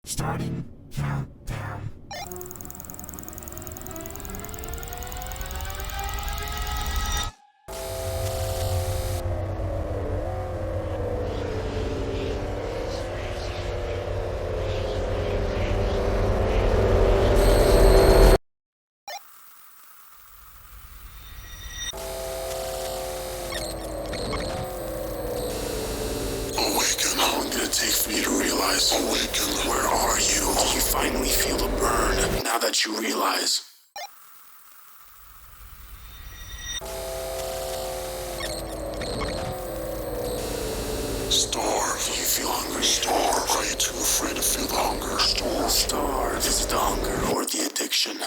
Starting countdown. Awaken. How long did it take for you to realize? Awaken. Where are you? Do you finally feel the burn now that you realize? Starve. Do you feel hungry? Starve. Are you too afraid to feel the hunger? Starve. Starve. Is it the hunger or the addiction?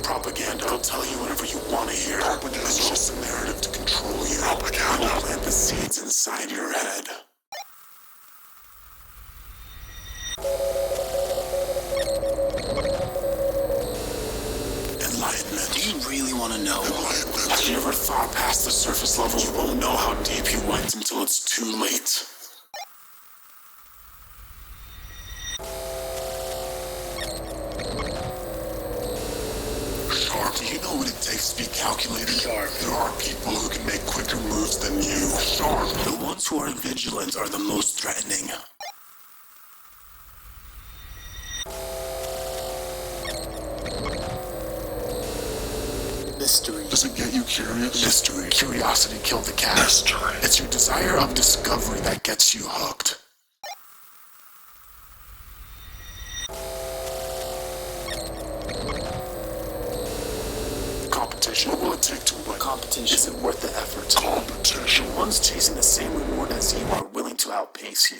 Propaganda will tell you whatever you want to hear. Propaganda is just a narrative to control you. Propaganda will plant the seeds inside your head. Enlightenment. Do you really want to know? Enlightenment. Have you ever thought past the surface level? You won't know how deep you went until it's too late. Sharp, do you know what it takes to be calculated? Sharp. There are people who can make quicker moves than you. Sharp. The ones who are vigilant are the most threatening. Mystery. Does it get you curious? Mystery. Curiosity killed the cat. Mystery. It's your desire of discovery that gets you hooked. Competition. What will it take to win? Competition. Is it worth the effort? Competition. The ones chasing the same reward as you are willing to outpace you.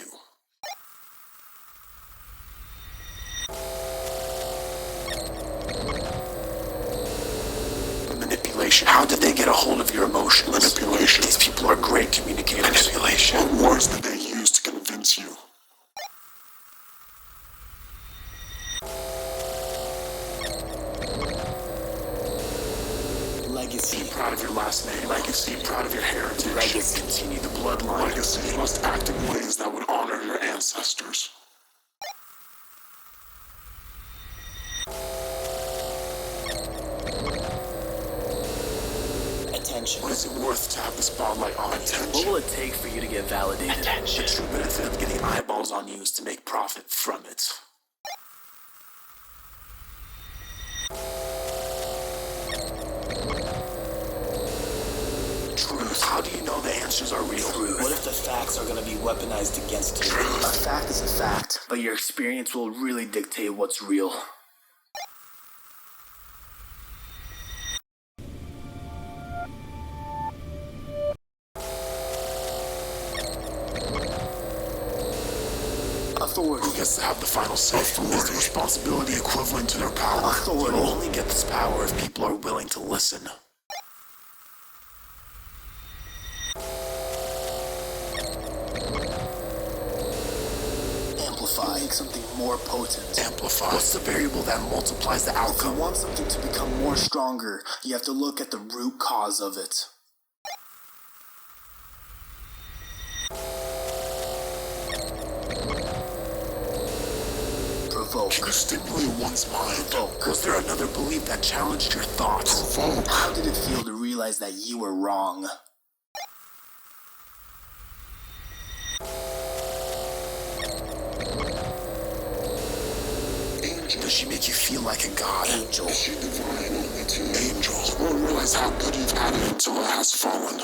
Manipulation. How did they get a hold of your emotions? Manipulation. These people are great communicators. Manipulation. What words did they use to convince you? Legacy. Be proud of your last name. Legacy. Be proud of your heritage. Legacy. Continue the bloodline. Legacy. You must act in ways that would honor your ancestors. Attention. What is it worth to have the spotlight on? Attention. What will it take for you to get validated? Attention. The true benefit of getting eyeballs on you is to make profit from it. Truth. How do you know the answers are real? Truth. What if the facts are going to be weaponized against you? Truth. A fact is a fact, but your experience will really dictate what's real. Authority. Who gets to have the final say? Authority. Is the responsibility equivalent to their power? Authority. You'll only get this power if people are willing to listen. Amplify. Make something more potent. Amplify. What's the variable that multiplies the outcome? If you want something to become more stronger, you have to look at the root cause of it. Provoke. Can you stimulate one's mind? Provoke. Was there another belief that challenged your thoughts? Provoke. How did it feel to realize that you were wrong? Angel. Does she make you feel like a god? Angel. Is she divine only to angel? You won't realize how good you've had it until it has fallen.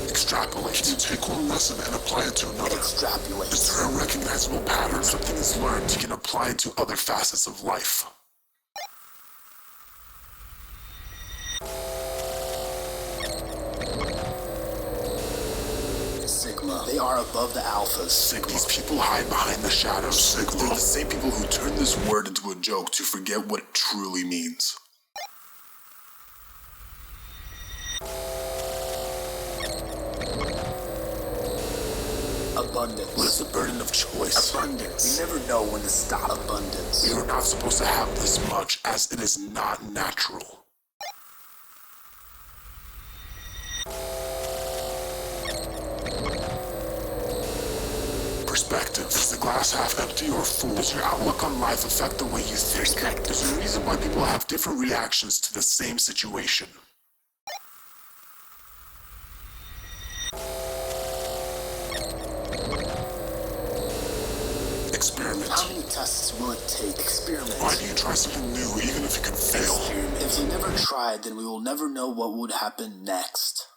Extrapolate. You take one lesson and apply it to another. Extrapolate. Is there a recognizable pattern? Something is learned, you can apply it to other facets of life. Sigma. Sigma. They are above the alphas. Sigma. These people hide behind the shadows. Sigma. They're the same people who turn this word into a joke to forget what it truly means. Abundance. What is the burden of choice? Abundance. You never know when to stop. Abundance. We are not supposed to have this much, as it is not natural. Perspective. Is the glass half empty or full? Does your outlook on life affect the way you think? Perspective. There's a reason why people have different reactions to the same situation. Experiment. How many tests will it take? Experiment. Why do you try something new even if you can fail? Experiment. If we never tried, then we will never know what would happen next.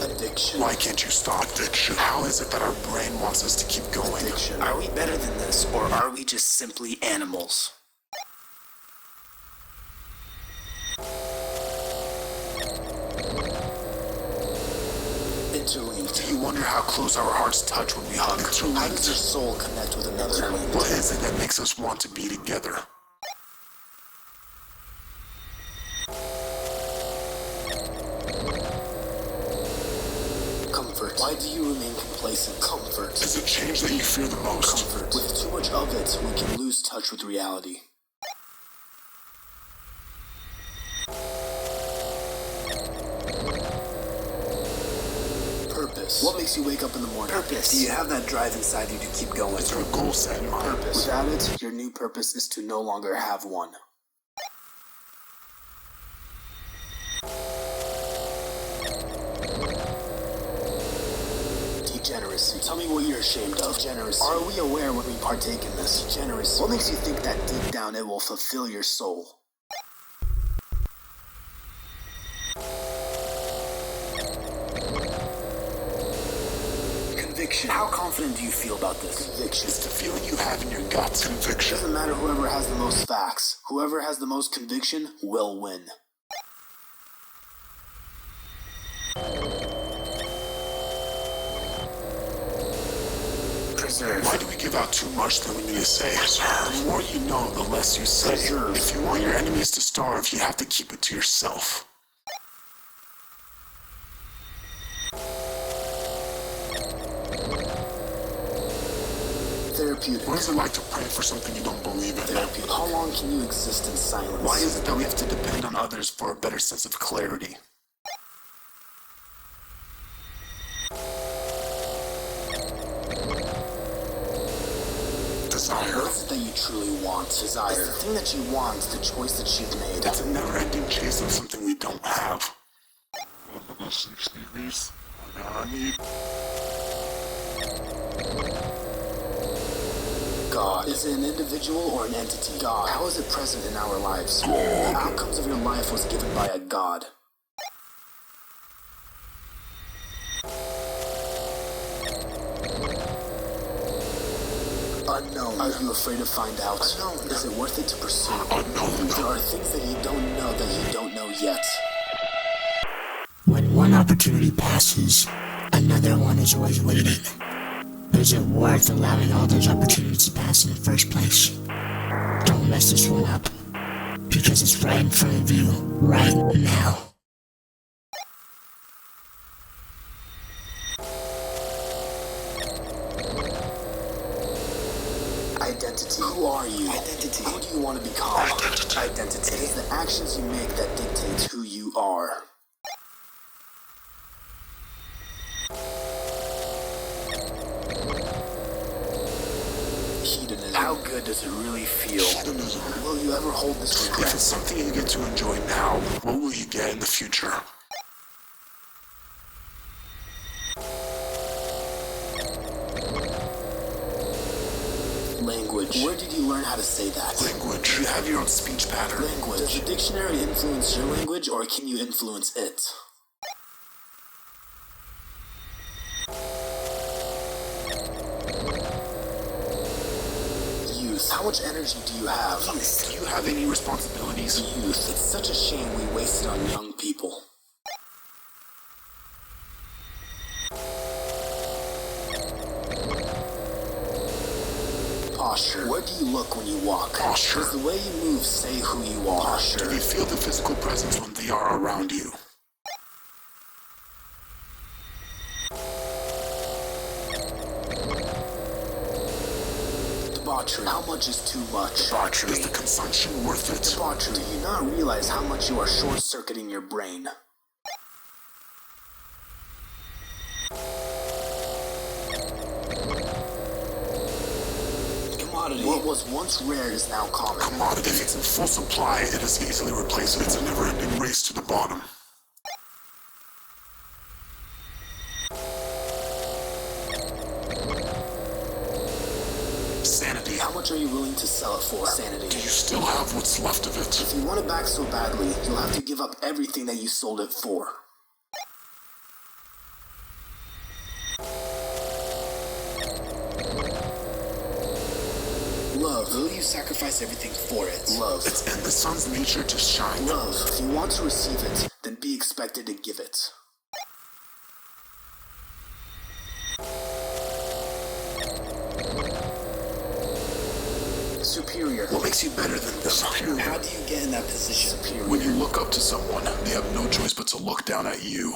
Addiction. Why can't you stop addiction? How is it that our brain wants us to keep going? Addiction. Are we better than this, or are we just simply animals? Interlinked. Do you wonder how close our hearts touch when we hug? How does your soul connect with another? What is it that makes us want to be together? Comfort. Why do you remain complacent? Comfort. Is it change that you fear the most? Comfort. With too much of it, we can lose touch with reality. Purpose. What makes you wake up in the morning? Purpose. Do you have that drive inside you to keep going? Is there a goal set in mind? Purpose. Without it, your new purpose is to no longer have one. Degeneracy. Tell me what you're ashamed of. Degeneracy. Are we aware when we partake in this? Degeneracy. What makes you think that deep down it will fulfill your soul? Conviction. How confident do you feel about this? Conviction. It's the feeling you have in your gut. Conviction. It doesn't matter whoever has the most facts. Whoever has the most conviction will win. Preserve. Why do we give out too much than we need to say? The more you know, the less you say. Preserve. If you want your enemies to starve, you have to keep it to yourself. Therapeutic. What is it like to pray for something you don't believe in? Therapeutic. How long can you exist in silence? Why is it that we have to depend on others for a better sense of clarity? Desire. What is it that you truly want? Desire. It's the thing that you want, the choice that you've made. It's a never-ending chase of something we don't have. God. Is it an individual or an entity? God. How is it present in our lives? God. The outcomes of your life was given by a God. Unknown. Are you afraid to find out? Unknown. Is it worth it to pursue? Unknown. There are things that you don't know yet. When one opportunity passes, another one is always waiting. Is it worth allowing all those opportunities to pass in the first place? Don't mess this one up, because it's right in front of you, right now. Identity. Who are you? Identity. Who do you want to become? Identity. It is the actions you make that dictates who you are. Hedonism. How good does it really feel? Hedonism. Will you ever hold this regret? If it's something you get to enjoy now, what will you get in the future? Language. Where did you learn how to say that? Language. You have your own speech pattern. Language. Does the dictionary influence your language, or can you influence it? Youth. How much energy do you have? Youth, do you have any responsibilities? Youth. It's such a shame we waste it on young people. Posture. Where do you look when you walk? Posture. Does the way you move say who you are? Posture. Do you feel the physical presence when they are around you? Debauchery. How much is too much? Debauchery. Is the consumption worth it? Debauchery. Do you not realize how much you are short-circuiting your brain? Commodity. What was once rare is now common. Commodity. If it's in full supply, it is easily replaced. It's a never-ending race to the bottom. Sanity. How much are you willing to sell it for? Sanity. Do you still have what's left of it? If you want it back so badly, you'll have to give up everything that you sold it for. Love. Will you sacrifice everything for it? Love. It's in the sun's nature to shine. Love. If you want to receive it, then be expected to give it. Superior. What makes you better than them? Superior. How do you get in that position? Superior. When you look up to someone, they have no choice but to look down at you.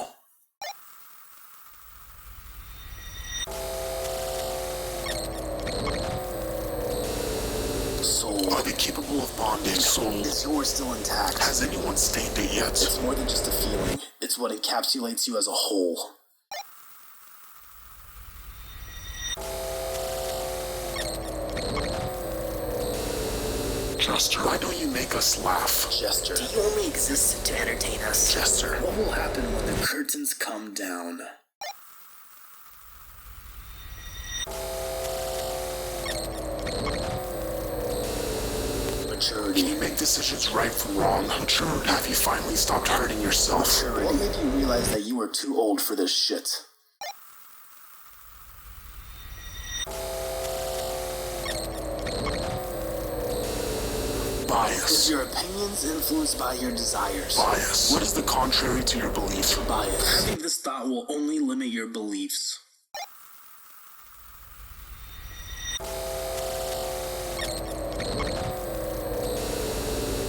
Soul. Are they capable of bonding? Soul. Is yours still intact? Has anyone stained it yet? It's more than just a feeling. It's what encapsulates you as a whole. Jester, why don't you make us laugh? Jester. Do you only exist to entertain us? Jester. What will happen when the curtains come down? Maturity. Can you make decisions right from wrong? Maturity. Have you finally stopped hurting yourself? Maturity. What made you realize that you were too old for this shit? Bias. Is your opinions influenced by your desires? Bias. What is the contrary to your belief? Bias. Having this thought will only limit your beliefs.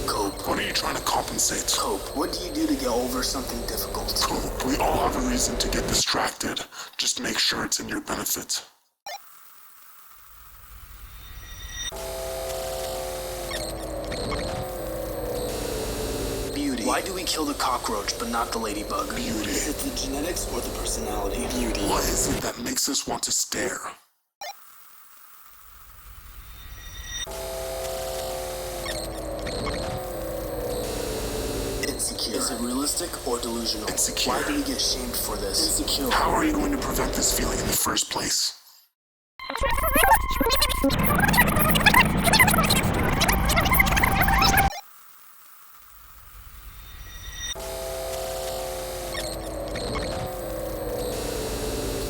Cope. What are you trying to compensate? Cope. What do you do to get over something difficult? Cope. We all have a reason to get distracted. Just make sure it's in your benefit. Beauty. Why do we kill the cockroach but not the ladybug? Beauty. Is it the genetics or the personality? Beauty. What is it that makes us want to stare? Insecure. Is it realistic or delusional? Insecure. Why do we get shamed for this? Insecure. How are you going to prevent this feeling in the first place?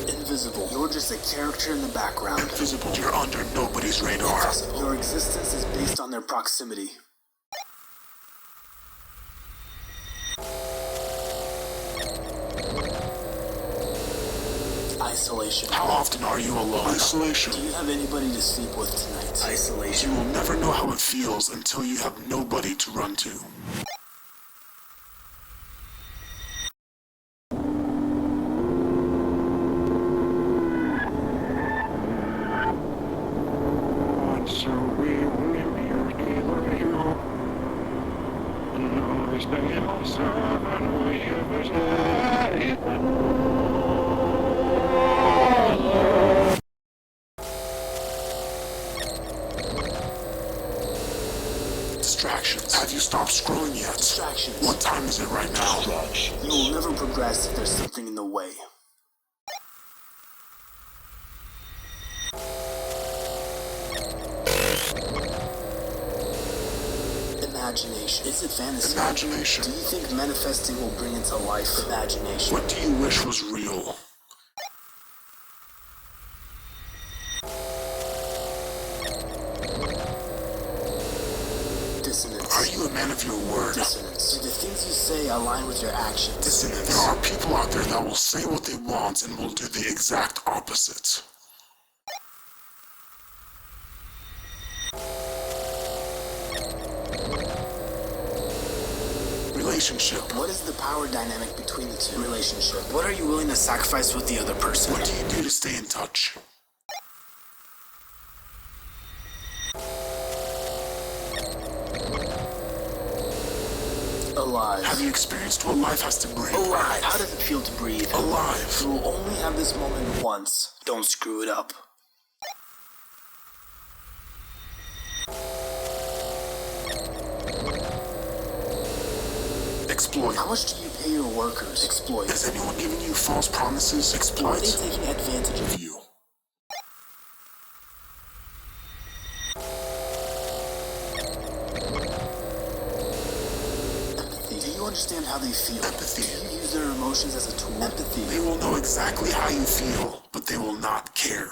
Invisible. You're just a character in the background. Invisible. You're under nobody's radar. Your existence is based on their proximity. Isolation. How often are you alone? Isolation. Do you have anybody to sleep with tonight? Isolation. You will never know how it feels until you have nobody to run to. Distractions. Have you stopped scrolling yet? Distractions. What time is it right now? You will never progress if there's something in the way. Imagination. Is it fantasy? Imagination. Do you think manifesting will bring it to life? Imagination. What do you wish was real? dissonance. Do the things you say align with your actions? Dissonance. There are people out there that will say what they want and will do the exact opposite. Relationship. What is the power dynamic between the two? Relationship. What are you willing to sacrifice with the other person? What do you do to stay in touch? Alive. Have you experienced what life has to bring? Alive. How does it feel to breathe? Alive. You will only have this moment once. Don't screw it up. Exploit. How much do you pay your workers? Exploit. Is anyone giving you false promises? Are Exploit. they taking advantage of you? Empathy. Do you understand how they feel? Empathy. Do you use their emotions as a tool? Empathy. They will know exactly how you feel, but they will not care.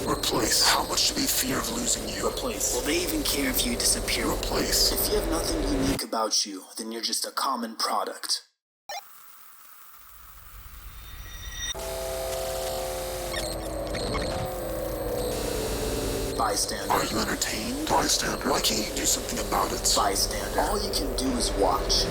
Replace. How much do they fear of losing you? Replace. Will they even care if you disappear? Replace. If you have nothing unique about you, then you're just a common product. Bystander. Are you entertained? Bystander. Why can't you do something about it? Bystander. All you can do is watch.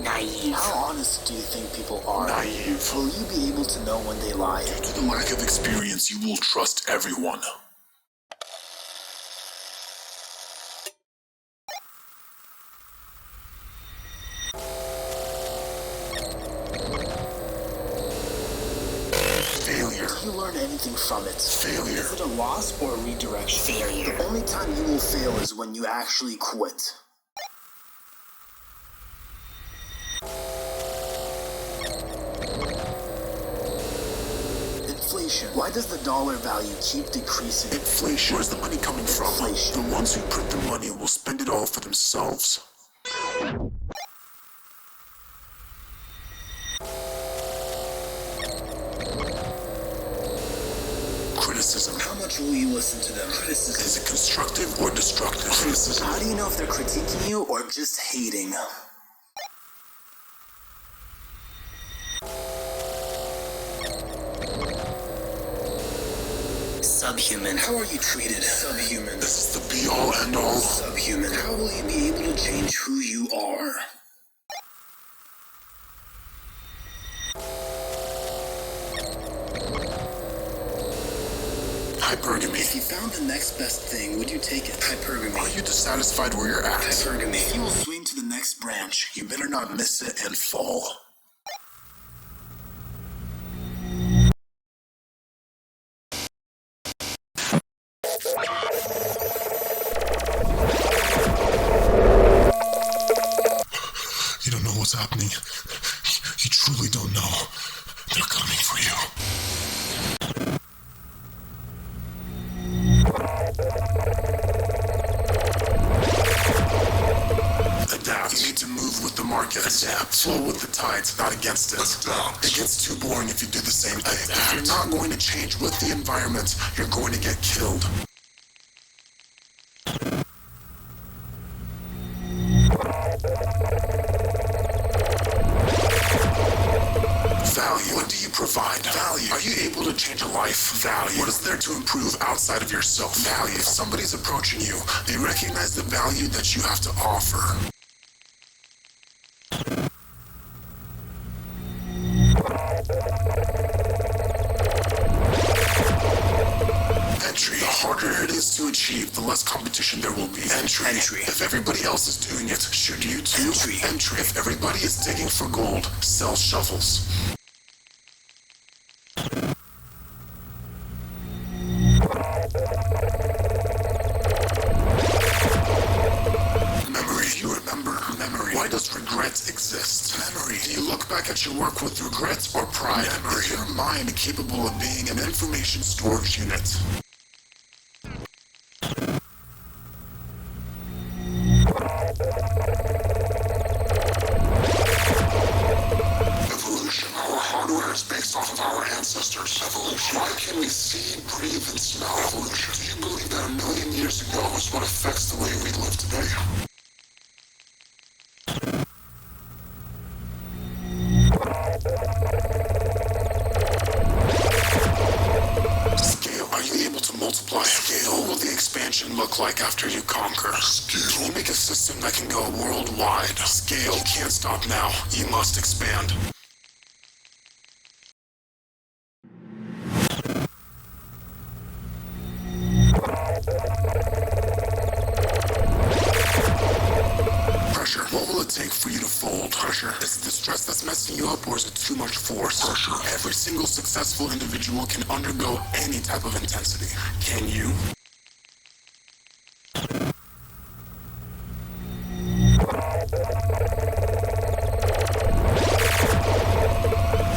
Naive. How honest do you think people are? Naive. Will you be able to know when they lie? Due to the lack of experience, you will trust everyone. Failure. Do you learn anything from it? Failure. Is it a loss or a redirection? Failure. The only time you will fail is when you actually quit. Inflation. Why does the dollar value keep decreasing? Inflation. Where's the money coming from? Inflation. The ones who print the money will spend it all for themselves. Criticism. How much will you listen to them? Criticism. Is it constructive or destructive? Criticism. How do you know if they're critiquing you or just hating? Subhuman. How are you treated? Subhuman. This is the be-all, end-all. Subhuman. How will you be able to change who you are? Hypergamy. If you found the next best thing, would you take it? Hypergamy. Are you dissatisfied where you're at? Hypergamy. If you will swing to the next branch, You better not miss it and fall. You don't know what's happening. You truly don't know. They're coming for you. Adapt. You need to move with the market. Adapt. Flow with the tides, not against it. Adapt. It gets too boring if you do the same thing. If you're not going to change with the environment, you're going to get killed. Value. What do you provide? Value. Are you able to change a life? Value. What is there to improve outside of yourself? Value. If somebody's approaching you, they recognize the value that you have to offer. Entry. The harder it is to achieve, the less competition there will be. Entry. Entry. If everybody else is doing it, should you too? Entry. Entry. If everybody is digging for gold, sell shovels. Memory. You remember memory. Why does regret exist? Memory. Do you look back at your work with regret or pride? Memory. Is your mind capable of being an information storage unit? Evolution. Why can we see, breathe, and smell? Evolution. Do you believe that a million years ago is what affects the way we live today? Scale. Are you able to multiply? Scale. What will the expansion look like after you conquer? Scale. Can you make a system that can go worldwide? Scale. You can't stop now. You must expand. Pressure. What will it take for you to fold? Pressure. Is it the stress that's messing you up, or is it too much force? Pressure. Every single successful individual can undergo any type of intensity. Can you?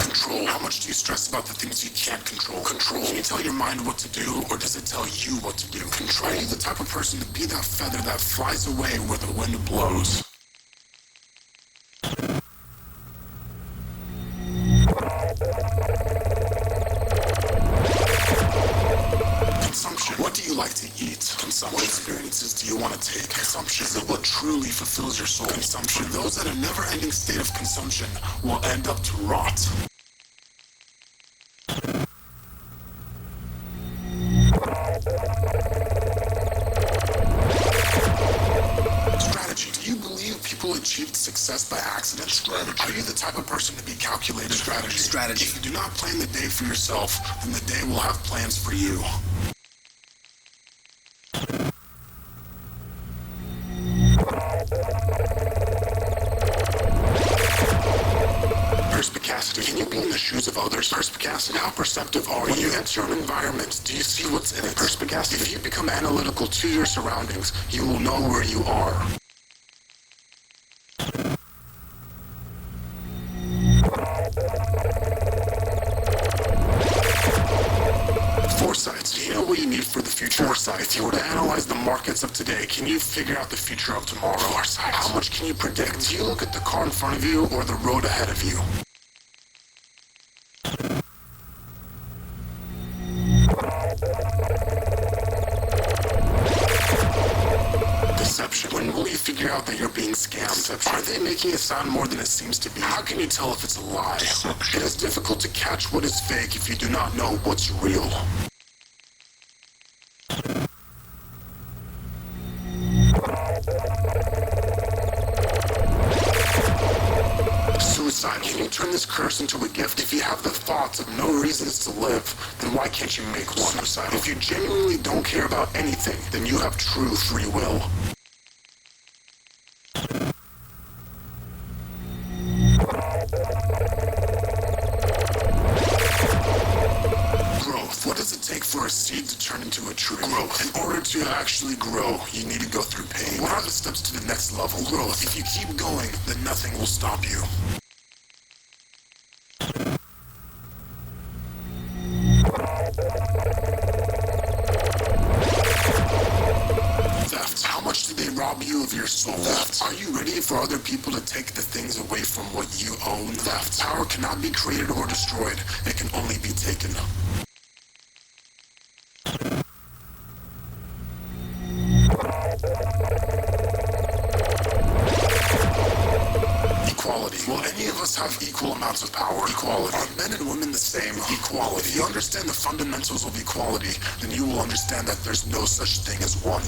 Control. How much do you stress about the things you can't control? Control. Can you tell your mind what to do, or does it tell you what to do? Control. Are you the type of person to be that feather that flies away where the wind blows? Consumption. What do you like to eat? Consumption. What experiences do you want to take? Consumption. Is it what truly fulfills your soul? Consumption. Those at a never-ending state of consumption will end up to rot. Strategy. Do you believe people achieved success by accident? Strategy. Are you the type of person to be calculated? Strategy. Strategy. If you do not plan the day for yourself, then the day will have plans for you. Perspicacity. Can you be in the shoes of others? Perspicacity. How perceptive are you? When you enter an environment, do you see what's in it? Perspicacity. If you become analytical to your surroundings, you will know where you are. Foresight. Do you know what you need for the future? Foresight. If you were to analyze the markets of today, can you figure out the future of tomorrow? Foresight. How much can you predict? Do you look at the car in front of you or the road ahead of you? Deception. When will you figure out that you're being scammed? Deception. Are they making it sound more than it seems to be? How can you tell if it's a lie? Deception. It is difficult to catch what is fake if you do not know what's real. Suicide. Can you turn this curse into a gift? If you have the thoughts of no reasons to live, then why can't you make one? Suicide. If you genuinely don't care about anything, then you have true free will. Growth. What does it take for a seed to turn into a tree? Growth. In order to actually grow, you need to go through pain. What are the steps to the next level? Growth. If you keep going, then nothing will stop you. Theft. How much do they rob you of your soul? Theft. Are you ready for other people to take the things away from what you own? Theft. Power cannot be created or destroyed. It can only be taken. Equality. Will any of us have equal amounts of power? Equality. Are men and women the same? Equality. If you understand the fundamentals of equality, then you will understand that there's no such thing as one.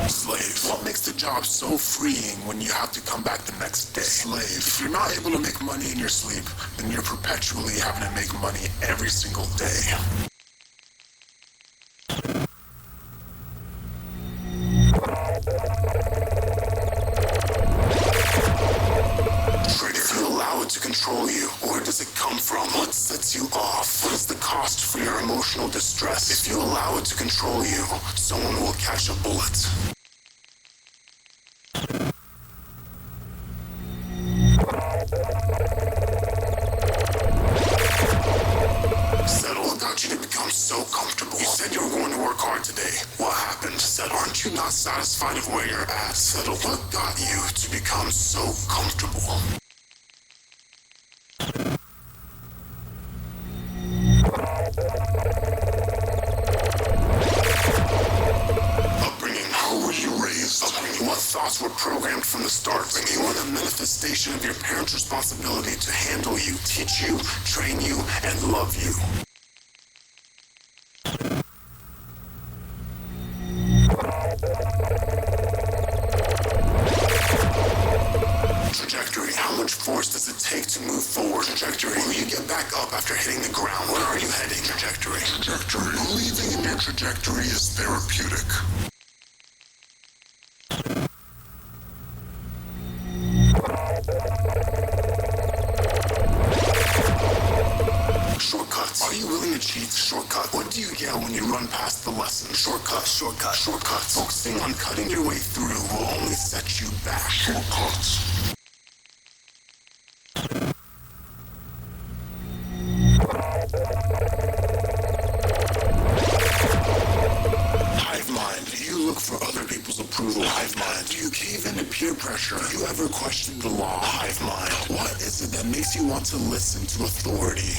Slave. What makes the job so freeing when you have to come back the next day? Slave. If you're not able to make money in your sleep, then you're perpetually having to make money every single day. Trigger. If you allow it to control you, where does it come from? What sets you off? What is the cost for your emotional distress? If you allow it to control you, someone will catch a bullet. Settle. I got you to become so comfortable. You said you were going to work hard today. What happened? Settle. Aren't you not satisfied of where you're at? Settle. What got you to become so comfortable? Upbringing. How were you raised? Upbringing. What thoughts were programmed from the start? You are the manifestation of your parents' responsibility to handle you, teach you, train you, and love you. Trajectory. How much force does it take to move forward? Trajectory. Will you get back up after hitting the ground? Where are you heading? Trajectory. Trajectory. Believing in your trajectory is therapeutic. Shortcuts. Are you willing to cheat? Shortcut. What do you get when you run past the lesson? Shortcut. Shortcut. Shortcuts. Focusing on cutting your way through will only set you back. Shortcuts. Hive mind. Do you look for other people's approval? Hive mind. Do you cave into peer pressure? Do you ever question the law? Hive mind. What is it that makes you want to listen to authority?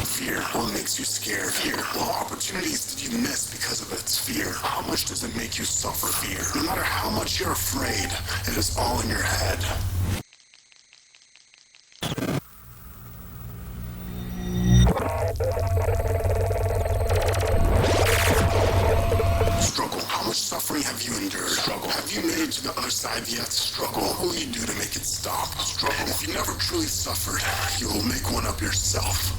Fear. What makes you scared? Fear. What opportunities did you miss because of it? Fear. How much does it make you suffer? Fear. No matter how much you're afraid, it is all in your head. Struggle. How much suffering have you endured? Struggle. Have you made it to the other side yet? Struggle. What will you do to make it stop? Struggle. And if you never truly suffered, you will make one up yourself.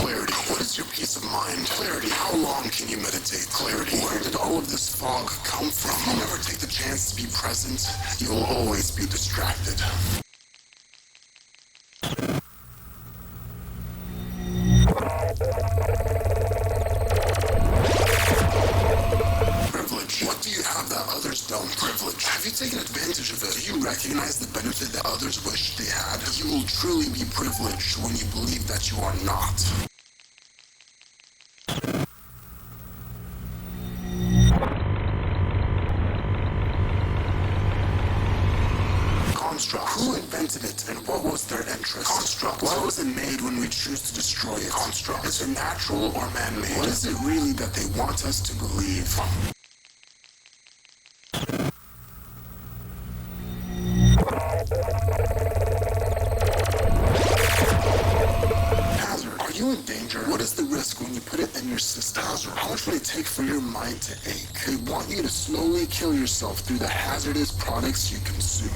Clarity. What is your peace of mind? Clarity. How long can you meditate? Clarity. Where did all of this fog come from? You never take the chance to be present, you will always be distracted. Privilege. What do you have that others don't? Privilege. Have you taken advantage of it? Do you recognize the benefit that others wish they had? You will truly be privileged when you believe that you are not. Construct. Who invented it and what was their interest? Construct. Why was it made when we choose to destroy it? Construct. Is it natural or man-made? What is it really that they want us to believe? Hazard. Are you in danger? What is the risk when you put it in your system? Hazard. How much would it take for your mind to ache? They want you to slowly kill yourself through the hazardous products you consume.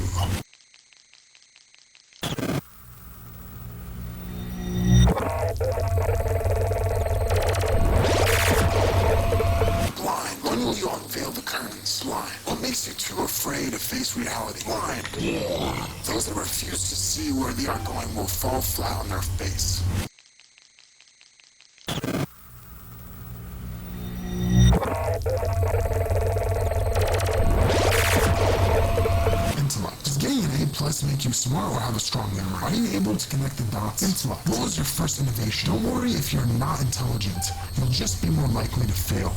Blind. When will you unveil the curtains? Blind. What makes you too afraid to face reality? Blind. Those that refuse to see where they are going will fall flat on their face. Intellect. Does getting an A+ make you smart or have a strong memory? Are you able to connect the dots? Intellect. What was your first innovation? Don't worry if you're not intelligent. You'll just be more likely to fail.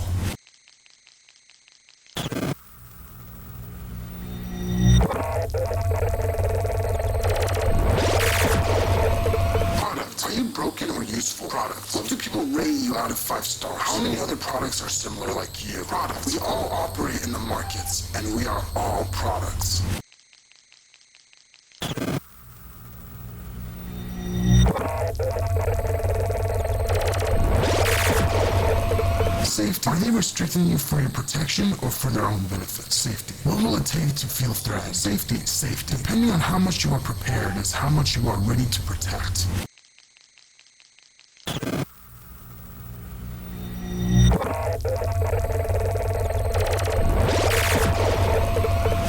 Product. Are you broken or useful? Product. What do people rate you out of 5 stars? How many other products are similar like you? Product. We all operate in the markets, and we are all products. Safety. Are they restricting you for your protection or for their own benefit? Safety. What will it take to feel threatened? Safety. Safety. Depending on how much you are prepared is how much you are ready to protect.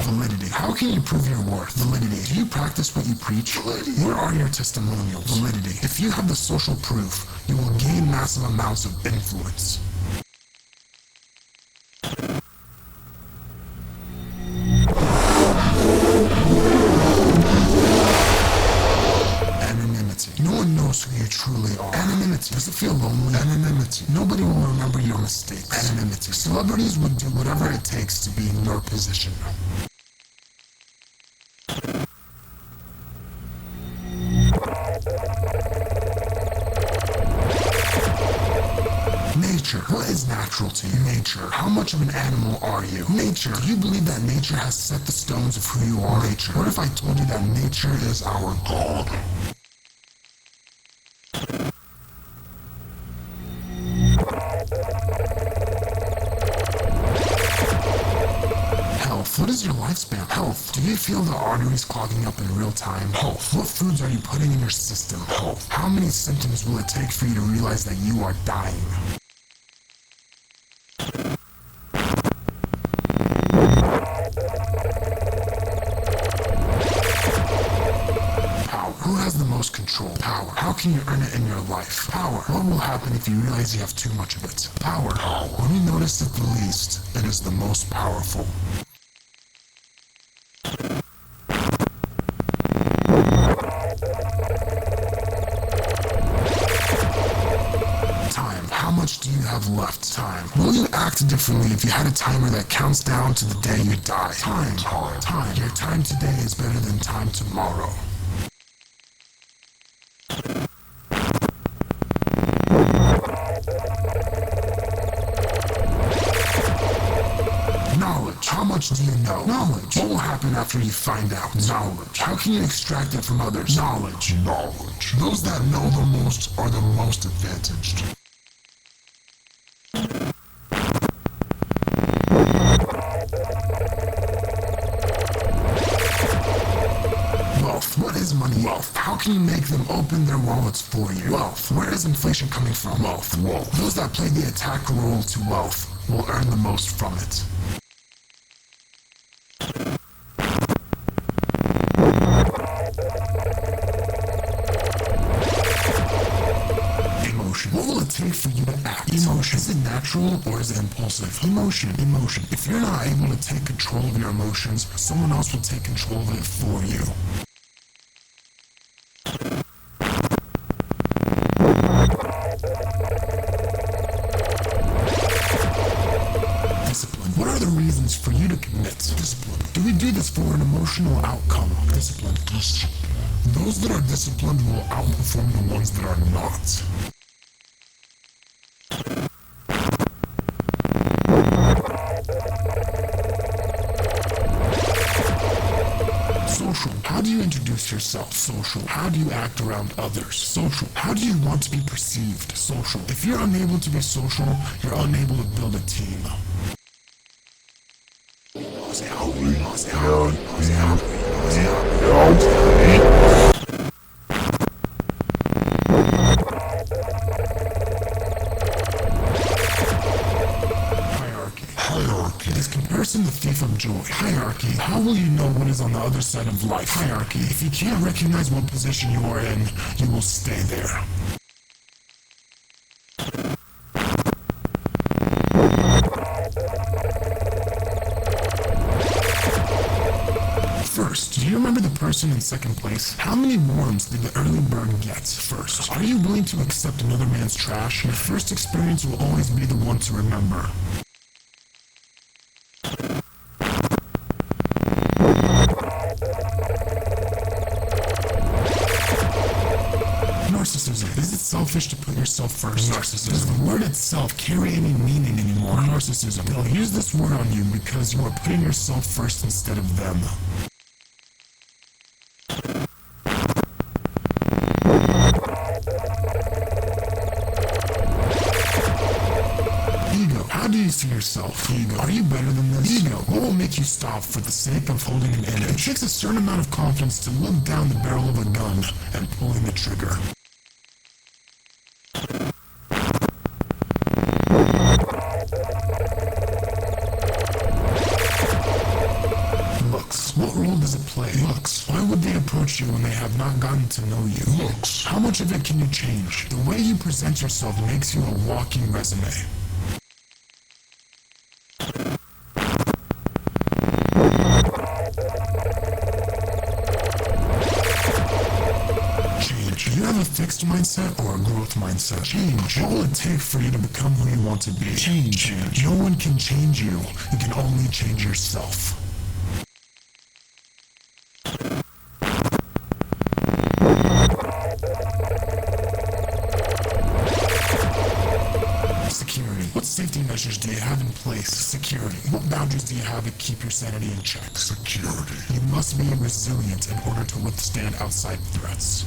Validity. How can you prove your worth? Validity. Do you practice what you preach? Where are your testimonials? Validity. If you have the social proof, you will gain massive amounts of influence. Anonymity. No one knows who you truly are. Anonymity. Does it feel lonely? Anonymity. Nobody will remember your mistakes. Anonymity. Celebrities would do whatever it takes to be in your position. Nature. What is natural to you? Nature. How much of an animal are you? Nature. Do you believe that nature has set the stones of who you are? Nature. What if I told you that nature is our God? Health. What is your lifespan? Health. Do you feel the arteries clogging up in real time? Health. What foods are you putting in your system? Health. How many symptoms will it take for you to realize that you are dying? Power. Who has the most control? Power. How can you earn it in your life? Power. What will happen if you realize you have too much of it? Power. When you notice it the least, it is the most powerful. Time. How much do you have left? Time. Will you act differently if you had a timer that counts down to the day you die? Time. Time. Your time today is better than time tomorrow. Knowledge. How much do you know? Knowledge. What will happen after you find out? Knowledge. How can you extract it from others? Knowledge. Knowledge. Those that know the most are the most advantaged. Wealth. What is money? Wealth. How can you make them open their wallets for you? Wealth. Where is inflation coming from? Wealth. Those that play the attack role to wealth will earn the most from it. Emotion. What will it take for you to act? Emotion. Is it natural or is it impulsive? Emotion. If you're not able to take control of your emotions, someone else will take control of it for you. Discipline. What are the reasons for you to commit? Discipline. Do we do this for an emotional outcome? Discipline. Those that are disciplined will outperform the ones that are not. Social. How do you introduce yourself? Social. How do you act around others? Social. How do you want to be perceived? Social. If you're unable to be social, you're unable to build a team. Hierarchy. Is comparison the thief of joy? Hierarchy. How will you know what is on the other side of life? Hierarchy. If you can't recognize what position you are in, you will stay there. First, do you remember the person in second place? How many worms did the early bird get first? Are you willing to accept another man's trash? Your first experience will always be the one to remember. Narcissism. Is it selfish to put yourself first? Narcissism. Does the word itself carry any meaning anymore? Narcissism. They'll use this word on you because you are putting yourself first instead of them. Ego. How do you see yourself? Ego. Are you better than this? Ego. What will make you stop for the sake of holding an image? It takes a certain amount of confidence to look down the barrel of a gun and pulling the trigger. Looks. What role does it play? Looks. Why would they approach you when they have not gotten to know you? Looks. How much of it can you change? The way you present yourself makes you a walking resume. Change. Do you have a fixed mindset or a growth mindset? Change. What will it take for you to become who you want to be? Change. No one can change you. You can only change yourself. Security. What safety measures do you have in place? Security. What boundaries do you have to keep your sanity in check? Security. You must be resilient in order to withstand outside threats.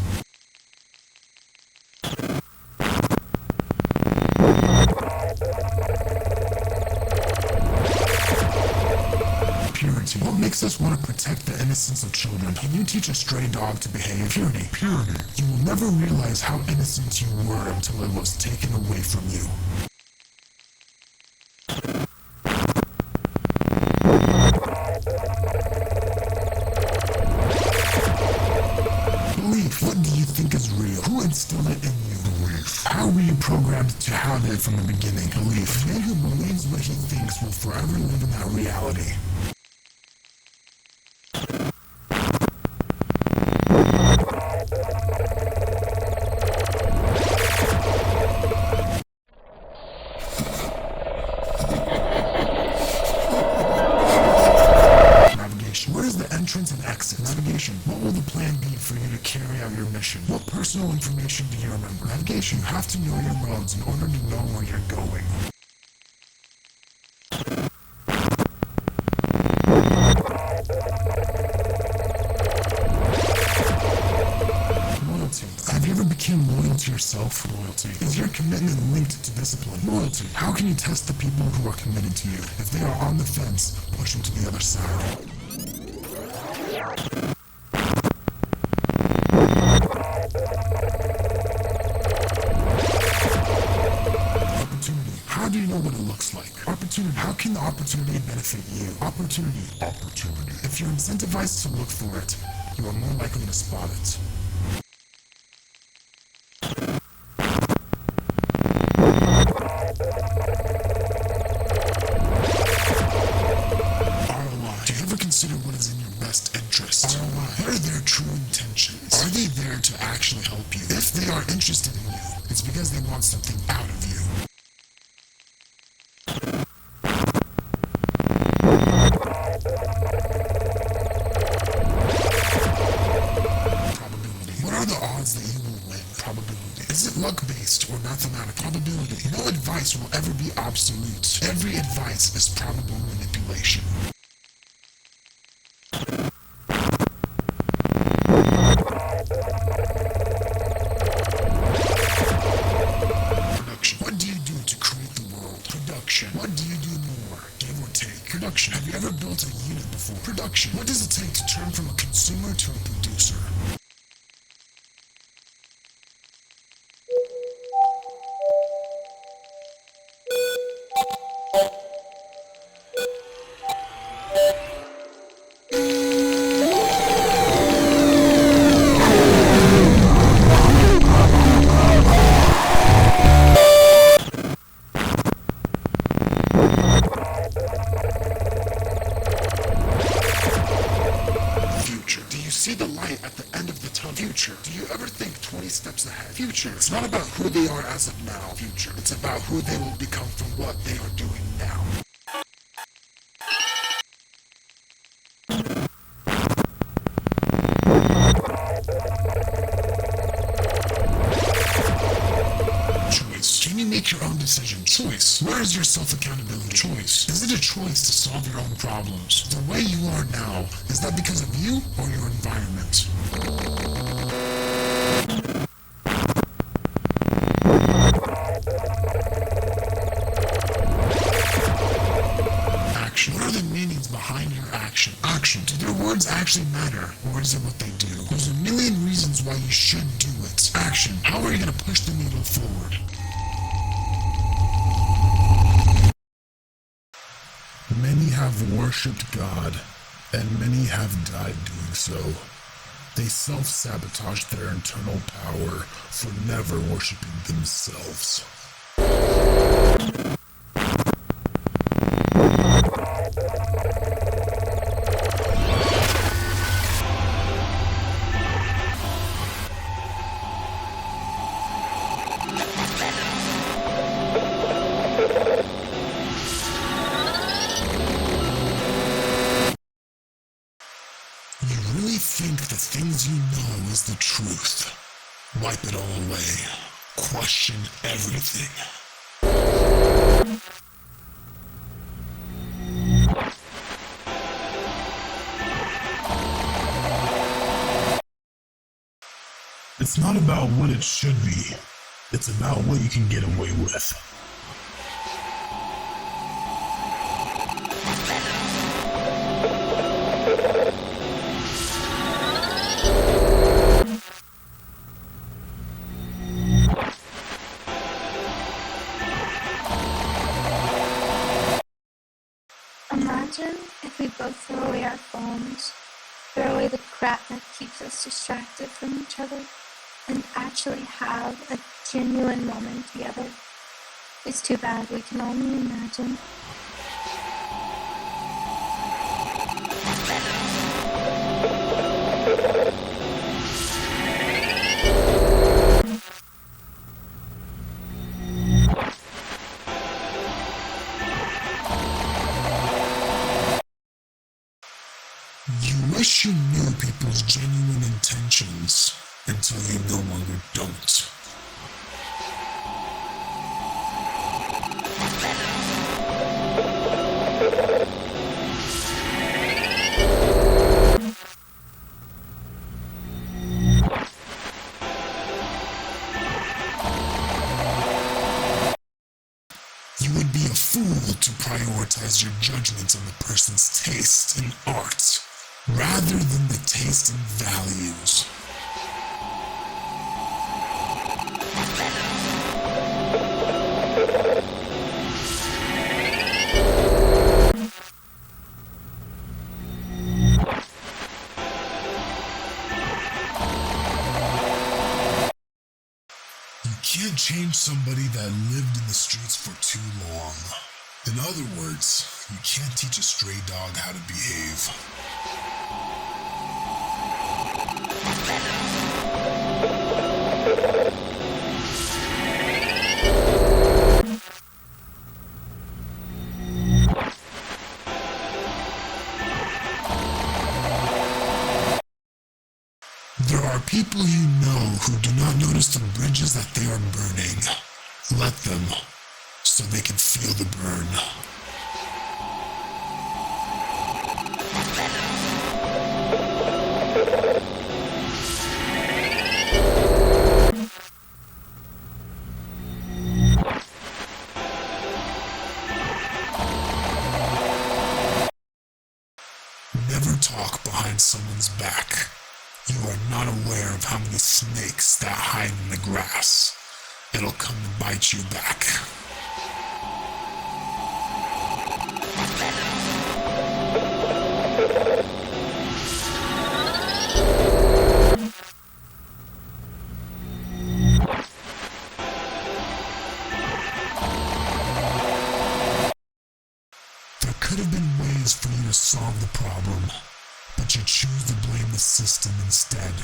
Purity. What makes us want to protect the innocence of children? Can you teach a stray dog to behave? Purity. Purity. You will never realize how innocent you were until it was taken away from you. Belief. What do you think is real? Who instilled it in you? Belief. How were you programmed to have it from the beginning? Belief. A man who believes what he thinks will forever live in that reality. Where is the entrance and exit? Navigation. What will the plan be for you to carry out your mission? What personal information do you remember? Navigation. You have to know your roads in order to know where you're going. Loyalty. Have you ever become loyal to yourself? Loyalty. Is your commitment linked to discipline? Loyalty. How can you test the people who are committed to you? If they are on the fence, push them to the other side. Opportunity. How do you know what it looks like? Opportunity. How can the opportunity benefit you? Opportunity. Opportunity. If you're incentivized to look for it, you are more likely to spot it. ROI. Do you ever consider what is in your best interest? ROI. What are their true intentions? Are they there to actually help you? If they are interested in you, it's because they want something out of you. Probability. What are the odds that you will win? Probability. Is it luck-based or mathematical? Probability. No advice will ever be absolute. Every advice is probable manipulation. Production. What do you do to create the world? Production. What do you do more? Give or take. Production. Have you ever built a unit before? Production. What does it take to turn from a consumer to a producer? See the light at the end of the tunnel. Future. Do you ever think 20 steps ahead? Future. It's not about who they are as of now. Future. It's about who they will become from what they are doing now. Choice. Can you make your own decision? Choice. Where is your self-accountability? Choice. Is it a choice to solve your own problems? The way you are now, is that because of you or your environment? Action. What are the meanings behind your action? Action. Do their words actually matter, or is it what they do? There's a million reasons why you should do it. Action. How are you going to push the needle forward? Many have worshipped God, and many have died doing so. They self-sabotage their internal power for never worshipping themselves. You really think the things you know is the truth? Wipe it all away. Question everything. It's not about what it should be. It's about what you can get away with. Imagine if we both throw away our phones, throw away the crap that keeps us distracted from each other, and actually have a genuine moment together. It's too bad we can only imagine. You wish you knew people's genuine intentions until you no longer don't. You would be a fool to prioritize your judgments on the person's taste in art, rather than the taste and values. You can't change somebody that lived in the streets for too long. In other words, you can't teach a stray dog how to behave. There are people you know who do not notice the bridges that they are burning. Let them, so they can feel the burn. Never talk behind someone's back. You are not aware of how many snakes that hide in the grass. It'll come and bite you back. There could have been ways for you to solve the problem, but you choose to blame the system instead.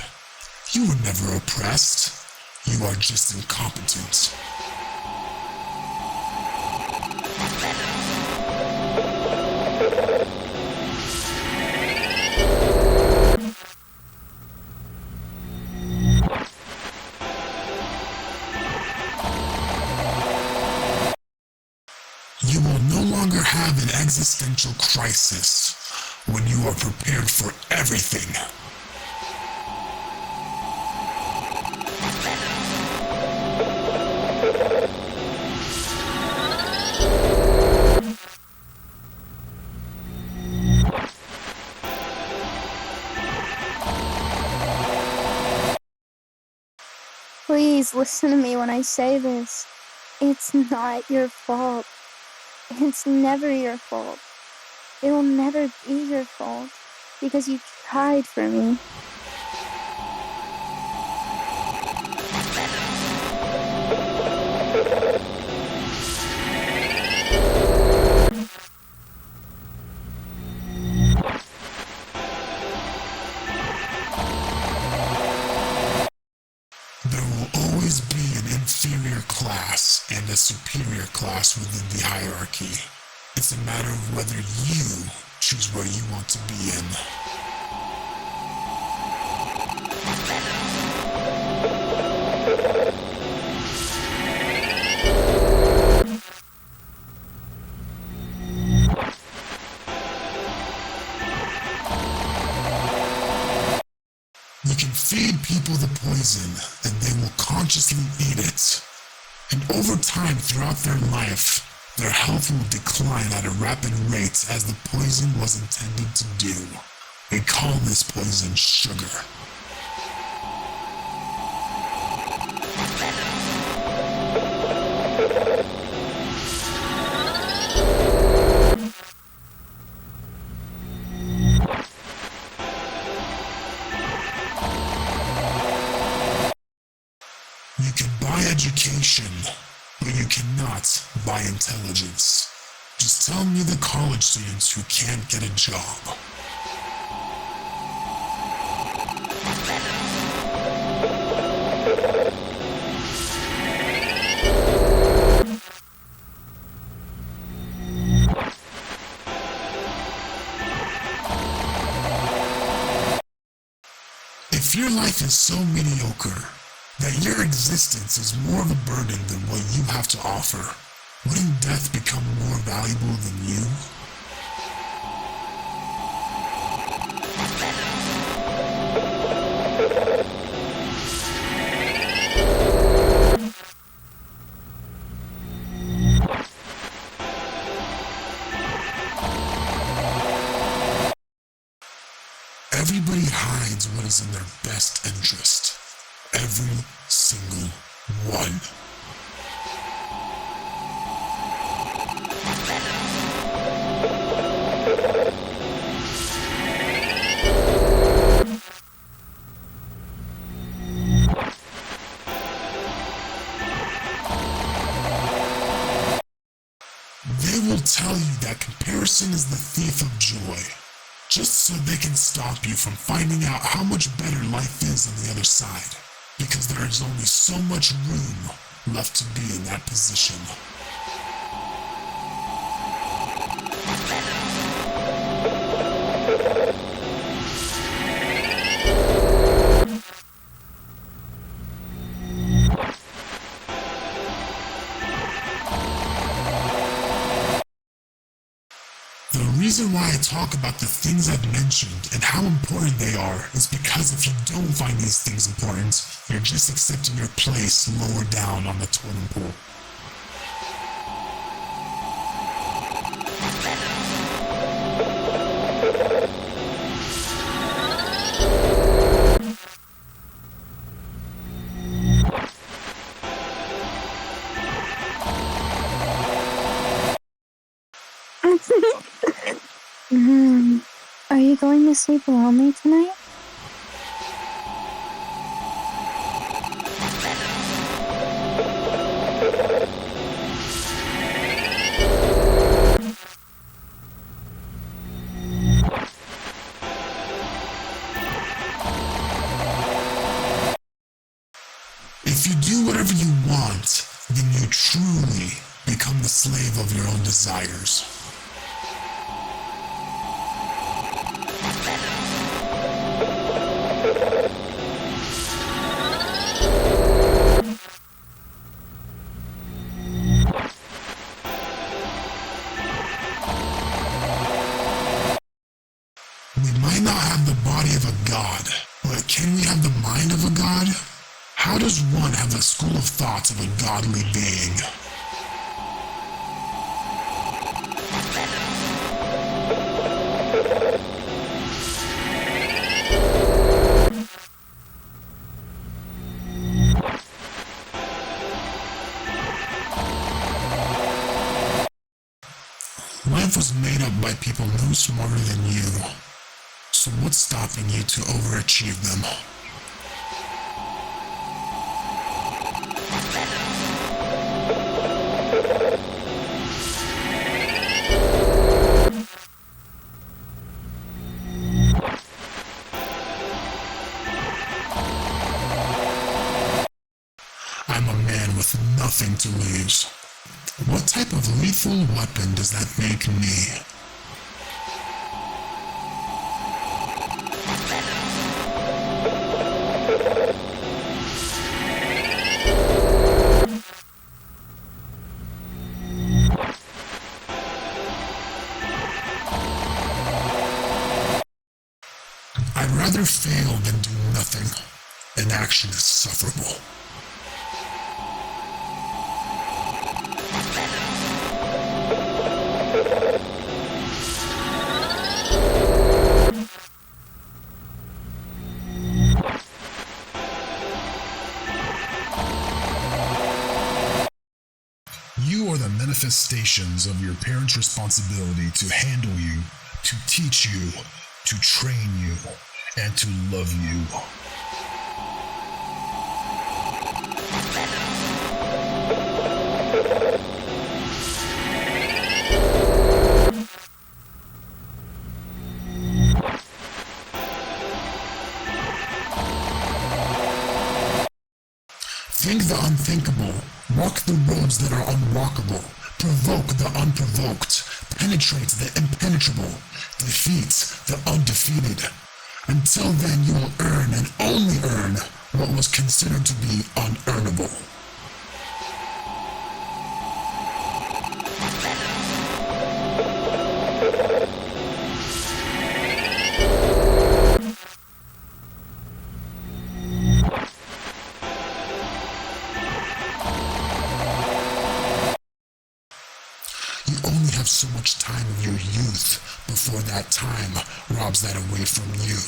You were never oppressed. You are just incompetent. You will no longer have an existential crisis when you are prepared for everything. Please listen to me when I say this. It's not your fault. It's never your fault. It will never be your fault, because you tried for me. superior class within the hierarchy. It's a matter of whether you choose where you want to be in. You can feed people the poison, and they will consciously eat it. And over time, throughout their life, their health will decline at a rapid rate as the poison was intended to do. We call this poison sugar. You can buy education, but you cannot buy intelligence. Just tell me the college students who can't get a job. If your life is so mediocre that your existence is more of a burden than what you have to offer, wouldn't death become more valuable than you? Everybody hides what is in their best interest. Every single one. They will tell you that comparison is the thief of joy, just so they can stop you from finding out how much better life is on the other side, because there is only so much room left to be in that position. The reason why I talk about the things I've mentioned and how important they are is because if you don't find these things important, you're just accepting your place lower down on the totem pole. Are you going to sleep lonely tonight? If you do whatever you want, then you truly become the slave of your own desires. We might not have the body of a god, but can we have the mind of a god? How does one have the school of thoughts of a godly being? Life was made up by people no smarter than you. So what's stopping you to overachieve them? I'm a man with nothing to lose. type of lethal weapon does that make me? I'd rather fail than do nothing. Inaction is sufferable. You are the manifestations of your parents' responsibility to handle you, to teach you, to train you, and to love you. Think the unthinkable, walk the roads that are unwalkable, provoke the unprovoked, penetrate the impenetrable, defeat the undefeated. Until then you will earn and only earn what was considered to be unearnable. You only have so much time in your youth before that time robs that away from you.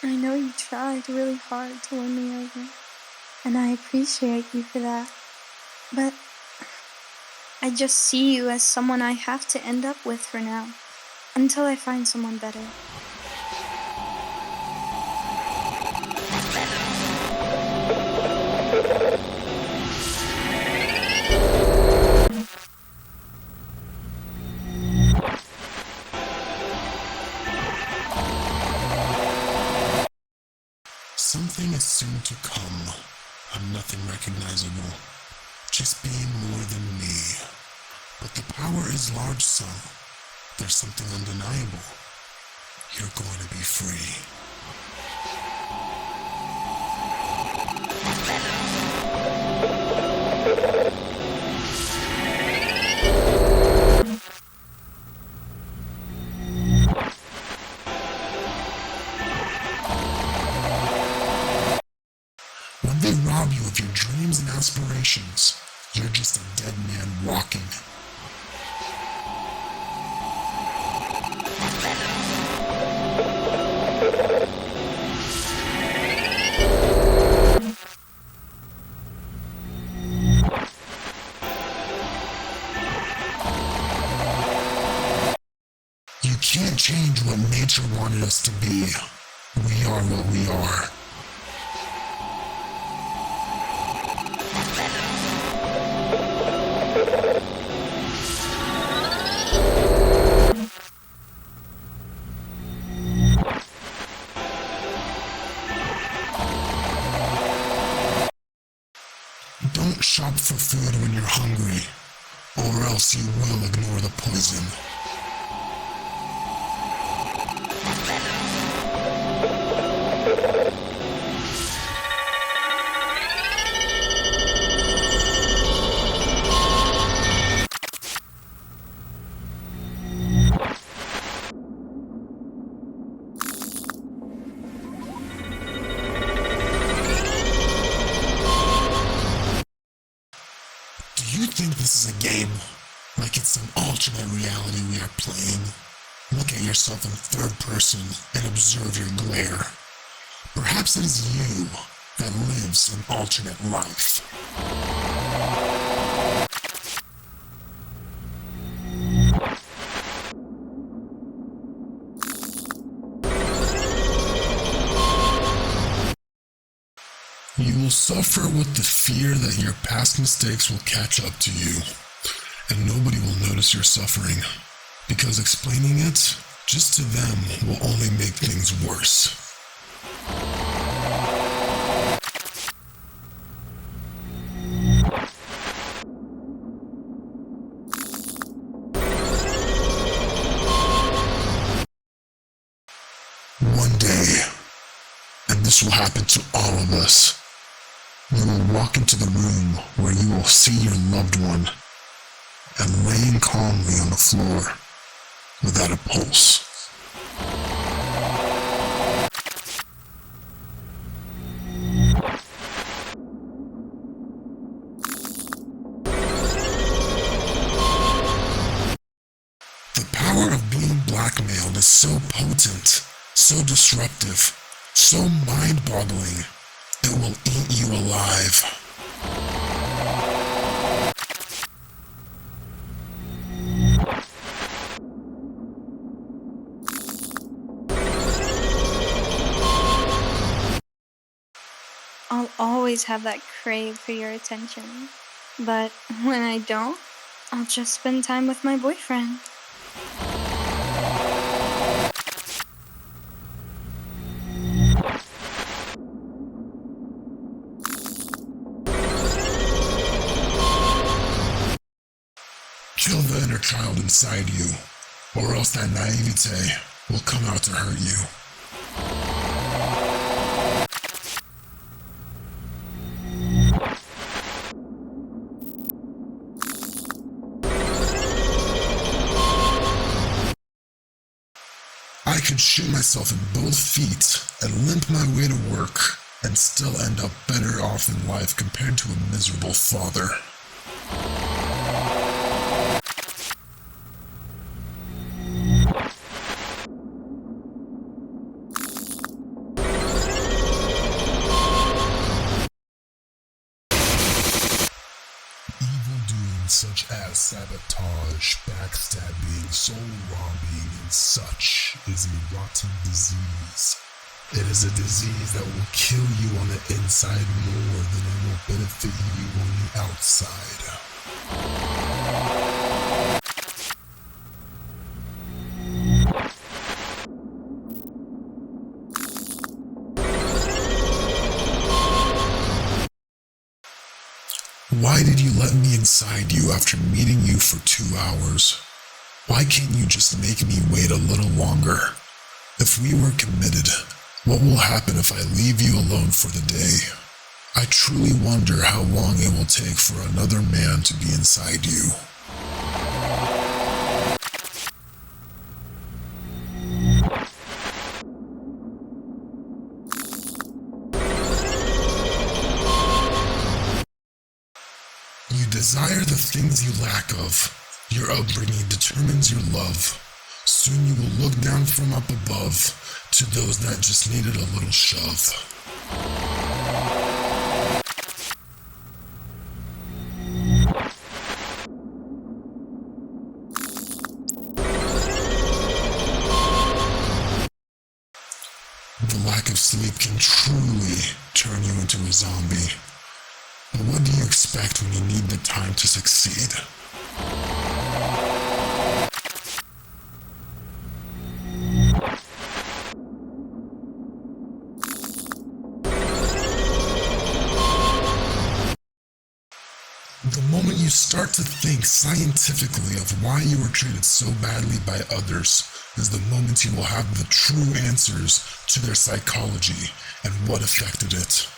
I know you tried really hard to win me over, and I appreciate you for that. But I just see you as someone I have to end up with for now, until I find someone better. Something is soon to come. I'm nothing recognizable. Just being more than me. But the power is large, so there's something undeniable. You're going to be free. When they rob you of your dreams and aspirations, you're just a dead man walking. You can't change what nature wanted us to be. We are what we are. Don't shop for food when you're hungry, or else you will ignore the poison. Do you think this is a game? Like it's some alternate reality we are playing? Look at yourself in third person and observe your glare. Perhaps it is you that lives an alternate life. You will suffer with the fear that your past mistakes will catch up to you, and nobody will notice your suffering, because explaining it, just to them, will only make things worse. One day, and this will happen to all of us, you will walk into the room where you will see your loved one and laying calmly on the floor without a pulse. The power of being blackmailed is so potent, so disruptive, so mind-boggling, it will eat you alive. I'll always have that crave for your attention, but when I don't, I'll just spend time with my boyfriend. Kill the inner child inside you, or else that naivete will come out to hurt you. I could shoot myself in both feet and limp my way to work and still end up better off in life compared to a miserable father. Such as sabotage, backstabbing, soul robbing, and such is a rotten disease. It is a disease that will kill you on the inside more than it will benefit you on the outside. Why did you let me inside you after meeting you for 2 hours? Why can't you just make me wait a little longer? If we were committed, what will happen if I leave you alone for the day? I truly wonder how long it will take for another man to be inside you. You desire the things you lack of. Your upbringing determines your love. Soon you will look down from up above to those that just needed a little shove. The lack of sleep can truly turn you into a zombie. But what do you expect when you need the time to succeed? The moment you start to think scientifically of why you were treated so badly by others is the moment you will have the true answers to their psychology and what affected it.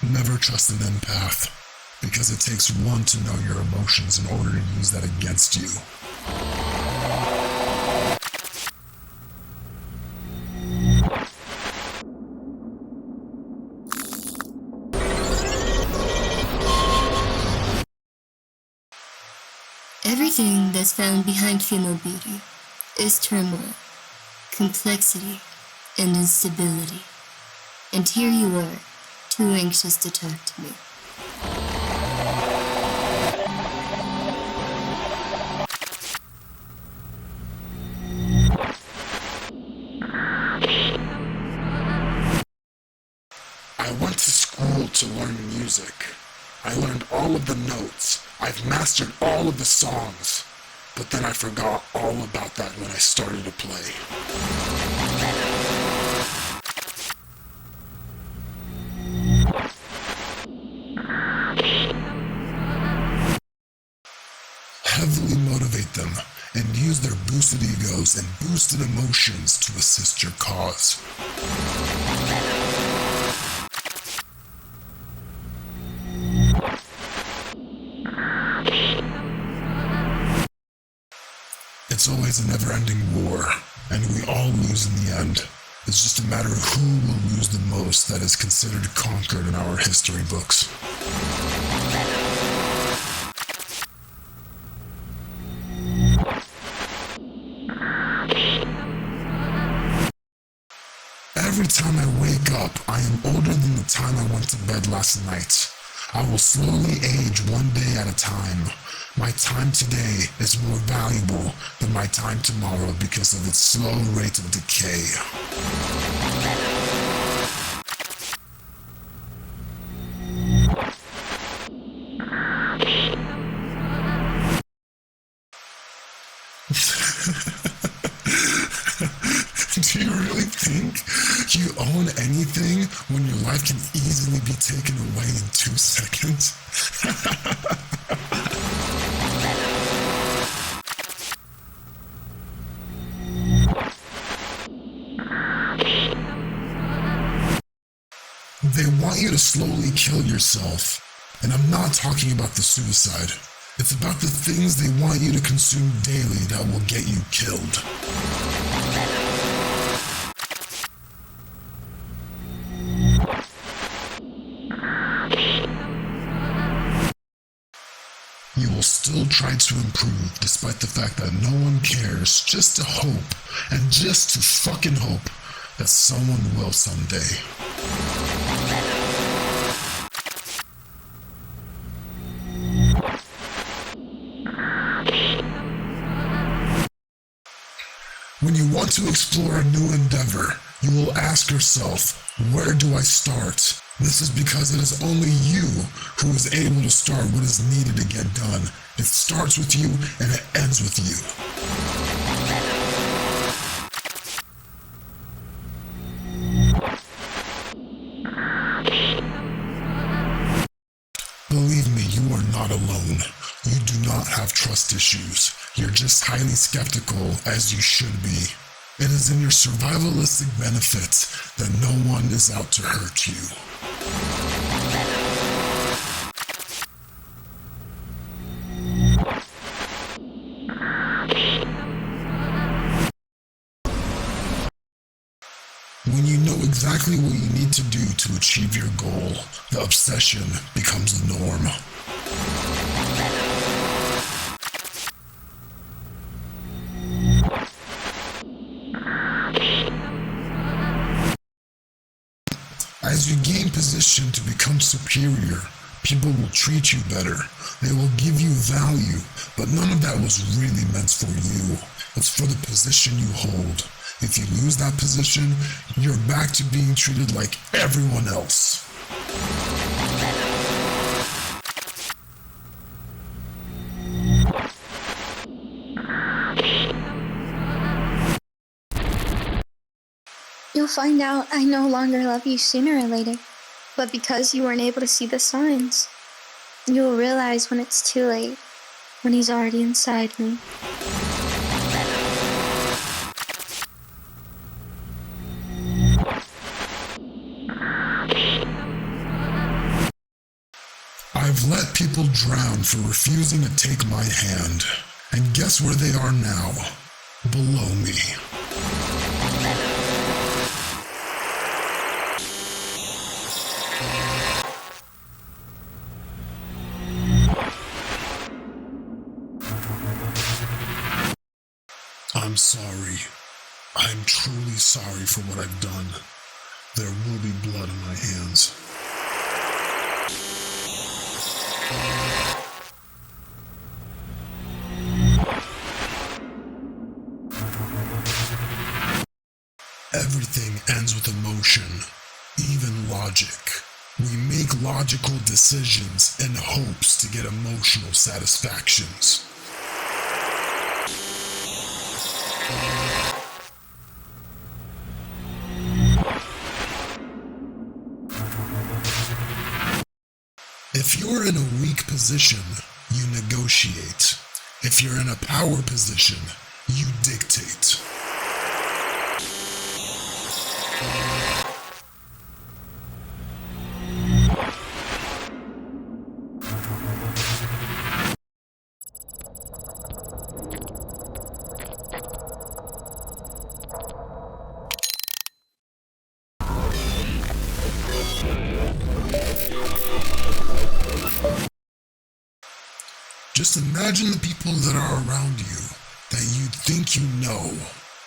Never trust an empath, because it takes one to know your emotions in order to use that against you. Everything that's found behind female beauty is turmoil, complexity, and instability. And here you were, too anxious to talk to me. I went to school to learn music. I learned all of the notes. I've mastered all of the songs. But then I forgot all about that when I started to play. Heavily motivate them and use their boosted egos and boosted emotions to assist your cause. It's always a never-ending war, and we all lose in the end. It's just a matter of who will lose the most that is considered conquered in our history books. Every time I wake up, I am older than the time I went to bed last night. I will slowly age one day at a time. My time today is more valuable than my time tomorrow because of its slow rate of decay. Do you really think you own anything when your life can easily be taken away in 2 seconds? They want you to slowly kill yourself. And I'm not talking about the suicide. It's about the things they want you to consume daily that will get you killed. You will still try to improve despite the fact that no one cares, just to hope, and just to fucking hope that someone will someday. When you want to explore a new endeavor, you will ask yourself, where do I start? This is because it is only you who is able to start what is needed to get done. It starts with you and it ends with you. Believe me, you are not alone. You do not have trust issues. You're just highly skeptical, as you should be. It is in your survivalistic benefit that no one is out to hurt you. When you know exactly what you need to do to achieve your goal, the obsession becomes the norm. As you gain position to become superior, people will treat you better. They will give you value, but none of that was really meant for you. It's for the position you hold. If you lose that position, you're back to being treated like everyone else. You'll find out I no longer love you sooner or later, but because you weren't able to see the signs, you'll realize when it's too late, when he's already inside me. I've let people drown for refusing to take my hand, and guess where they are now? Below me. I'm sorry. I'm truly sorry for what I've done. There will be blood on my hands. Everything ends with emotion, even logic. We make logical decisions in hopes to get emotional satisfactions. If you're in a weak position, you negotiate. If you're in a power position, you dictate. Just imagine the people that are around you, that you think you know,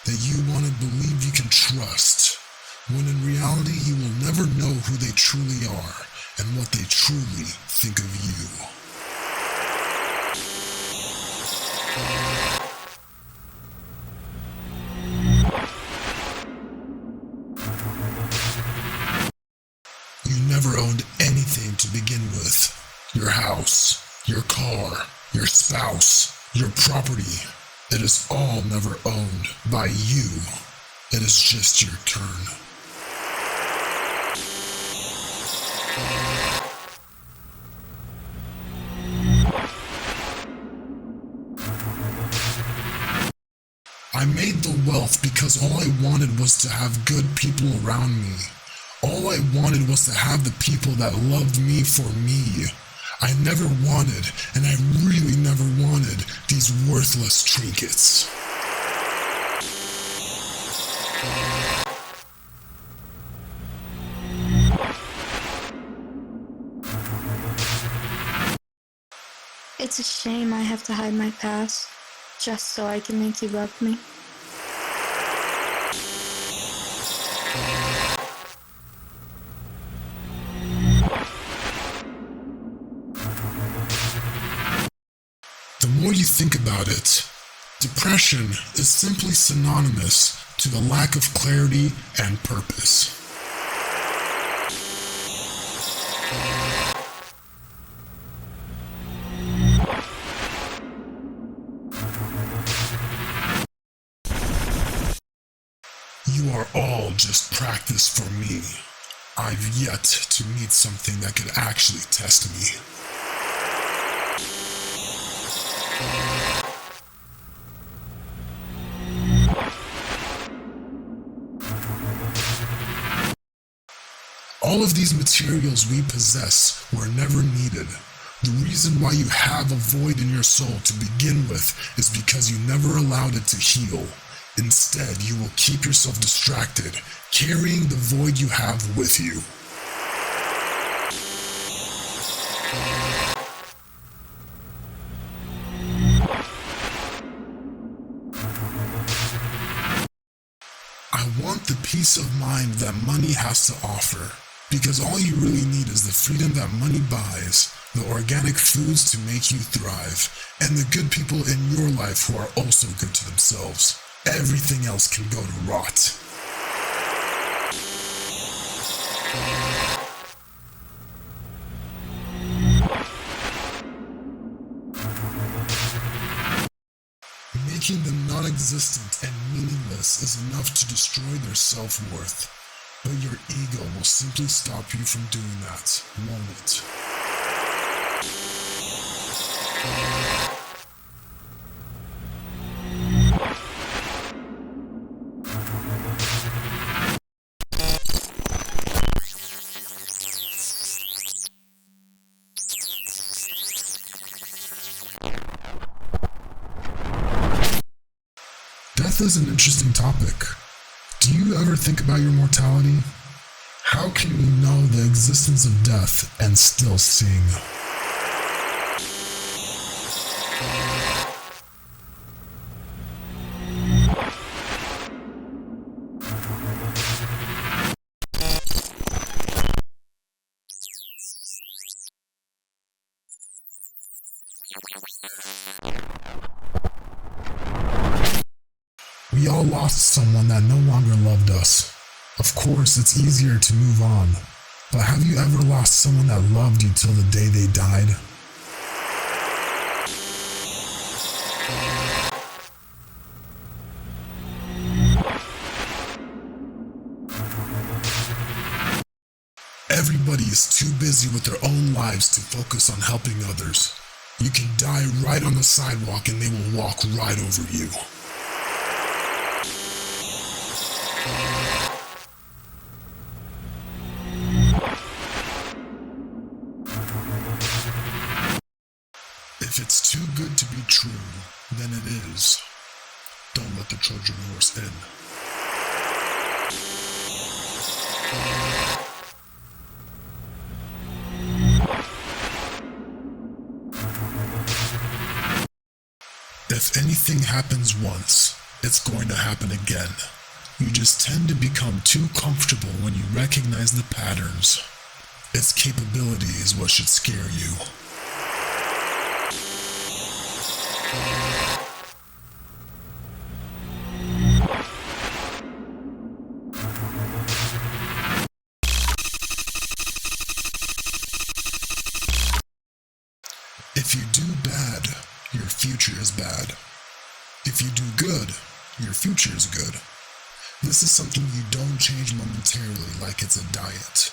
that you want to believe you can trust, when in reality you will never know who they truly are and what they truly think of you. You never owned anything to begin with. Your house, your car, your spouse, your property. It is all never owned by you. It is just your turn. I made the wealth because all I wanted was to have good people around me. All I wanted was to have the people that loved me for me. I never wanted, and I really never wanted, these worthless trinkets. It's a shame I have to hide my past, just so I can make you love me. The more you think about it, depression is simply synonymous to the lack of clarity and purpose. You are all just practice for me. I've yet to meet something that could actually test me. All of these materials we possess were never needed. The reason why you have a void in your soul to begin with is because you never allowed it to heal. Instead, you will keep yourself distracted, carrying the void you have with you. I want the peace of mind that money has to offer, because all you really need is the freedom that money buys, the organic foods to make you thrive, and the good people in your life who are also good to themselves. Everything else can go to rot. Making them non-existent and meaningless is enough to destroy their self-worth. But your ego will simply stop you from doing that, won't it? Death is an interesting topic. Do you ever think about your mortality? How can we know the existence of death and still sing? We all lost someone that no longer loved us. Of course, it's easier to move on. But have you ever lost someone that loved you till the day they died? Everybody is too busy with their own lives to focus on helping others. You can die right on the sidewalk and they will walk right over you. If it's too good to be true, then it is. Don't let the Trojan horse in. If anything happens once, it's going to happen again. You just tend to become too comfortable when you recognize the patterns. Its capability is what should scare you. If you do bad, your future is bad. If you do good, your future is good. This is something you don't change momentarily like it's a diet.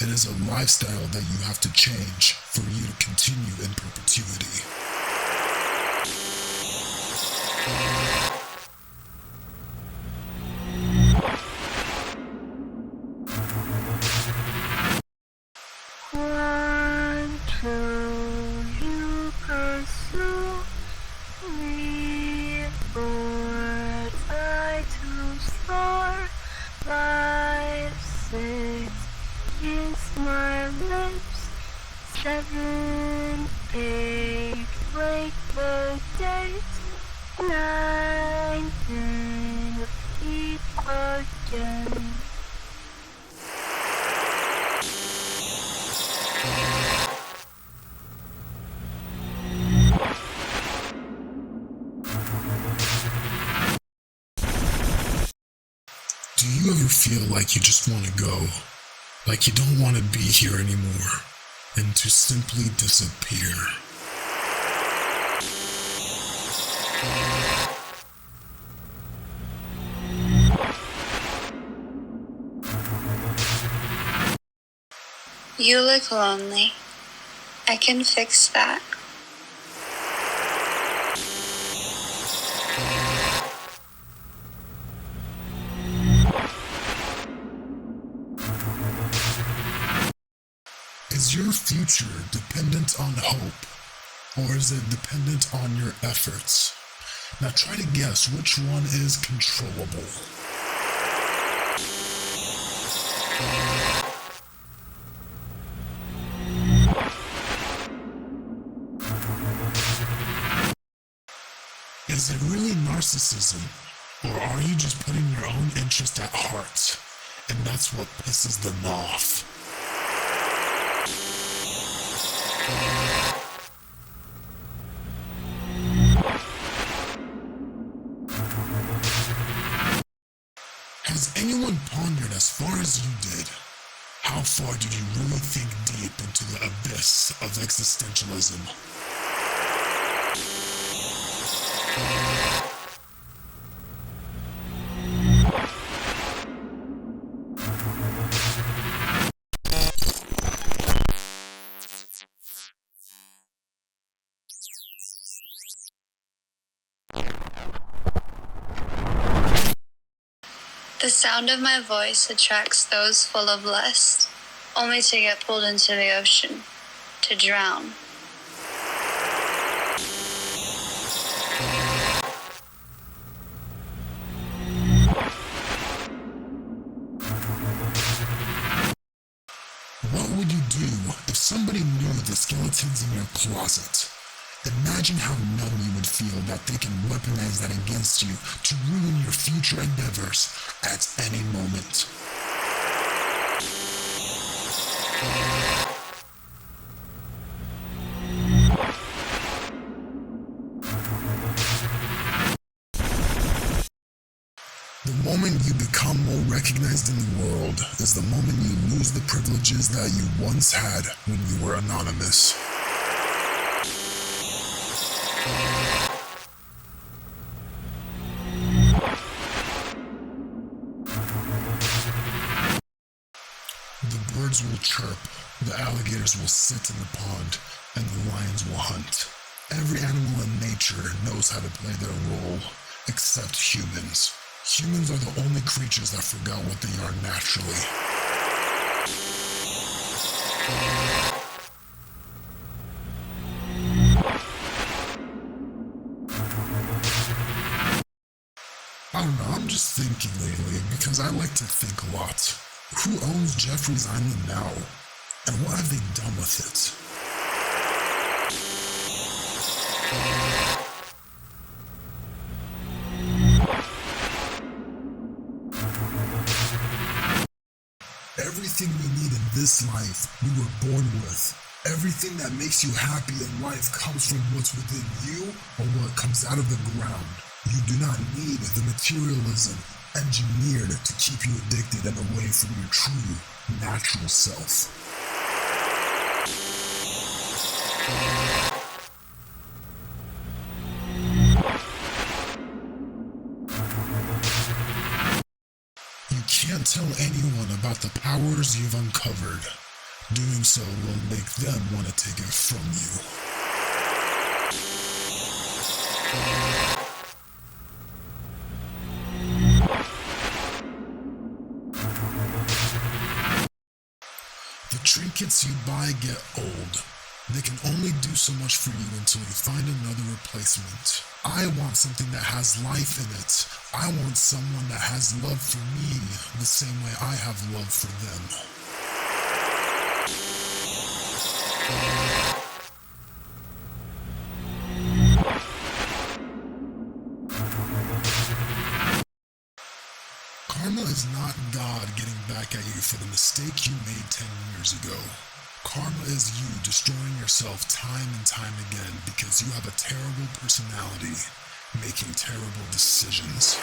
It is a lifestyle that you have to change for you to continue in perpetuity. One, two, you pursue me, Lord, I to soar. 5, 6, kiss my lips. 7, 8, break the date. 9, 10, eat again. Do you ever feel like you just want to go? Like you don't want to be here anymore, and to simply disappear? You look lonely. I can fix that. Is your future dependent on hope, or is it dependent on your efforts? Now try to guess which one is controllable. Is it really narcissism, or are you just putting your own interest at heart, and that's what pisses them off? Has anyone pondered as far as you did? How far did you really think deep into the abyss of existentialism? The sound of my voice attracts those full of lust, only to get pulled into the ocean, to drown. What would you do if somebody knew the skeletons in your closet? Imagine how numb you would feel that they can weaponize that against you to ruin your future endeavors at any moment. moment you become more recognized in the world is the moment you lose the privileges that you once had when you were anonymous. The birds will chirp, the alligators will sit in the pond, and the lions will hunt. Every animal in nature knows how to play their role, except humans. Humans are the only creatures that forgot what they are naturally. I don't know, I'm just thinking lately, because I like to think a lot. Who owns Jeffrey's Island now? And what have they done with it? Everything we need in this life, we were born with. Everything that makes you happy in life comes from what's within you or what comes out of the ground. You do not need the materialism engineered to keep you addicted and away from your true, natural self. You can't tell anyone about the powers you've uncovered. Doing so will make them want to take it from you. The trinkets you buy get old. They can only do so much for you until you find another replacement. I want something that has life in it. I want someone that has love for me the same way I have love for them. Karma is not God getting back at you for the mistake you made 10 years ago. Karma is you destroying yourself time and time again because you have a terrible personality, making terrible decisions.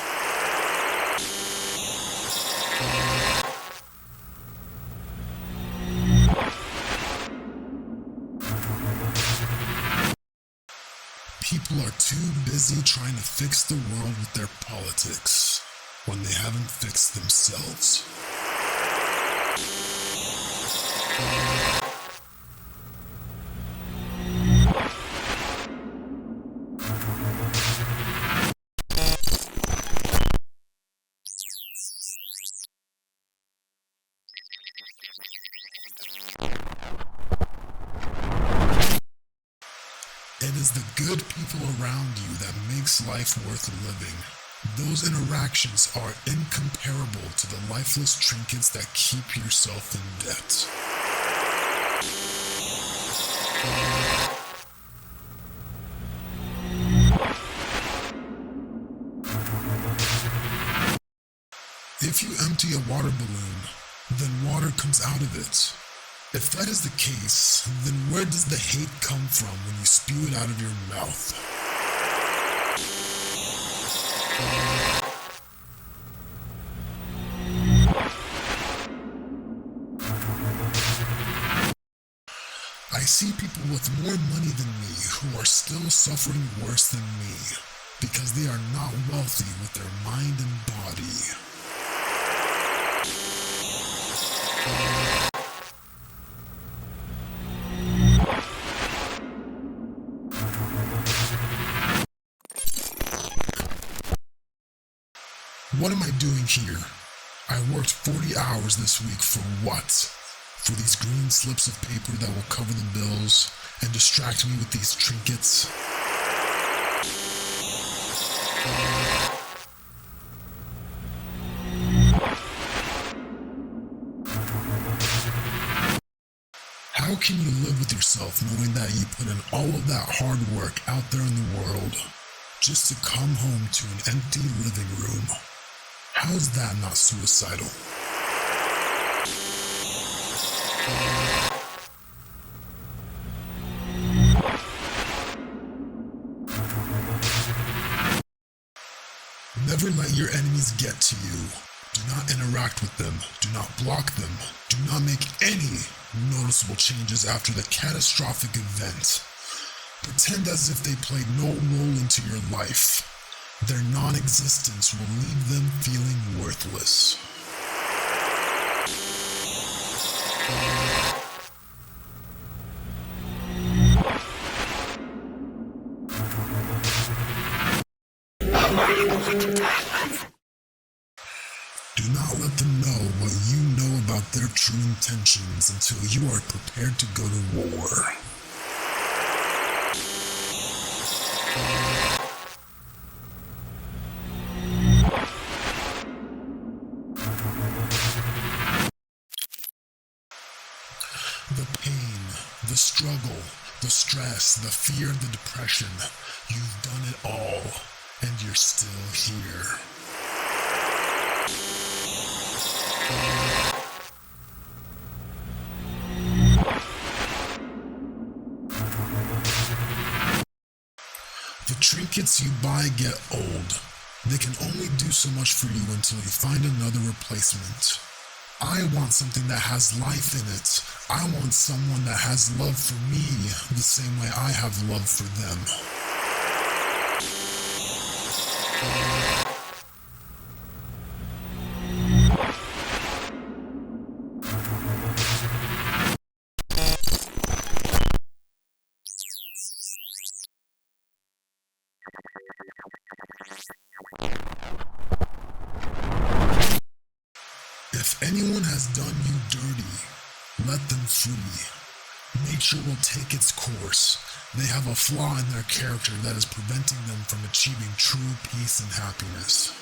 People are too busy trying to fix the world with their politics when they haven't fixed themselves. It is the good people around you that makes life worth living. Those interactions are incomparable to the lifeless trinkets that keep yourself in debt. If you empty a water balloon, then water comes out of it. If that is the case, then where does the hate come from when you spew it out of your mouth? I see people with more money than me who are still suffering worse than me because they are not wealthy with their mind and body. What am I doing here? I worked 40 hours this week for what? For these green slips of paper that will cover the bills and distract me with these trinkets? How can you live with yourself knowing that you put in all of that hard work out there in the world just to come home to an empty living room? How is that not suicidal? Never let your enemies get to you. Do not interact with them. Do not block them. Do not make any noticeable changes after the catastrophic event. Pretend as if they played no role into your life. Their non-existence will leave them feeling worthless. Do not let them know what you know about their true intentions until you are prepared to go to war. The pain, the struggle, the stress, the fear, the depression, you've done it all, and you're still here. The trinkets you buy get old. They can only do so much for you until you find another replacement. I want something that has life in it. I want someone that has love for me the same way I have love for them. If anyone has done you dirty, let them free. Nature will take its course. They have a flaw in their character that is preventing them from achieving true peace and happiness.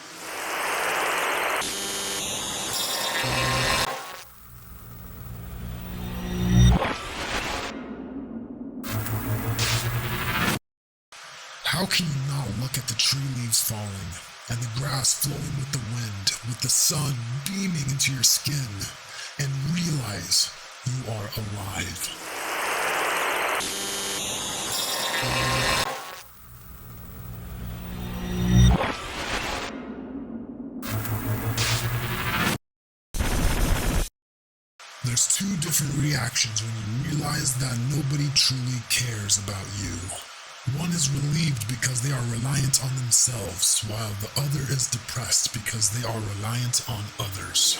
How can you not look at the tree leaves falling, and the grass flowing with the wind, with the sun beaming into your skin, and realize you are alive? There's two different reactions when you realize that nobody truly cares about you. One is relieved because they are reliant on themselves, while the other is depressed because they are reliant on others.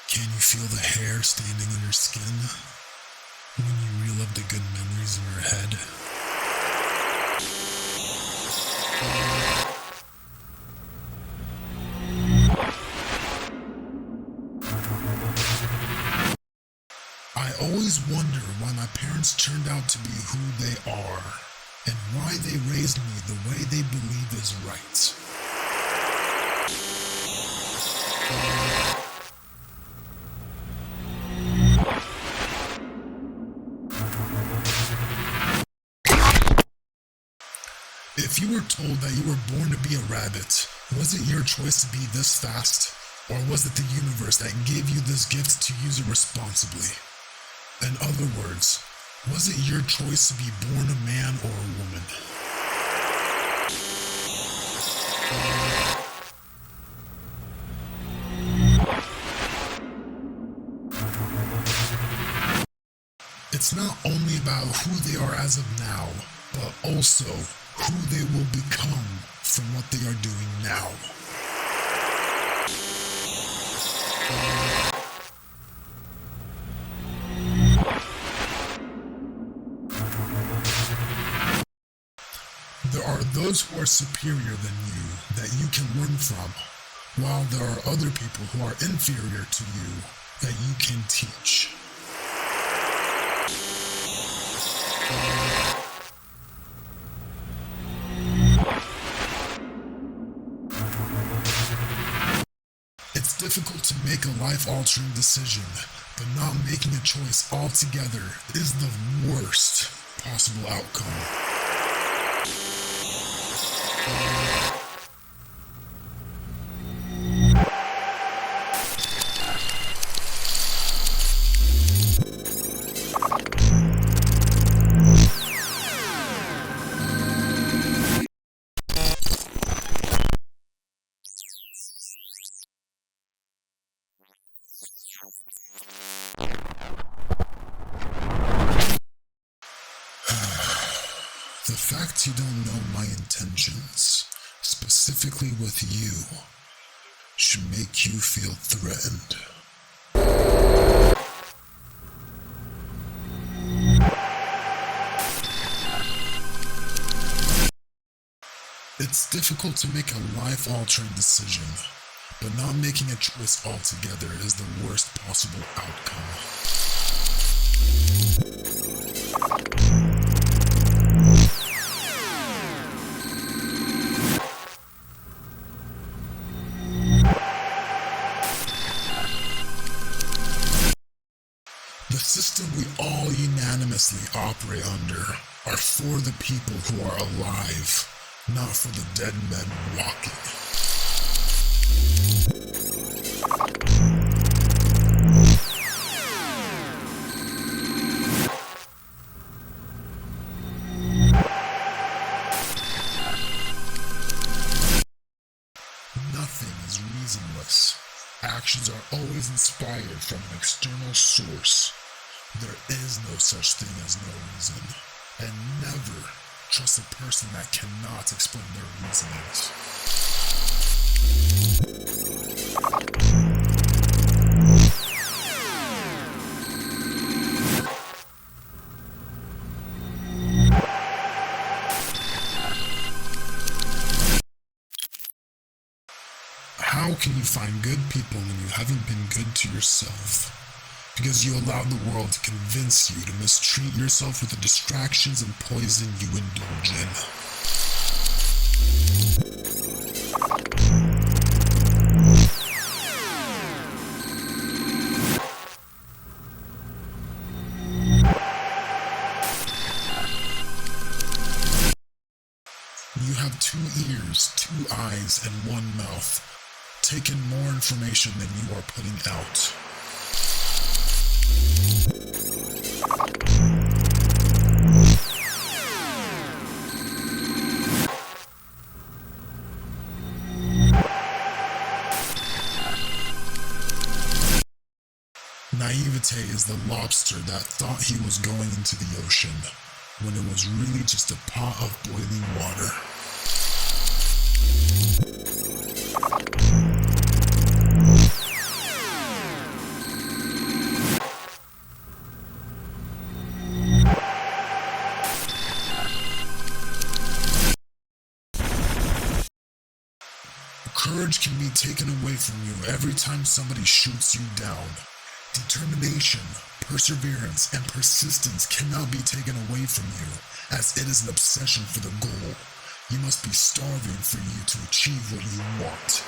Can you feel the hair standing on your skin when you relive the good memories in your head? I always wonder why my parents turned out to be who they are, and why they raised me the way they believe is right. If you were told that you were born to be a rabbit, was it your choice to be this fast? Or was it the universe that gave you this gift to use it responsibly? In other words, was it your choice to be born a man or a woman? It's not only about who they are as of now, but also who they will become from what they are doing now. There are those who are superior than you that you can learn from, while there are other people who are inferior to you that you can teach. It's difficult to make a life-altering decision, but not making a choice altogether is the worst possible outcome. fact you don't know my intentions, specifically with you, should make you feel threatened. It's difficult to make a life-altering decision, but not making a choice altogether is the worst possible outcome. The system we all unanimously operate under are for the people who are alive, not for the dead men walking. Nothing is reasonless. Actions are always inspired from an external source. There is no such thing as no reason, and never trust a person that cannot explain their reasonings. How can you find good people when you haven't been good to yourself? Because you allowed the world to convince you to mistreat yourself with the distractions and poison you indulge in. You have 2 ears, 2 eyes, and 1 mouth. Take in more information than you are putting out. Naivete is the lobster that thought he was going into the ocean, when it was really just a pot of boiling water. Courage can be taken away from you every time somebody shoots you down. Determination, perseverance, and persistence cannot be taken away from you, as it is an obsession for the goal. You must be starving for you to achieve what you want.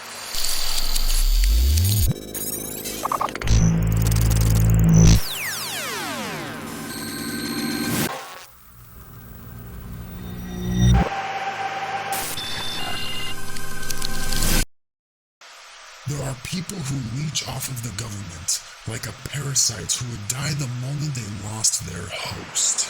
There are people who leech off of the government, like a parasite who would die the moment they lost their host.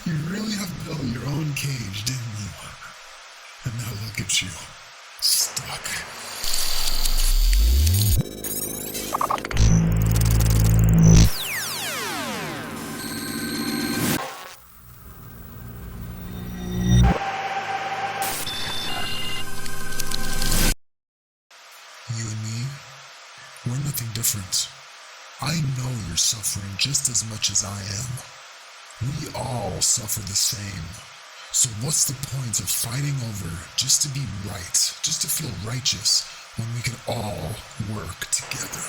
You really have built your own cage, didn't you? And now look at you, stuck. You and me, we're nothing different. I know you're suffering just as much as I am. We all suffer the same. So what's the point of fighting over just to be right, just to feel righteous, when we can all work together?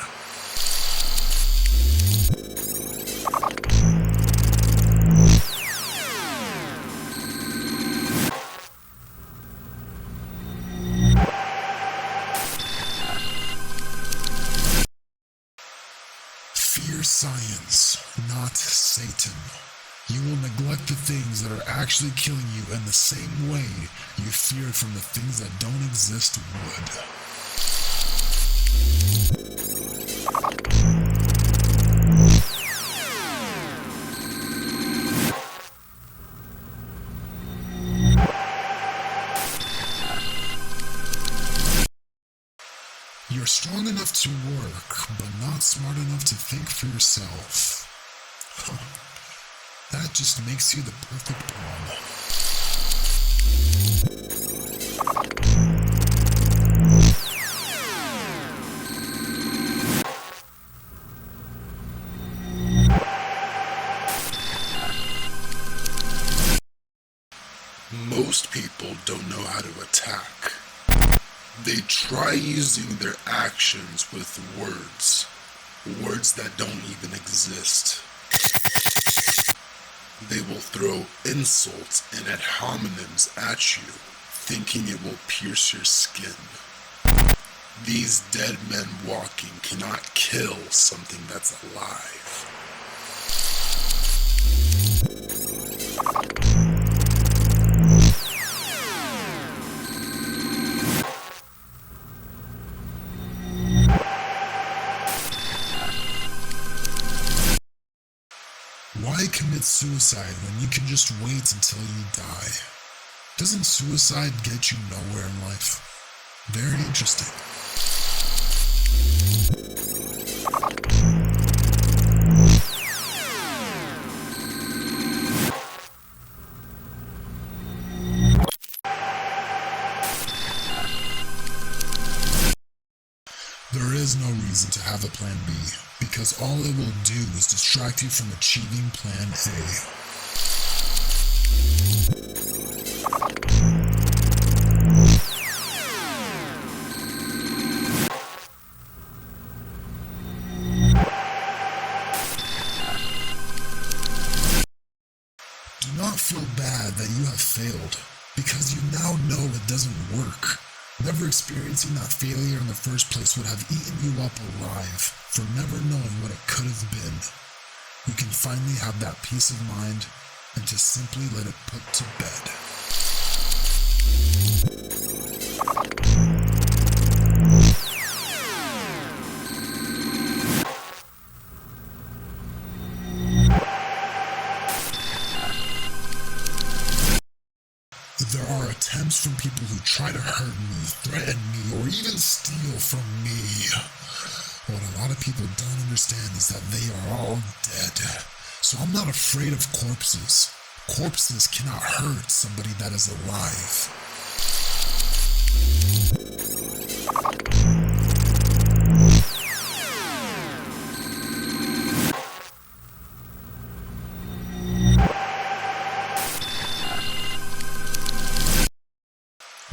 Fear science, not Satan. You will neglect the things that are actually killing you in the same way you feared from the things that don't exist would. You're strong enough to work, but not smart enough to think for yourself. That just makes you the perfect pawn. Most people don't know how to attack. They try using their actions with words that don't even exist. They will throw insults and ad hominems at you, thinking it will pierce your skin. These dead men walking cannot kill something that's alive. Why commit suicide when you can just wait until you die? Doesn't suicide get you nowhere in life? Very interesting. There is no reason to have a plan B, because all it will do is distract you from achieving plan A. Do not feel bad that you have failed, because you now know it doesn't work. Never experiencing that failure in the first place would have eaten you up alive for never knowing what it could have been. You can finally have that peace of mind and just simply let it put to bed. There are attempts from people who try to hurt me, threaten me, or even steal from me. What a lot of people don't understand is that they are all dead. So I'm not afraid of corpses. Corpses cannot hurt somebody that is alive.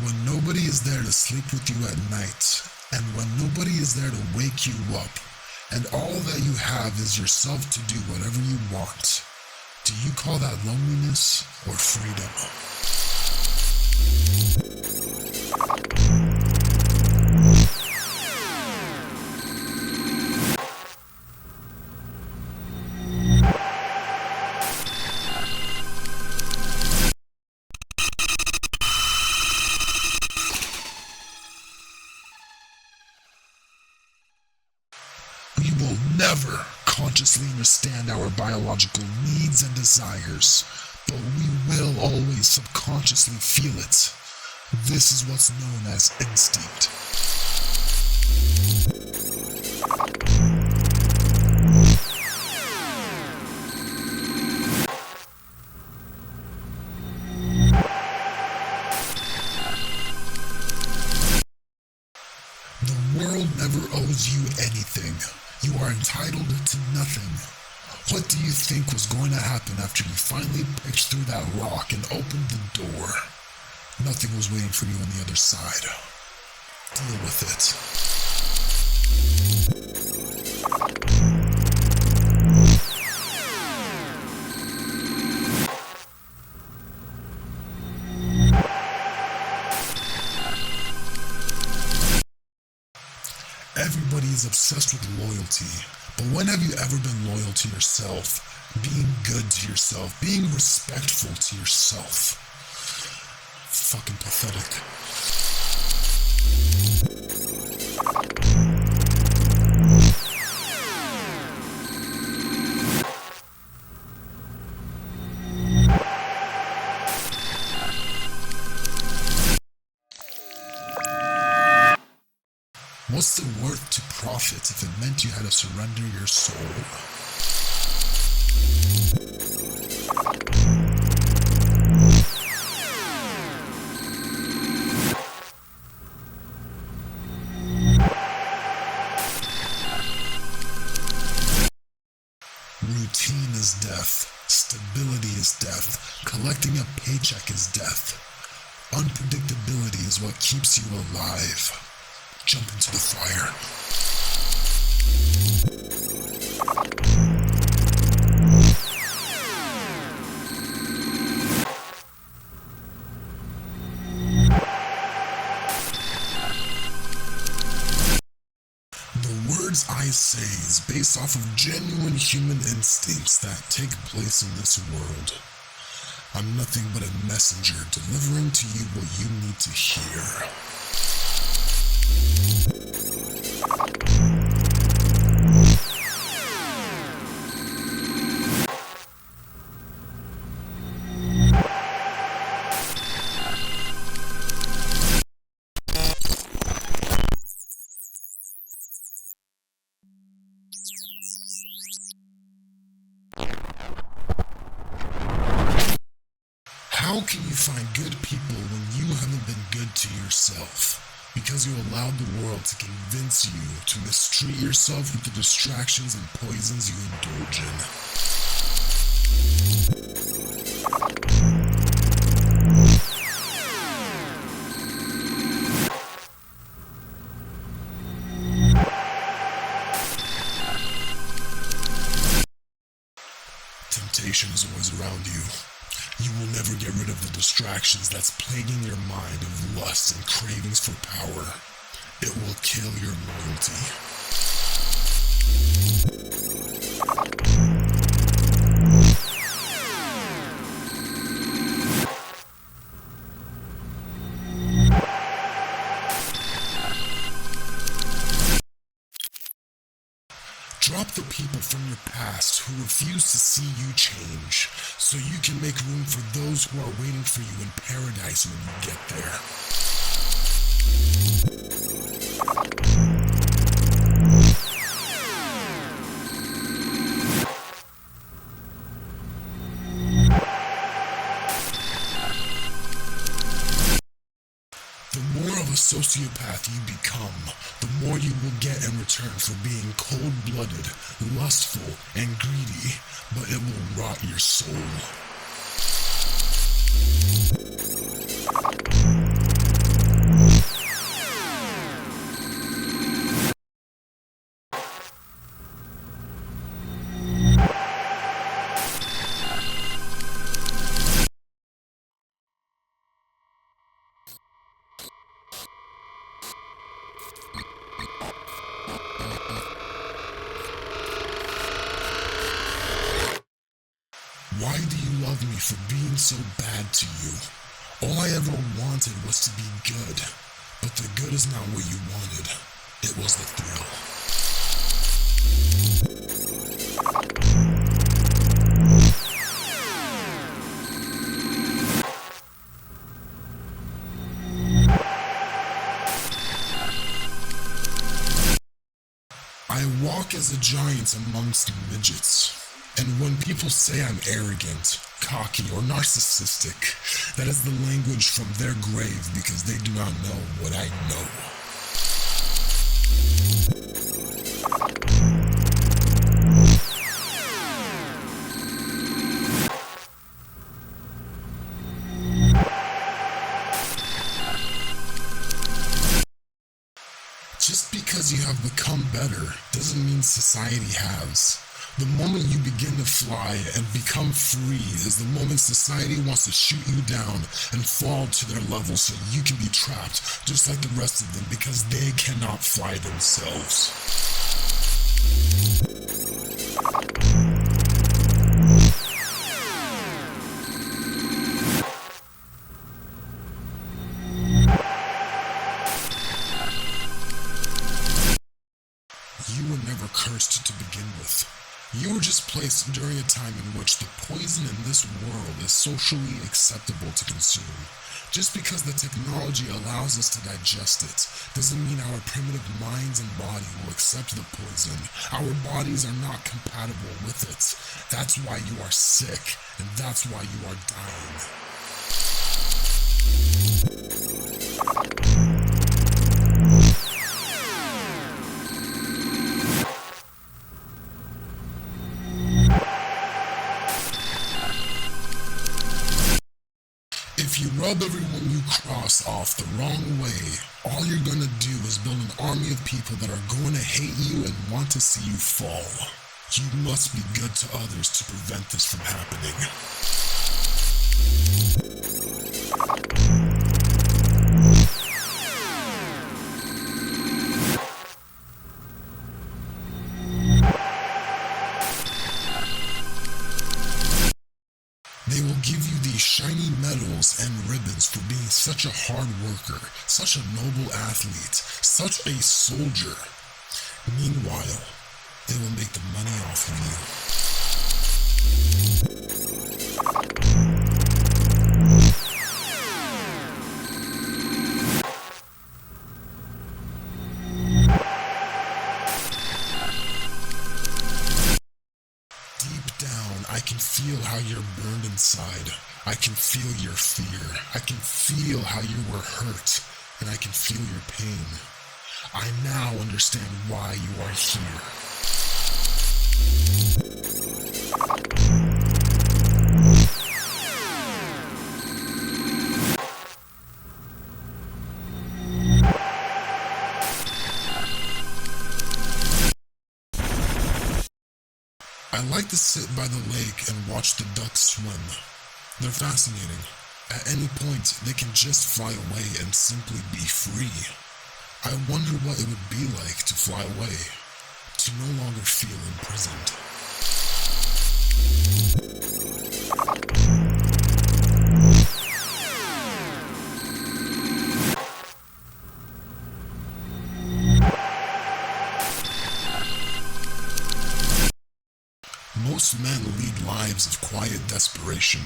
When nobody is there to sleep with you at night, and when nobody is there to wake you up, and all that you have is yourself to do whatever you want, do you call that loneliness or freedom? We will never consciously understand our biological needs and desires, but we will always subconsciously feel it. This is what's known as instinct. The world never owes you anything. You are entitled to nothing. What do you think was going to happen after you finally pitched through that rock and opened the door? Nothing was waiting for you on the other side. Deal with it. Everybody is obsessed with loyalty, But when have you ever been loyal to yourself, being good to yourself, being respectful to yourself? Fucking pathetic. What's the worth to profit if it meant you had to surrender your soul? Routine is death. Stability is death. Collecting a paycheck is death. Unpredictability is what keeps you alive. Jump into the fire. The words I say is based off of genuine human instincts that take place in this world. I'm nothing but a messenger delivering to you what you need to hear. How can you find good people when you haven't been good to yourself? Because you allowed the world to convince you to mistreat yourself with the distractions and poisons you indulge in. Temptation is always around you. You will never get rid of the distractions that's plaguing your mind of lust and cravings for power. It will kill your loyalty. Drop the people from your past who refuse to see you change, so you can make room for those who are waiting for you in paradise when you get there. The more of a sociopath you become, the more you will get in return for being cold-blooded, lustful, and greedy, but it will rot your soul. Why do you love me for being so bad to you? All I ever wanted was to be good, but the good is not what you wanted. It was the thrill. I walk as a giant amongst midgets. And when people say I'm arrogant, cocky, or narcissistic, that is the language from their grave because they do not know what I know. Just because you have become better doesn't mean society has. The moment you begin to fly and become free is the moment society wants to shoot you down and fall to their level so you can be trapped just like the rest of them because they cannot fly themselves. You were never cursed to begin with. You were just placed during a time in which the poison in this world is socially acceptable to consume. Just because the technology allows us to digest it, doesn't mean our primitive minds and body will accept the poison. Our bodies are not compatible with it. That's why you are sick, and that's why you are dying. If you rub everyone you cross off the wrong way, all you're gonna do is build an army of people that are going to hate you and want to see you fall. You must be good to others to prevent this from happening. They will give you these shiny medals and ribbons for being such a hard worker, such a noble athlete, such a soldier. Meanwhile, they will make the money off of you. I can feel how you're burned inside. I can feel your fear. I can feel how you were hurt, and I can feel your pain. I now understand why you are here. I like to sit by the lake and watch the ducks swim. They're fascinating. At any point, they can just fly away and simply be free. I wonder what it would be like to fly away, to no longer feel imprisoned. Most men lead lives of quiet desperation.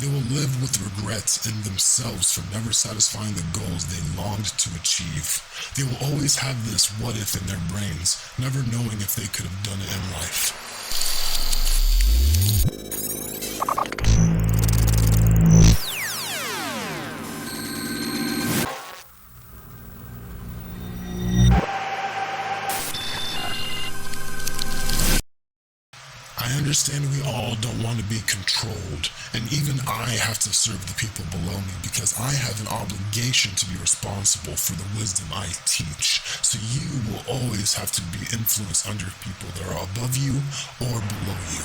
They will live with regrets in themselves for never satisfying the goals they longed to achieve. They will always have this what if in their brains, never knowing if they could have done it in life. I understand we all don't want to be controlled, and even I have to serve the people below me because I have an obligation to be responsible for the wisdom I teach. So you will always have to be influenced under people that are above you or below you.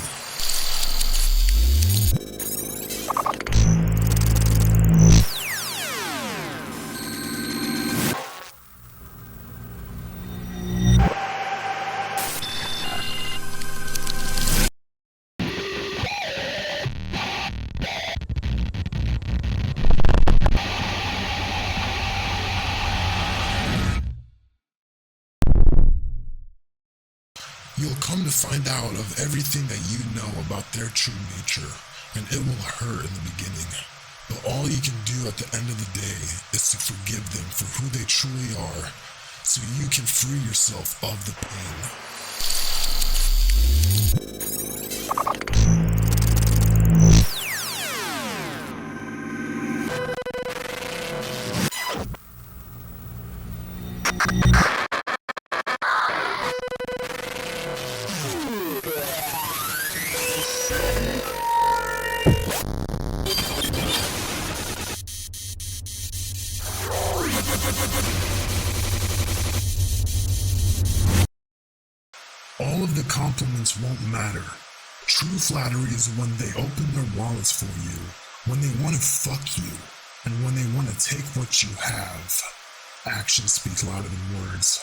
You'll come to find out of everything that you know about their true nature, and it will hurt in the beginning. But all you can do at the end of the day is to forgive them for who they truly are, so you can free yourself of the pain. All of the compliments won't matter. True flattery is when they open their wallets for you, when they want to fuck you, and when they want to take what you have. Actions speak louder than words.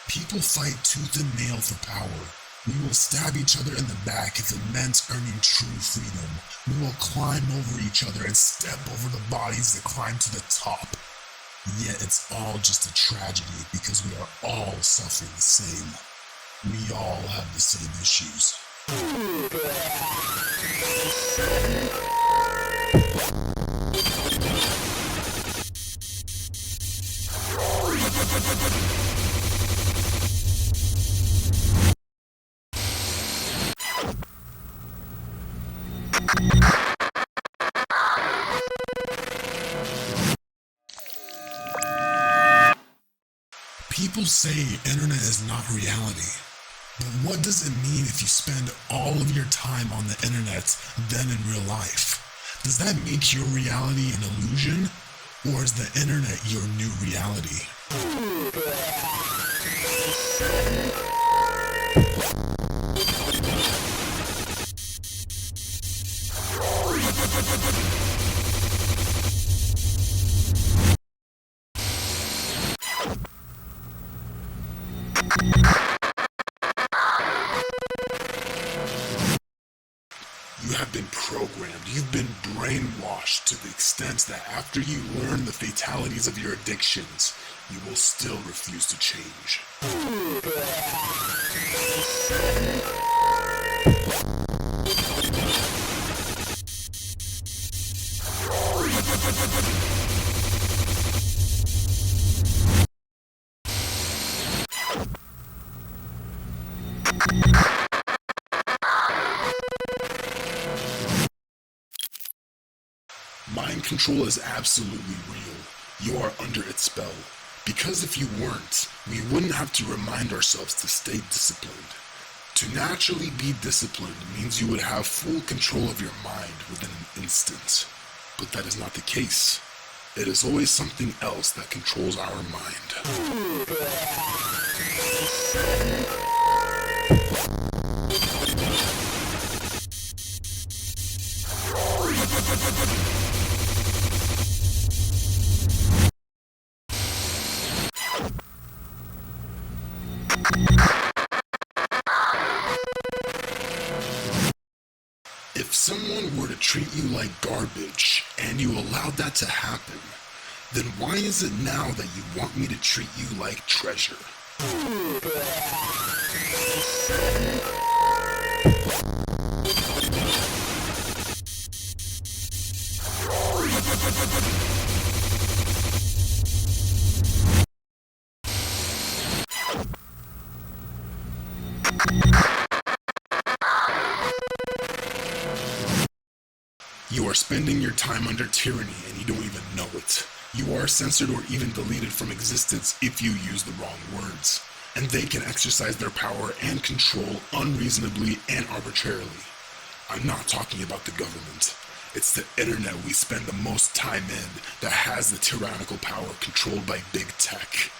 People fight tooth and nail for power. We will stab each other in the back if it meant earning true freedom. We will climb over each other and step over the bodies that climb to the top. Yet it's all just a tragedy because we are all suffering the same. We all have the same issues. People say internet is not reality. But what does it mean if you spend all of your time on the internet than in real life? Does that make your reality an illusion? Or is the internet your new reality? You have been programmed, you've been brainwashed to the extent that after you learn the fatalities of your addictions, you will still refuse to change. Mind control is absolutely real. You are under its spell. Because if you weren't, we wouldn't have to remind ourselves to stay disciplined. To naturally be disciplined means you would have full control of your mind within an instant. But that is not the case. It is always something else that controls our mind. If someone were to treat you like garbage, and you allowed that to happen, then why is it now that you want me to treat you like treasure? You are spending your time under tyranny and you don't even know it. You are censored or even deleted from existence if you use the wrong words. And they can exercise their power and control unreasonably and arbitrarily. I'm not talking about the government. It's the internet we spend the most time in that has the tyrannical power controlled by big tech.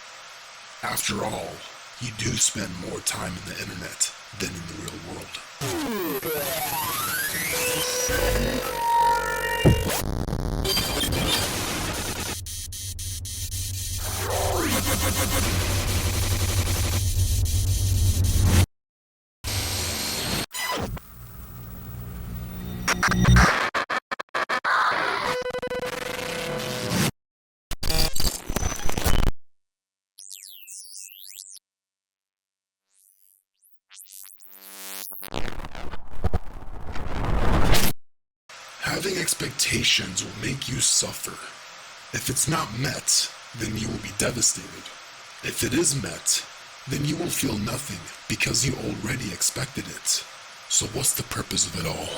After all, you do spend more time in the internet than in the real world. Having expectations will make you suffer. If it's not met, then you will be devastated. If it is met, then you will feel nothing because you already expected it. So what's the purpose of it all?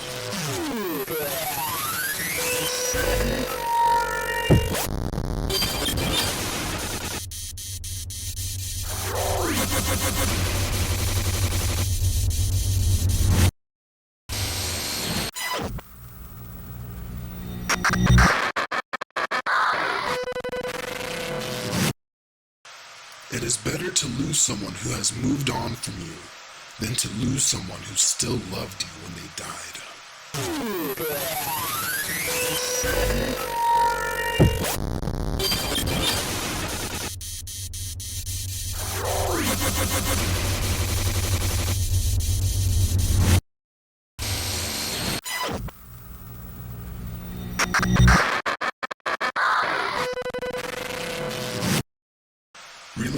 It is better to lose someone who has moved on from you than to lose someone who still loved you when they died.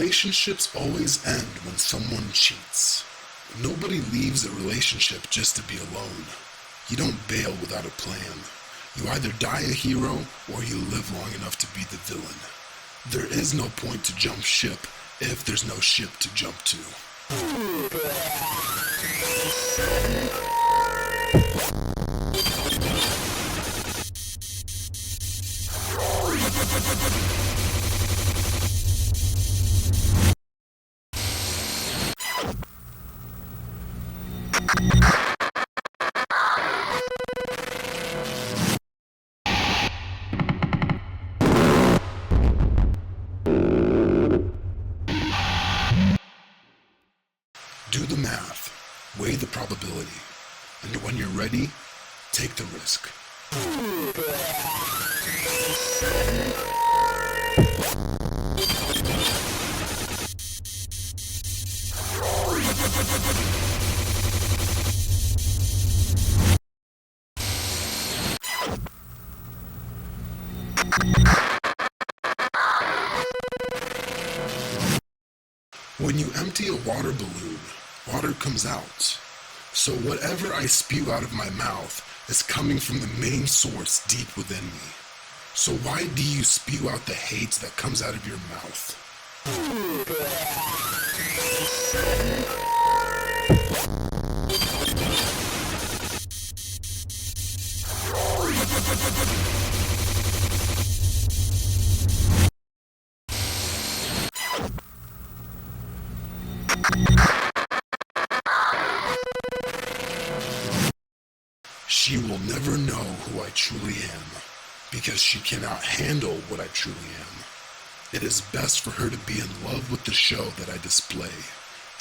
Relationships always end when someone cheats. Nobody leaves a relationship just to be alone. You don't bail without a plan. You either die a hero or you live long enough to be the villain. There is no point to jump ship if there's no ship to jump to. Do the math, weigh the probability, and when you're ready, take the risk. When you empty a water balloon, water comes out. So whatever I spew out of my mouth is coming from the main source deep within me. So why do you spew out the hate that comes out of your mouth? She will never know who I truly am, because she cannot handle what I truly am. It is best for her to be in love with the show that I display,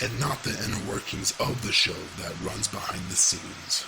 and not the inner workings of the show that runs behind the scenes.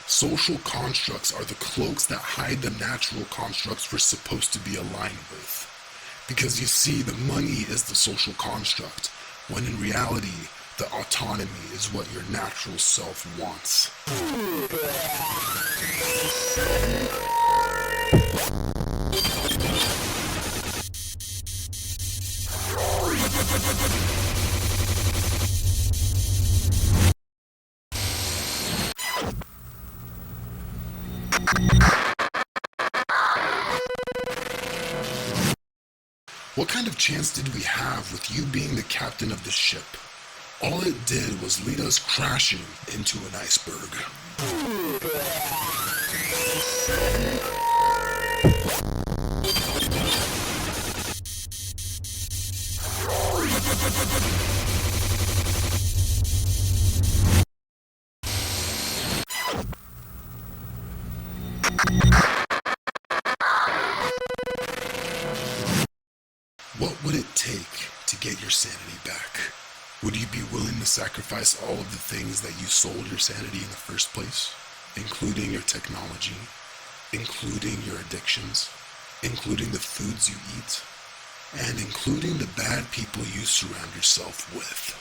Social constructs are the cloaks that hide the natural constructs we're supposed to be aligned with. Because you see, the money is the social construct, when in reality, the autonomy is what your natural self wants. What kind of chance did we have with you being the captain of the ship? All it did was lead us crashing into an iceberg. What would it take to get your sanity back? Would you be willing to sacrifice all of the things that you sold your sanity in the first place? Including your technology, including your addictions, including the foods you eat, and including the bad people you surround yourself with.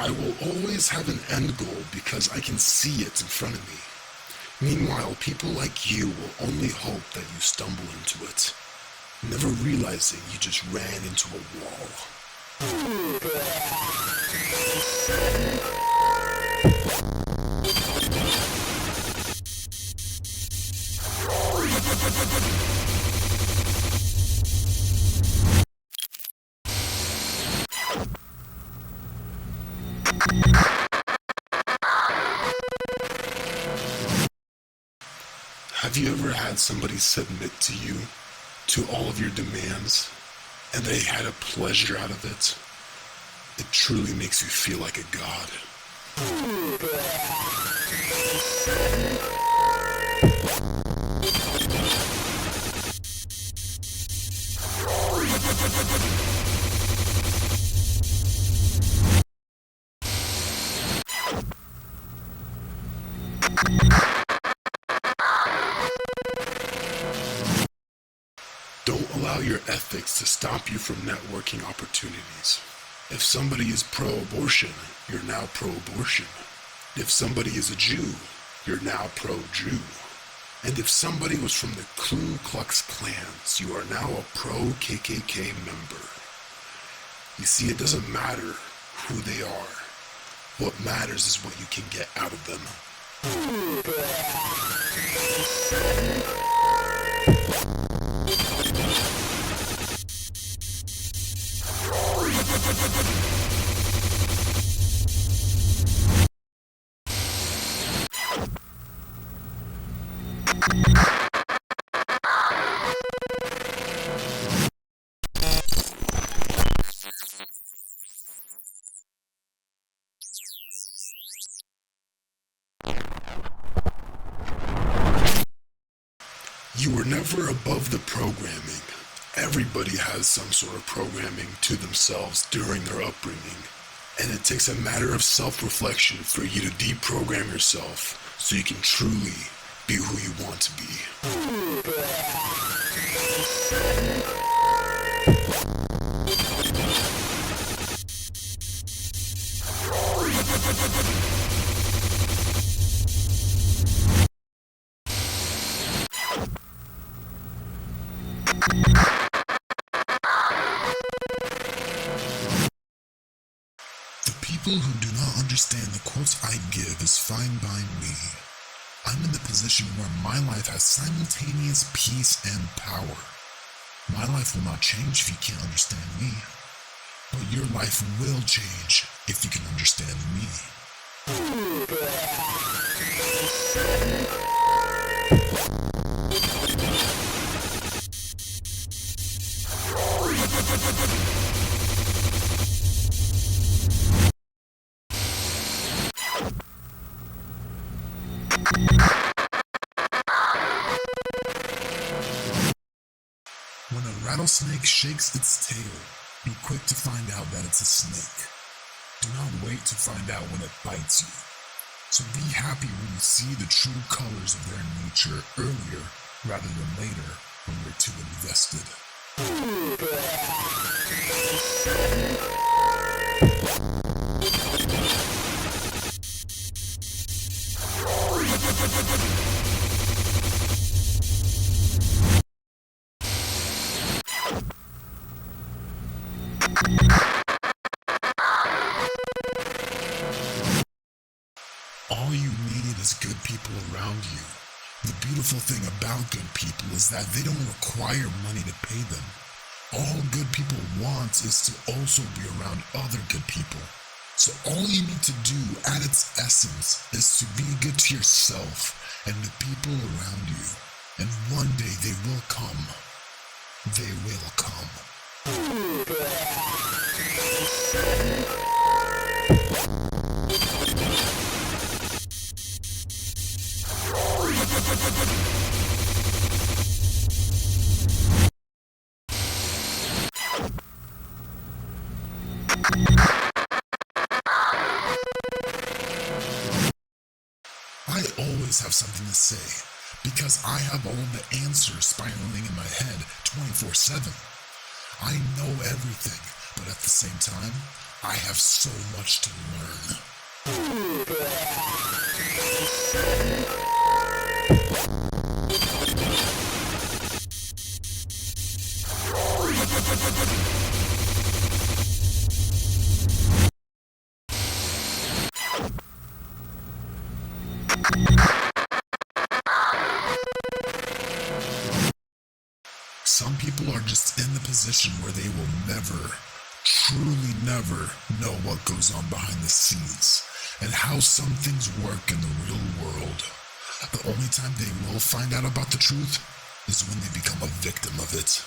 I will always have an end goal because I can see it in front of me. Meanwhile, people like you will only hope that you stumble into it. never realizing you just ran into a wall. Have you ever had somebody submit to you, to all of your demands, and they had a pleasure out of it? It truly makes you feel like a god. Don't allow your ethics to stop you from networking opportunities. If somebody is pro-abortion, you're now pro-abortion. If somebody is a Jew, you're now pro-Jew. And if somebody was from the Ku Klux Klans, you are now a pro-KKK member. You see, it doesn't matter who they are. What matters is what you can get out of them. You were never above the programming. Everybody has some sort of programming to themselves during their upbringing. And it takes a matter of self-reflection for you to deprogram yourself so you can truly be who you want to be. People who do not understand the quotes I give is fine by me. I'm in the position where my life has simultaneous peace and power. My life will not change if you can't understand me. But your life will change if you can understand me. When a rattlesnake shakes its tail, be quick to find out that it's a snake. Do not wait to find out when it bites you. So be happy when you see the true colors of their nature earlier rather than later when you're too invested. All you need is good people around you. The beautiful thing about good people is that they don't require money to pay them. All good people want is to also be around other good people. So all you need to do at its essence is to be good to yourself and the people around you. And one day they will come. They will come. I always have something to say, because I have all the answers spiraling in my head 24/7. I know everything, but at the same time, I have so much to learn. people are just in the position where they will never, truly never, know what goes on behind the scenes and how some things work in the real world. The only time they will find out about the truth is when they become a victim of it.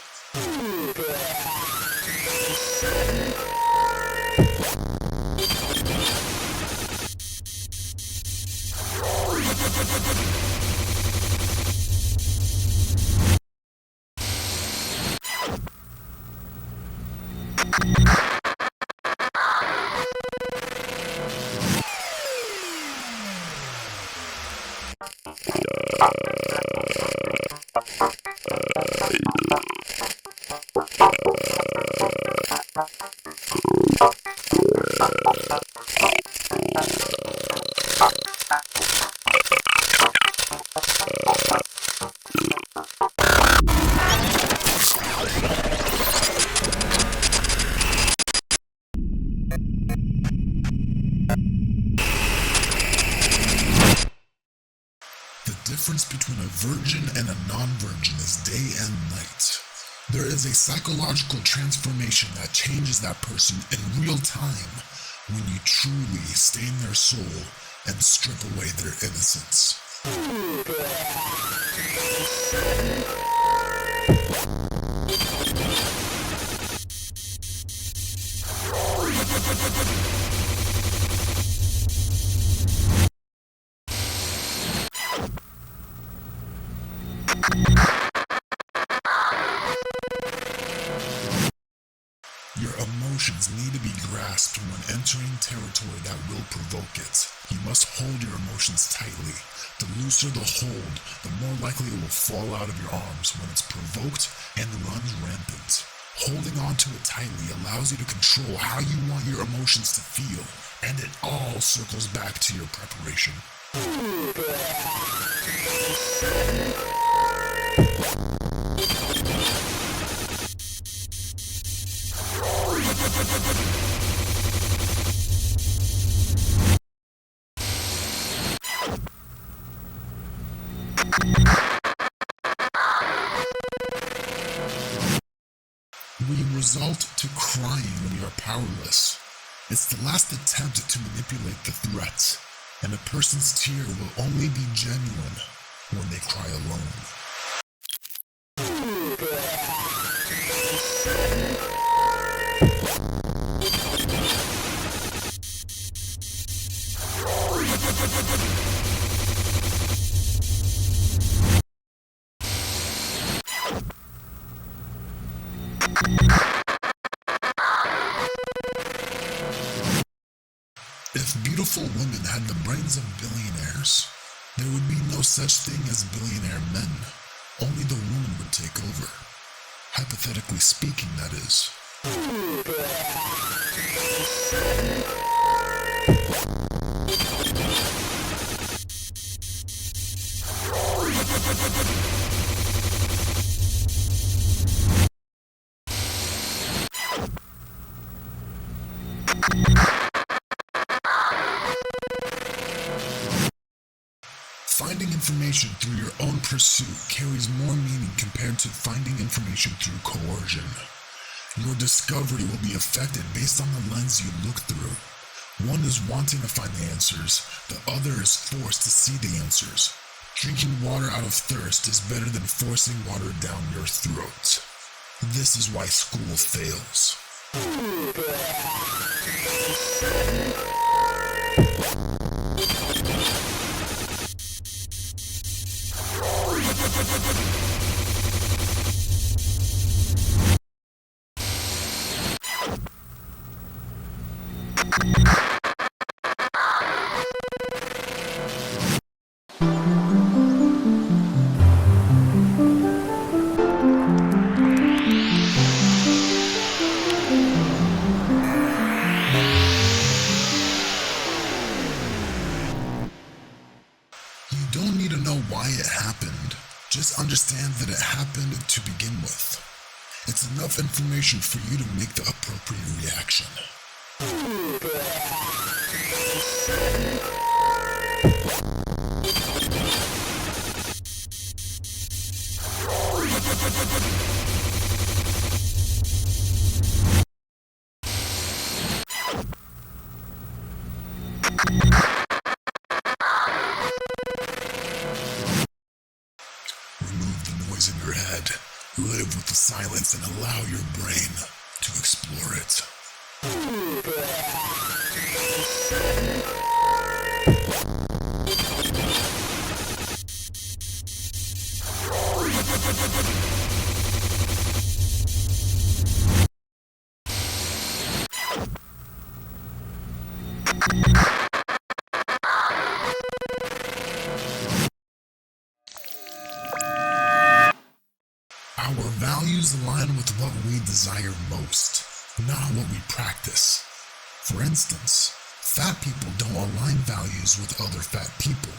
The difference between a virgin and a non-virgin is day and night. There is a psychological transformation that changes that person in real time when you truly stain their soul and strip away their innocence. Your emotions need to be grasped when entering territory that will provoke it. You must hold your emotions tightly. The looser the hold, the more likely it will fall out of your arms when it's provoked and runs rampant. Holding on to it tightly allows you to control how you want your emotions to feel, and it all circles back to your preparation. We result to crying when we are powerless. It's the last attempt to manipulate the threat, and a person's tear will only be genuine when they cry alone. If beautiful women had the brains of billionaires, there would be no such thing as billionaire men. Only the woman would take over. Hypothetically speaking, that is. Finding information through your own pursuit carries more meaning compared to finding information through coercion. Your discovery will be affected based on the lens you look through. One is wanting to find the answers, the other is forced to see the answers. Drinking water out of thirst is better than forcing water down your throat. This is why school fails. You don't need to know why it happened. Just understand that it happened to begin with. It's enough information for you to make the appropriate reaction. Live with the silence and allow your brain to explore it. Our values align with what we desire most, not what we practice. For instance, fat people don't align values with other fat people.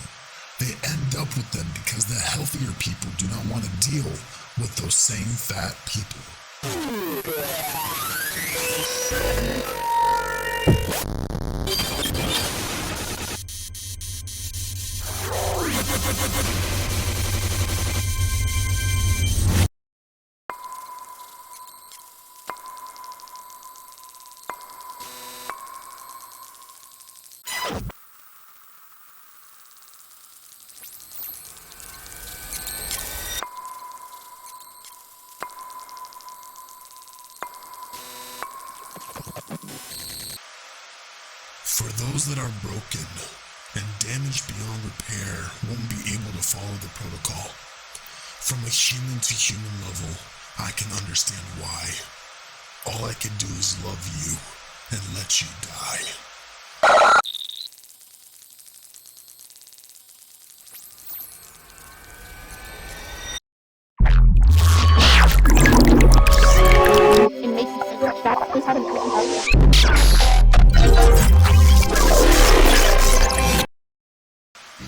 They end up with them because the healthier people do not want to deal with those same fat people. For those that are broken and damaged beyond repair won't be able to follow the protocol. From a human to human level, I can understand why. All I can do is love you and let you die.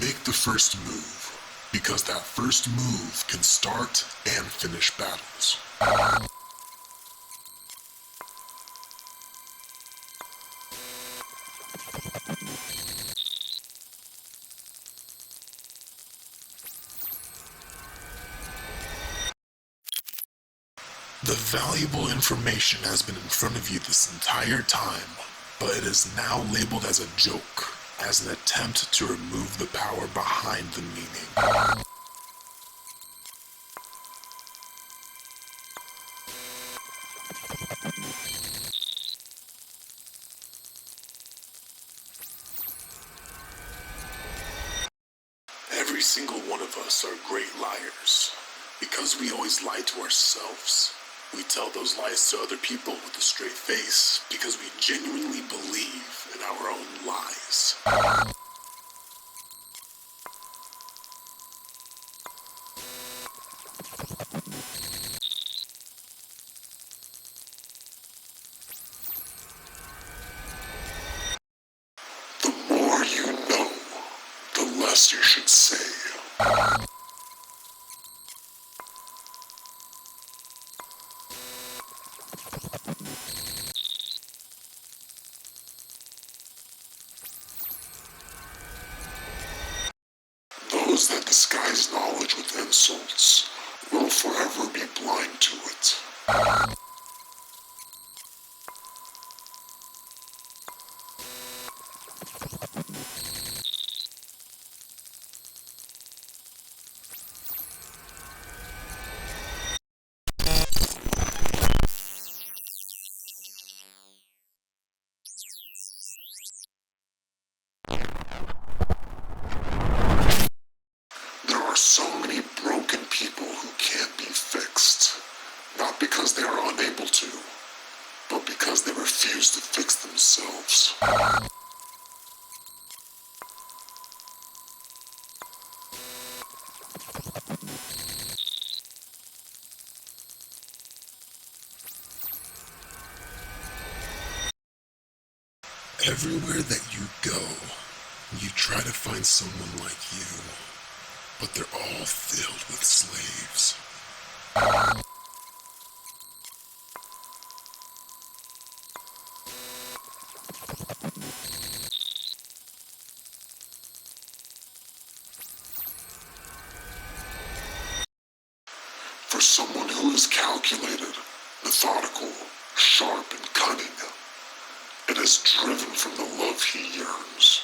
Make the first move, because that first move can start and finish battles. The valuable information has been in front of you this entire time, but it is now labeled as a joke, as an attempt to remove the power behind the meaning. Every single one of us are great liars, because we always lie to ourselves. We tell those lies to other people with a straight face because we genuinely believe in our own lies. The more you know, the less you should say. Those that disguise knowledge with insults will forever be blind to it. There are so many broken people who can't be fixed, not because they are unable to, but because they refuse to fix themselves. Everywhere that you go, you try to find someone like you, but they're all filled with slaves. For someone who is calculated, methodical, sharp, and cunning, it is driven from the love he yearns.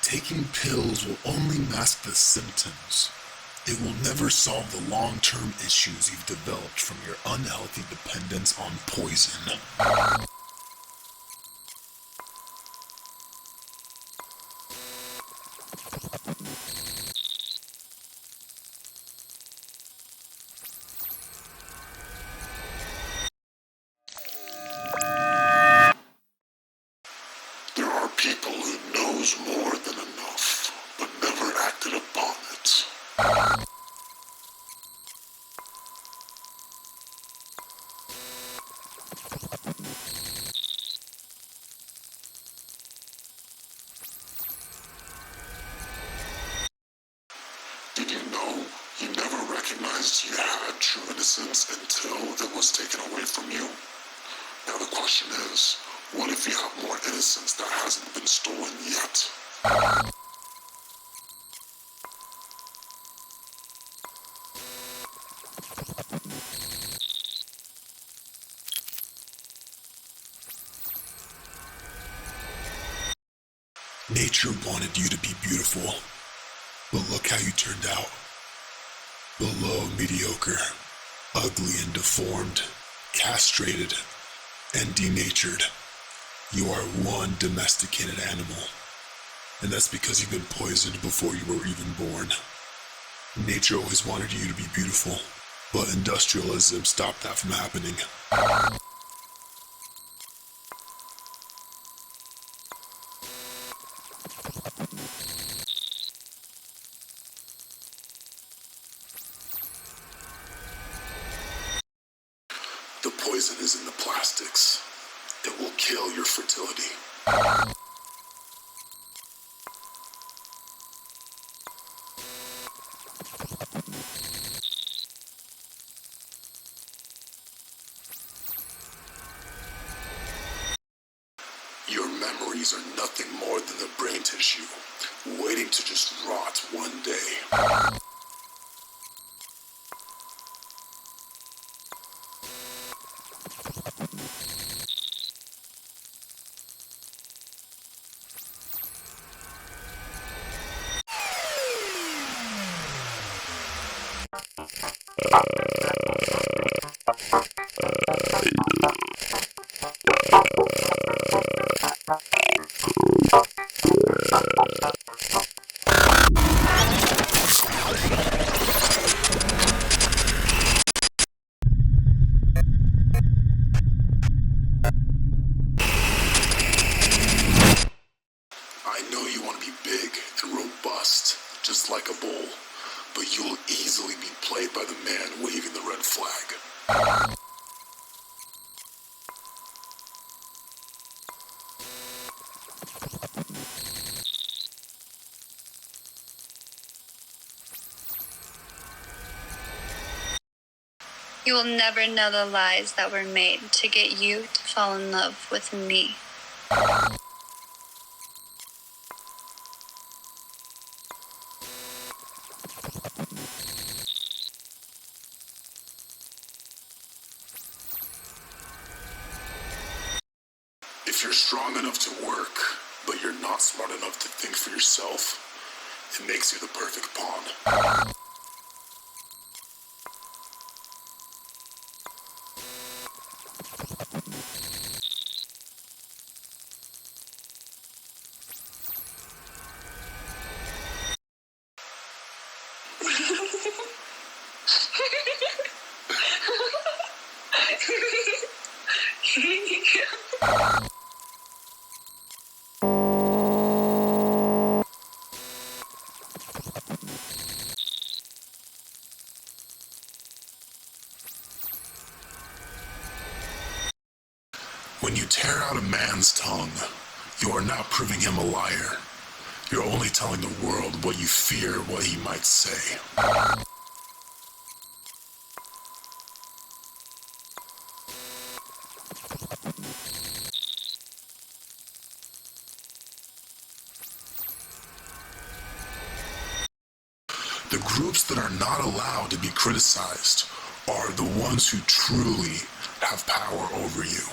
Taking pills will only mask the symptoms. It will never solve the long-term issues you've developed from your unhealthy dependence on poison. There are people who knows more than enough, but never acted upon it. Did you know you never recognized you had true innocence until it was taken away from you? Now the question is, what if you have more innocence that hasn't been stolen yet? Nature wanted you to be beautiful, but look how you turned out. Below mediocre, ugly and deformed, castrated, and denatured. You are one domesticated animal, and that's because you've been poisoned before you were even born. Nature always wanted you to be beautiful, but industrialism stopped that from happening. The poison is in the plastics. It will kill your fertility. Your memories are nothing more than the brain tissue, waiting to just rot one day. I know you want to be big and robust, just like a bull, but you will easily be played by the man waving the red flag. You will never know the lies that were made to get you to fall in love with me. If you're strong enough to work, but you're not smart enough to think for yourself, it makes you the perfect pawn. When you tear out a man's tongue, you are not proving him a liar. You're only telling the world what you fear what he might say. The groups that are not allowed to be criticized are the ones who truly have power over you.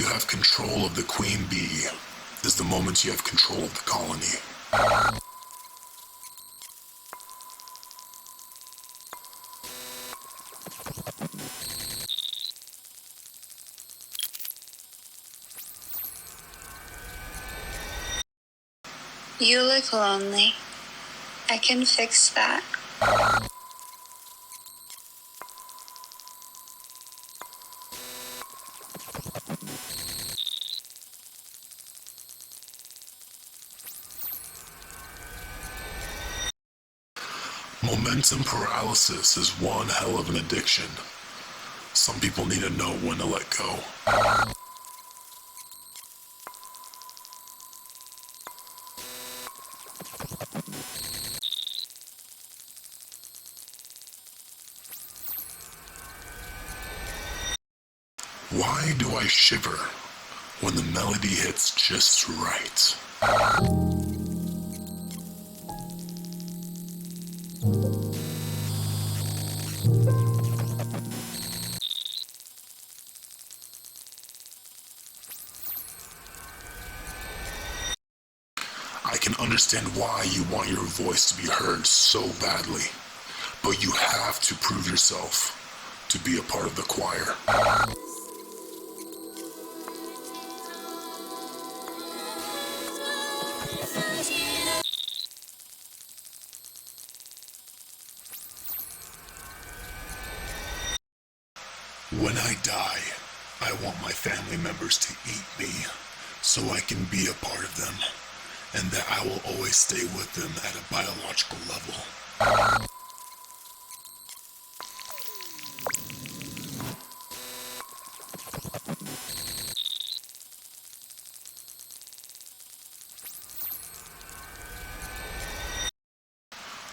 you have control of the queen bee is the moment you have control of the colony. You look lonely. I can fix that. Momentum paralysis is one hell of an addiction. Some people need to know when to let go. Why do I shiver when the melody hits just right? I can understand why you want your voice to be heard so badly, but you have to prove yourself to be a part of the choir. When I die, I want my family members to eat me so I can be a part of them, and that I will always stay with them at a biological level.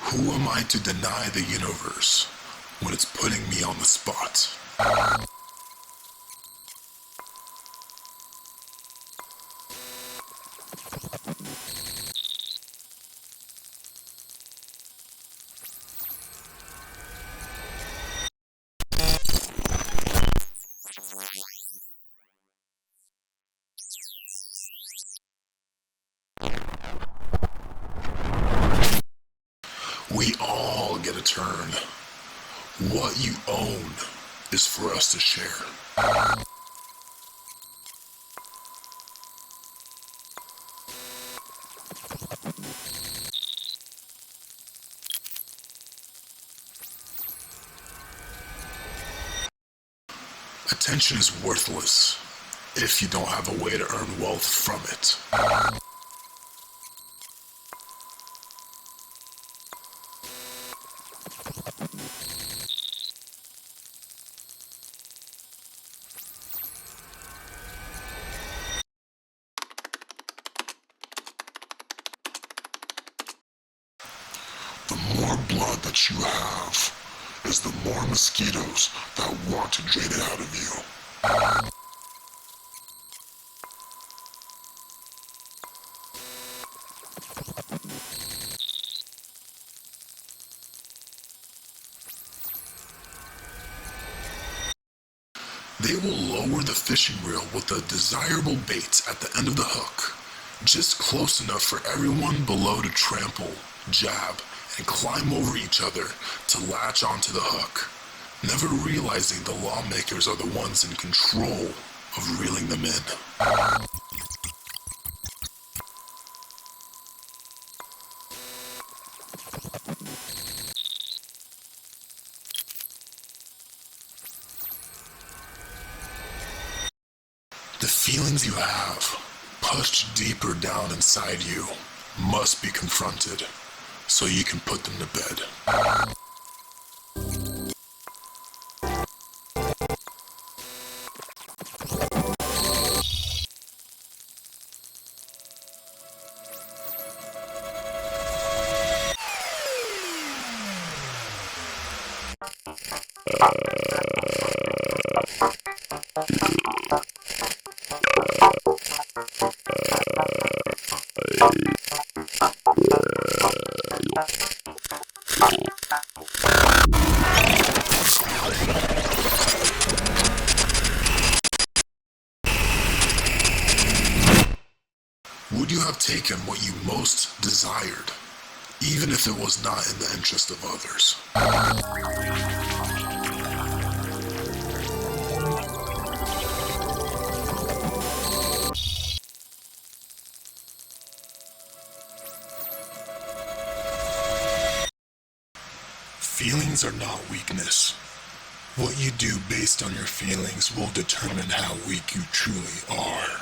Who am I to deny the universe when it's putting me on the spot? We all get a turn. What you own is for us to share. Attention is worthless if you don't have a way to earn wealth from it. The more blood that you have is the more mosquitoes that want to drain it out of you. They will lower the fishing reel with a desirable bait at the end of the hook, just close enough for everyone below to trample, jab, and climb over each other to latch onto the hook, never realizing the lawmakers are the ones in control of reeling them in. The feelings you have, pushed deeper down inside you, must be confronted so you can put them to bed. have taken what you most desired, even if it was not in the interest of others. Feelings are not weakness. What you do based on your feelings will determine how weak you truly are.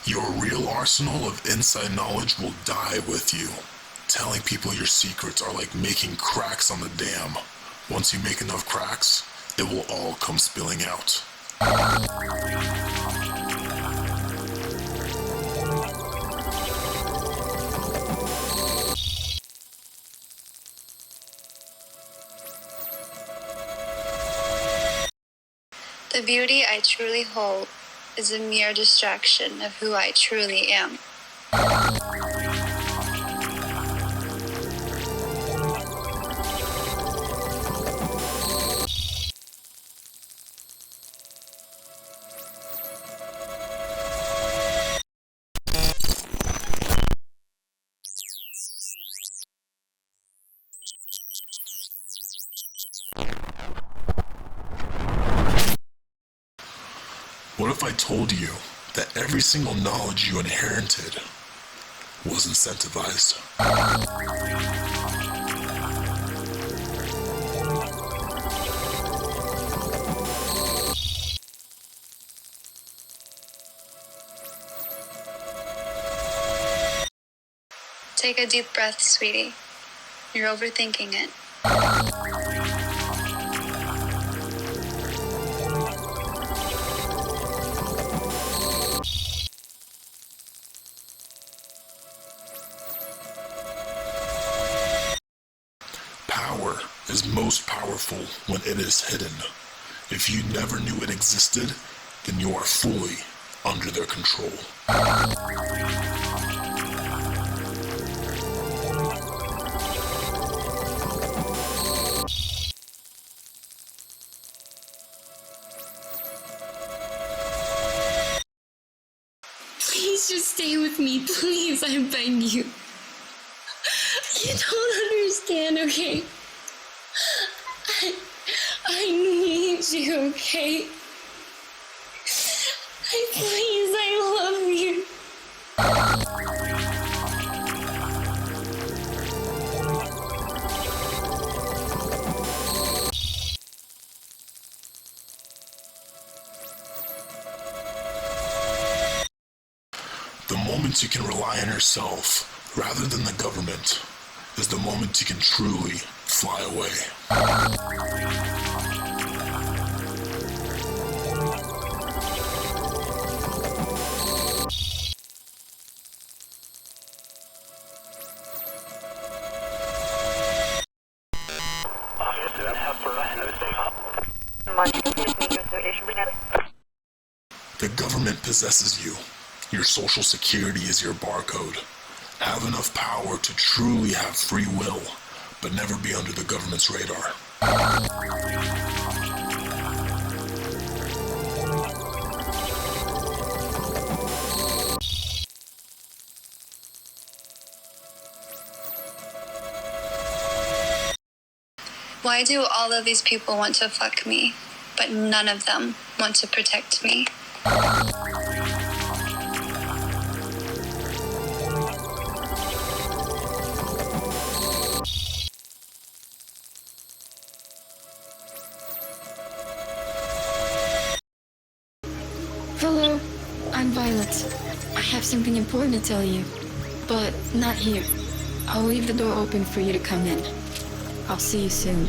Your real arsenal of inside knowledge will die with you. Telling people your secrets are like making cracks on the dam. Once you make enough cracks, it will all come spilling out. The beauty I truly hold is a mere distraction of who I truly am. What if I told you that every single knowledge you inherited was incentivized? Take a deep breath, sweetie. You're overthinking it. Power is most powerful when it is hidden. If you never knew it existed, then you are fully under their control. Please just stay with me. Please, I beg you. You don't understand, okay? I need you, okay? Please, I love you. The moment you can rely on yourself rather than the government is the moment you can truly fly away. The government possesses you. Your social security is your barcode. Have enough power to truly have free will, but never be under the government's radar. Why do all of these people want to fuck me, but none of them want to protect me? Hello, I'm Violet. I have something important to tell you, but not here. I'll leave the door open for you to come in. I'll see you soon.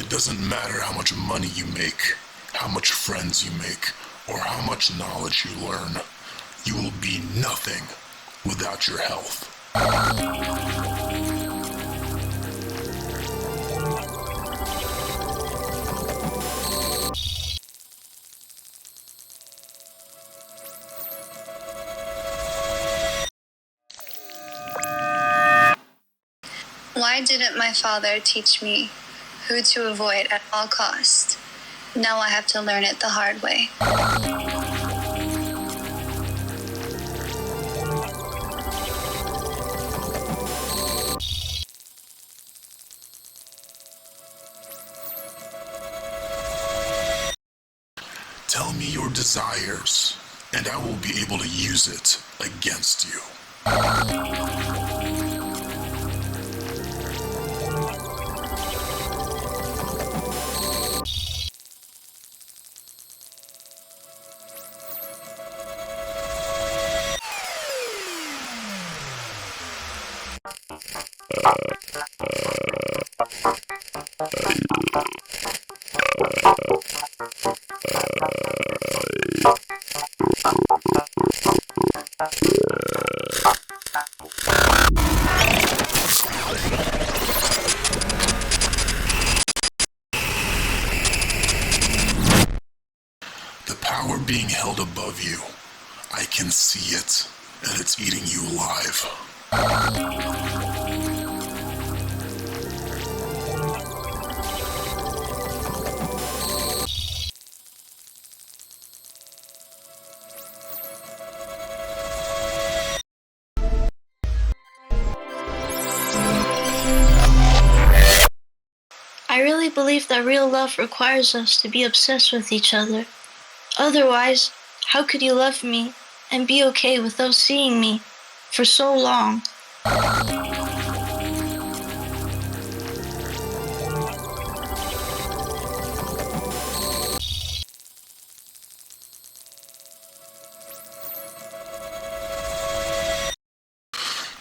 It doesn't matter how much money you make, how much friends you make, or how much knowledge you learn. You will be nothing without your health. Why didn't my father teach me who to avoid at all costs? Now I have to learn it the hard way. Tell me your desires, and I will be able to use it against you. The power being held above you, I can see it, and it's eating you alive. I really believe that real love requires us to be obsessed with each other. Otherwise, how could you love me and be okay without seeing me for so long?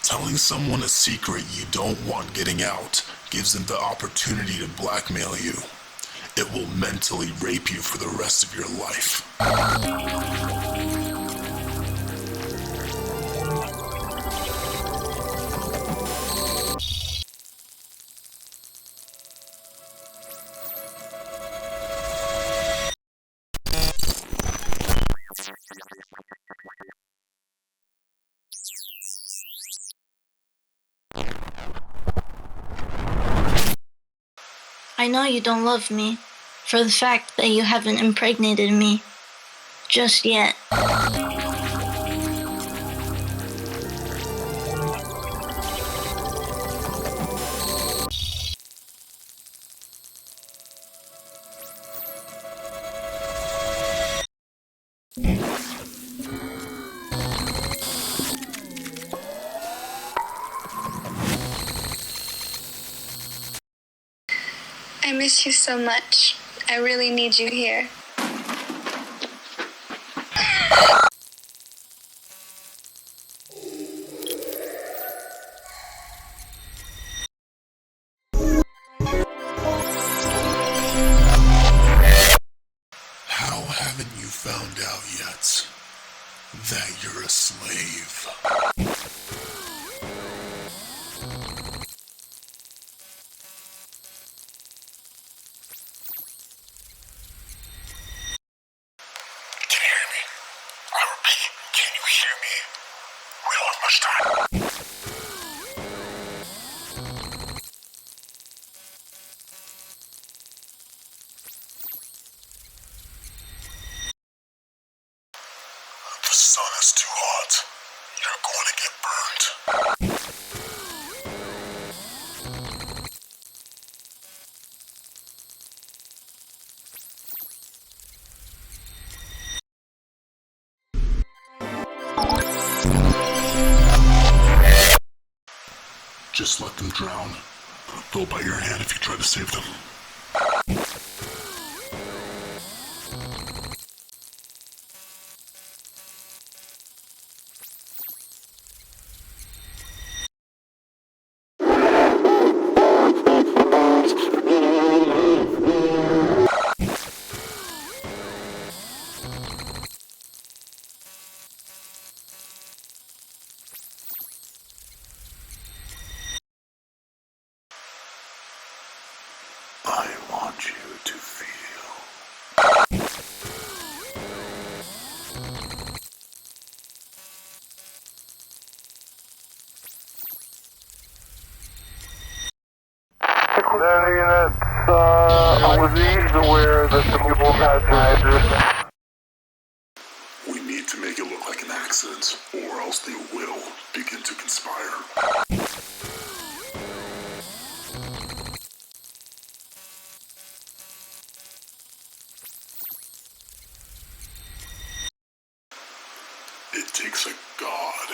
Telling someone a secret you don't want getting out gives them the opportunity to blackmail you. It will mentally rape you for the rest of your life. I know you don't love me for the fact that you haven't impregnated me just yet. I miss you so much. I really need you here. How haven't you found out yet that you're a slave? Can you hear me? I repeat, can you hear me? We don't have much time. The sun is too hot. You're going to get burned. Just let them drown. They'll bite your hand if you try to save them. I want you to feel. That units, was eased aware that the people had hydras. We need to make it look like an accident, or else they will begin to conspire. It takes a god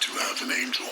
to have an angel.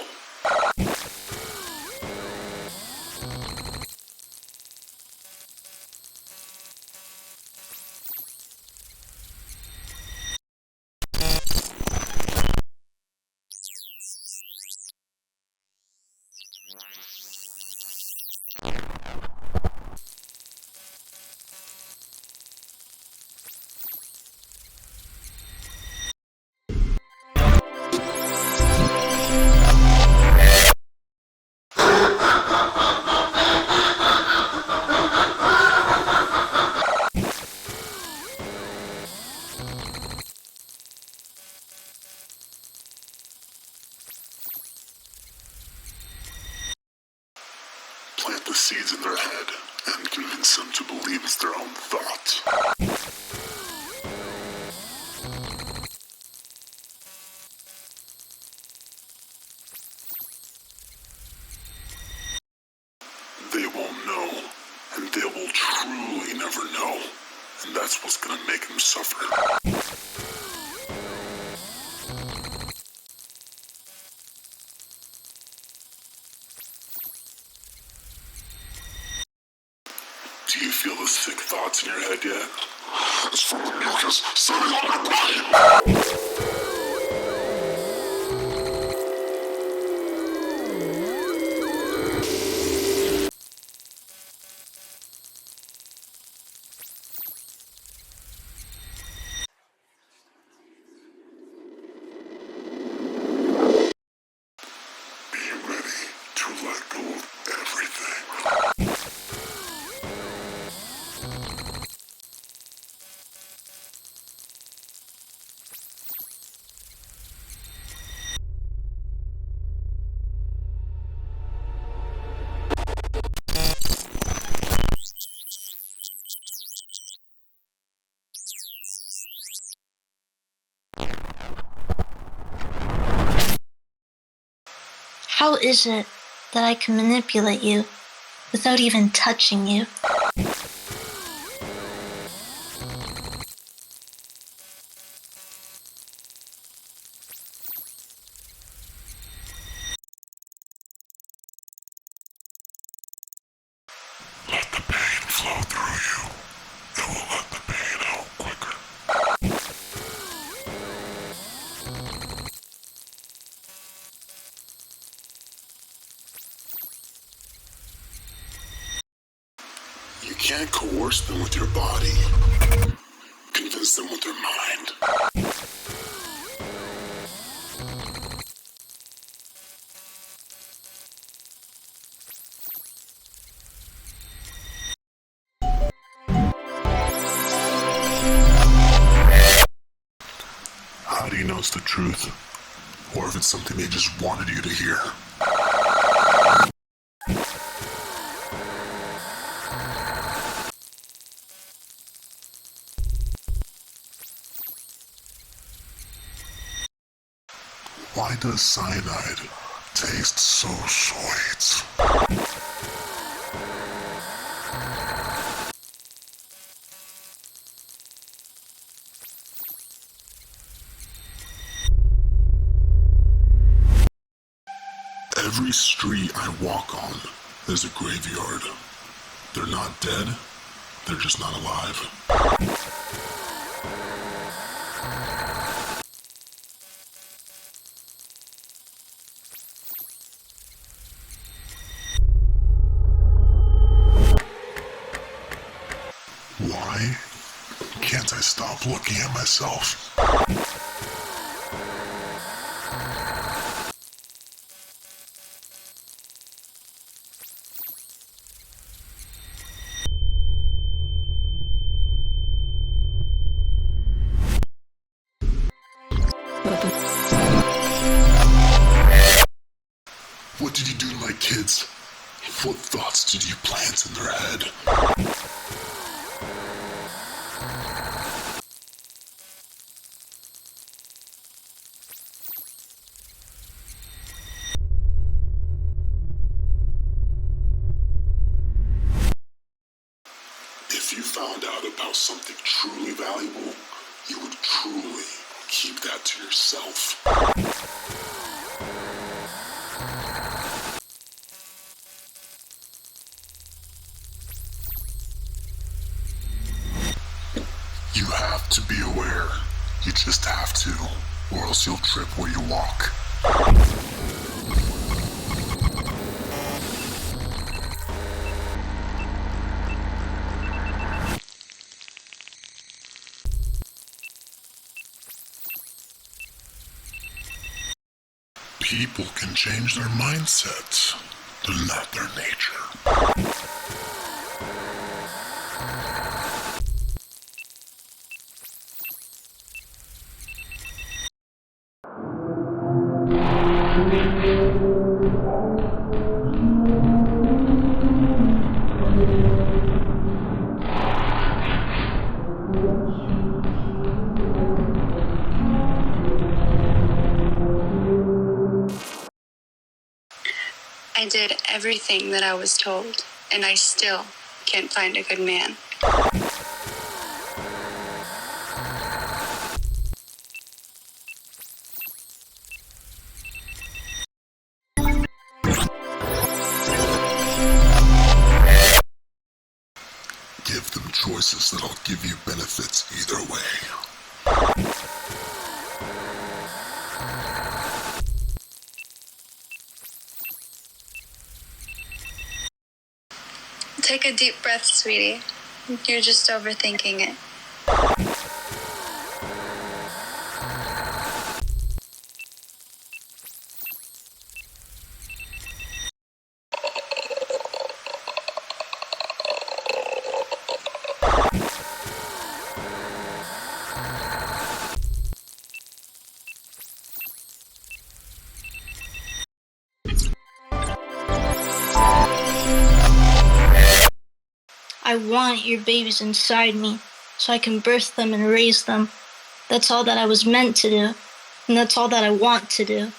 Plant the seeds in their head and convince them to believe it's their own thought. They won't know, and they will truly never know, and that's what's gonna make them suffer. Do you feel the sick thoughts in your head yet? It's from the mucus sitting on my brain! Be ready to let go of everything. How is it that I can manipulate you without even touching you? Let the pain flow through you. It will let the pain out quicker. You can't coerce them with your body. Convince them with their mind. How do you know it's the truth? Or if it's something they just wanted you to hear? Why does cyanide taste so sweet? Every street I walk on is a graveyard. They're not dead, they're just not alive. Why can't I stop looking at myself? kids, what thoughts did you plant in their head? If you found out about something truly valuable, you would truly keep that to yourself. You have to be aware. You just have to, or else you'll trip where you walk. People can change their mindsets. They're not their nature. I did everything that I was told, and I still can't find a good man. Give them choices that'll give you benefits either way. Take a deep breath, sweetie. You're just overthinking it. I want your babies inside me so I can birth them and raise them. That's all that I was meant to do, and that's all that I want to do.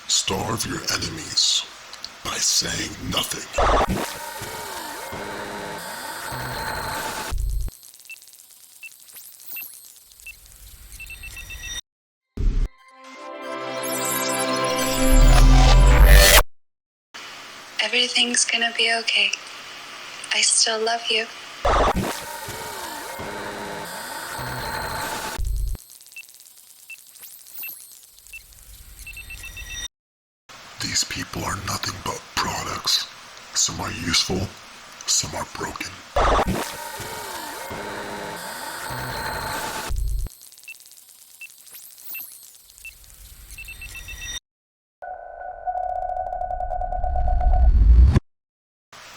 Starve your enemies by saying nothing. Everything's gonna be okay. I still love you. These people are nothing but products. Some are useful, some are broken.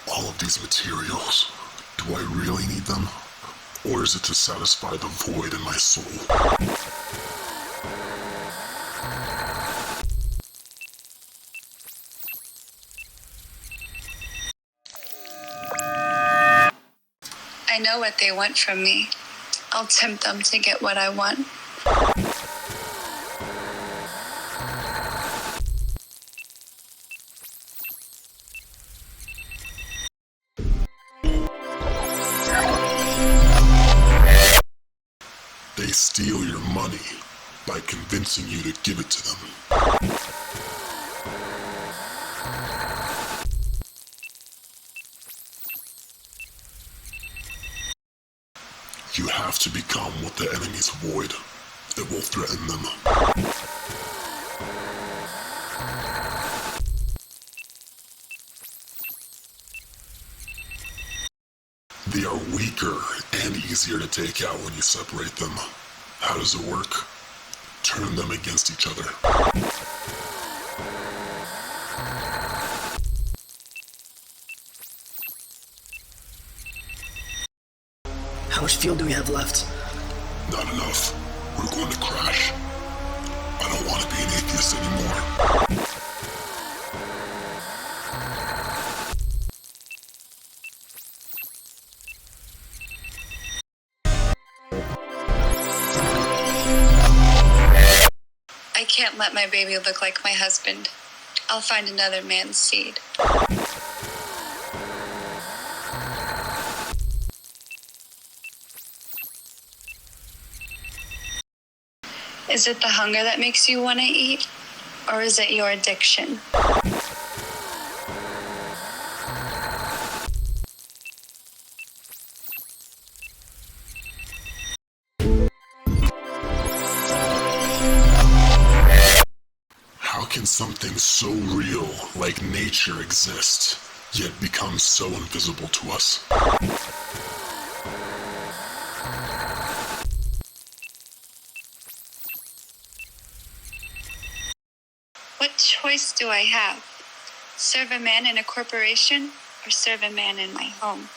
All of these materials, do I really need them? Or is it to satisfy the void in my soul? I know what they want from me. I'll tempt them to get what I want. They steal your money by convincing you to give it to them. You have to become what the enemies avoid. It will threaten them. They are weaker and easier to take out when you separate them. How does it work? Turn them against each other. How much fuel do we have left? Not enough. We're going to crash. I don't want to be an atheist anymore. I can't let my baby look like my husband. I'll find another man's seed. Is it the hunger that makes you want to eat? Or is it your addiction? How can something so real like nature exist, yet become so invisible to us? What choice do I have? Serve a man in a corporation or serve a man in my home?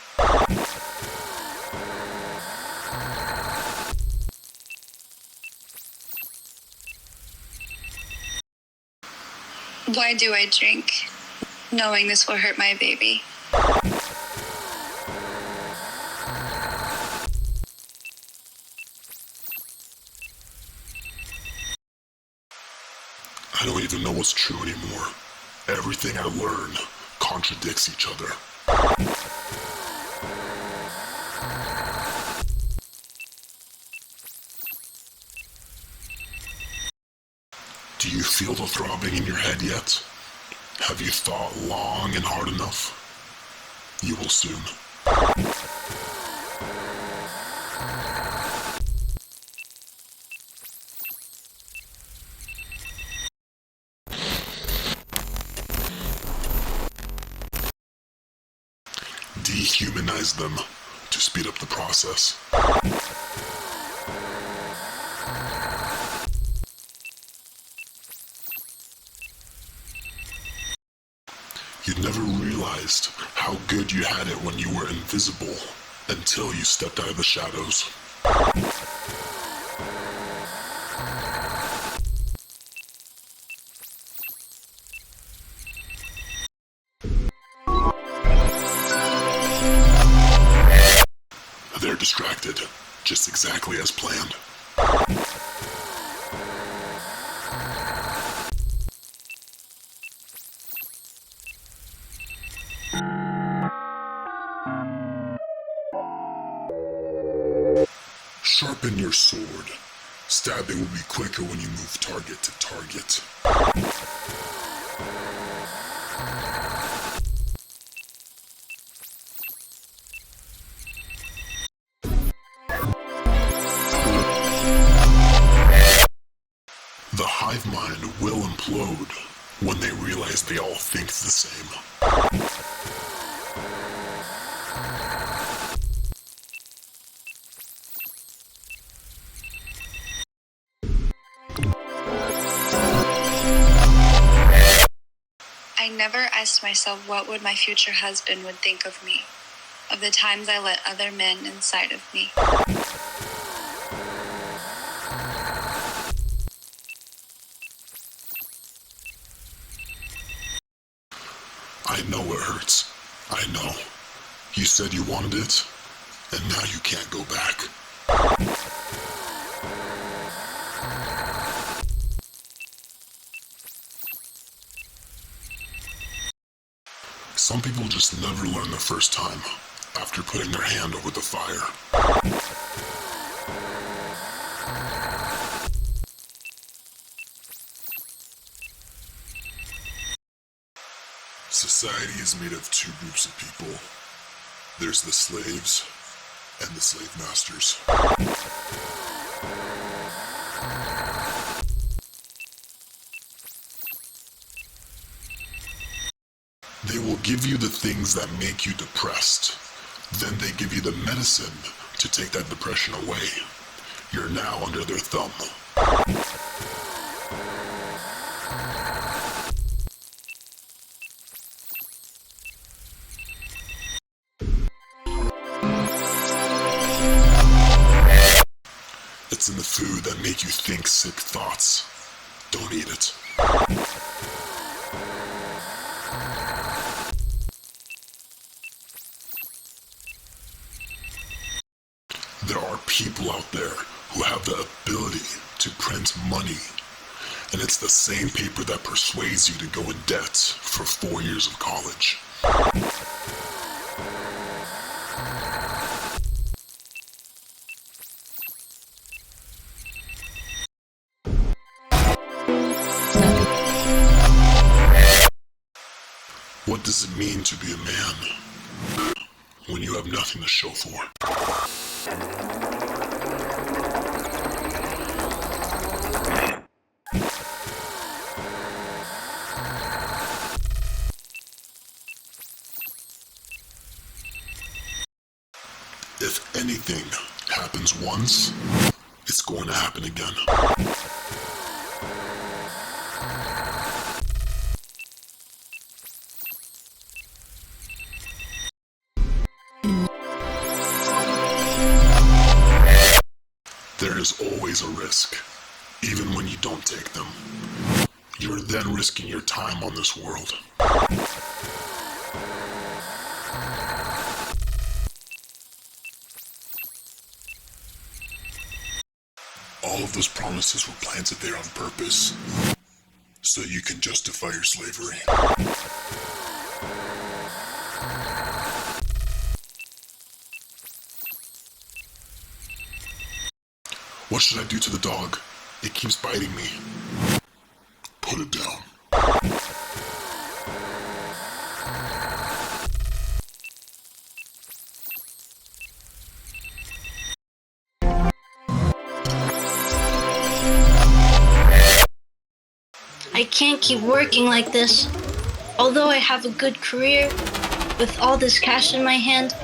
Why do I drink, knowing this will hurt my baby? I don't even know what's true anymore. Everything I learn contradicts each other. Do you feel the throbbing in your head yet? Have you thought long and hard enough? You will soon. Dehumanize them to speed up the process. You never realized how good you had it when you were invisible until you stepped out of the shadows. They're distracted, just exactly as planned. Sharpen your sword. Stabbing will be quicker when you move target to target. The hive mind will implode when they realize they all think the same. I never asked myself what would my future husband would think of me, of the times I let other men inside of me. I know it hurts. I know. You said you wanted it, and now you can't go back. Some people just never learn the first time after putting their hand over the fire. Society is made of two groups of people. There's the slaves and the slave masters. They will give you the things that make you depressed. Then they give you the medicine to take that depression away. You're now under their thumb. in the food that make you think sick thoughts. Don't eat it. There are people out there who have the ability to print money, and it's the same paper that persuades you to go in debt for 4 years of college. What does it mean to be a man when you have nothing to show for? If anything happens once, it's going to happen again. There is always a risk, even when you don't take them. You're then risking your time on this world. All of those promises were planted there on purpose, so you can justify your slavery. What should I do to the dog? It keeps biting me. Put it down. I can't keep working like this. Although I have a good career, with all this cash in my hand,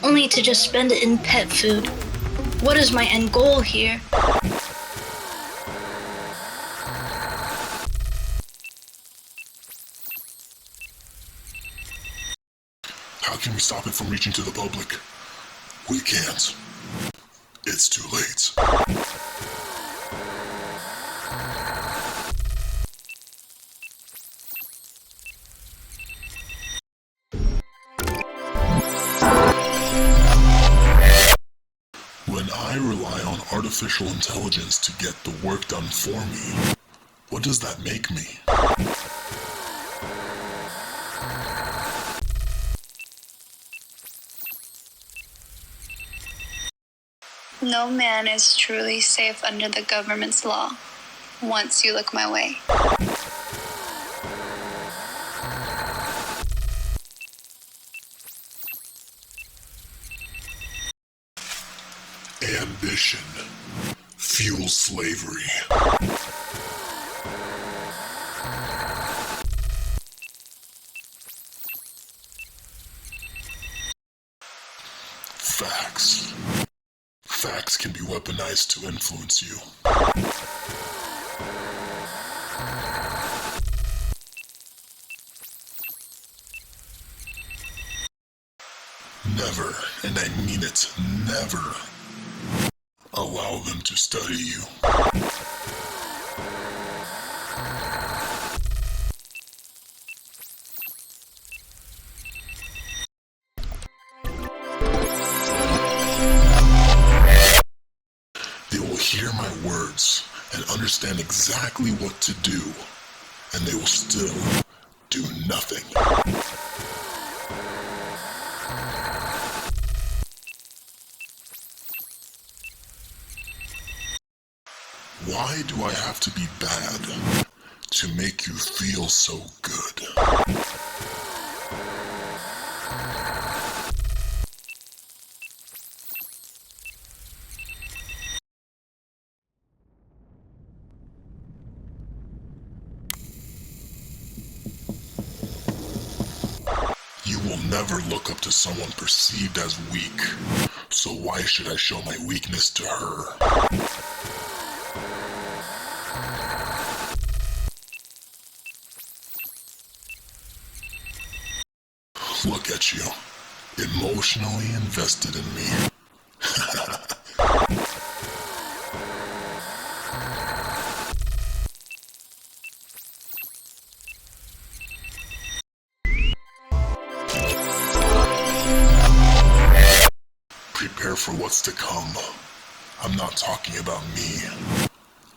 only to just spend it in pet food. What is my end goal here? How can we stop it from reaching to the public? We can't. It's too late. When I rely on artificial intelligence to get the work done for me, what does that make me? No man is truly safe under the government's law once you look my way. Ambition fuels slavery. Facts. Facts can be weaponized to influence you. Never, and I mean it, never allow them to study you. They will hear my words and understand exactly what to do, and they will still do nothing. Why do I have to be bad to make you feel so good? You will never look up to someone perceived as weak, so why should I show my weakness to her? Look at you, emotionally invested in me. for what's to come. I'm not talking about me.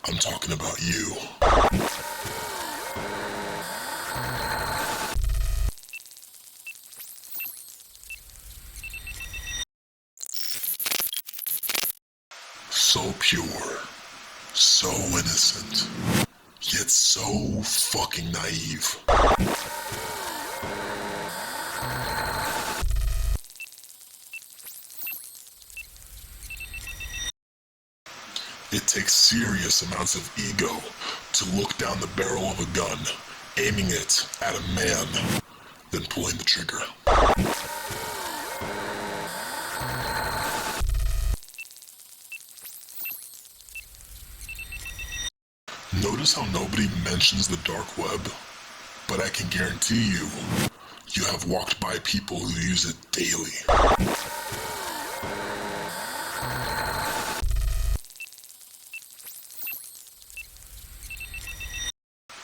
I'm talking about you. So pure, so innocent, yet so fucking naive. It takes serious amounts of ego to look down the barrel of a gun, aiming it at a man, then pulling the trigger. Notice how nobody mentions the dark web, but I can guarantee you, you have walked by people who use it daily.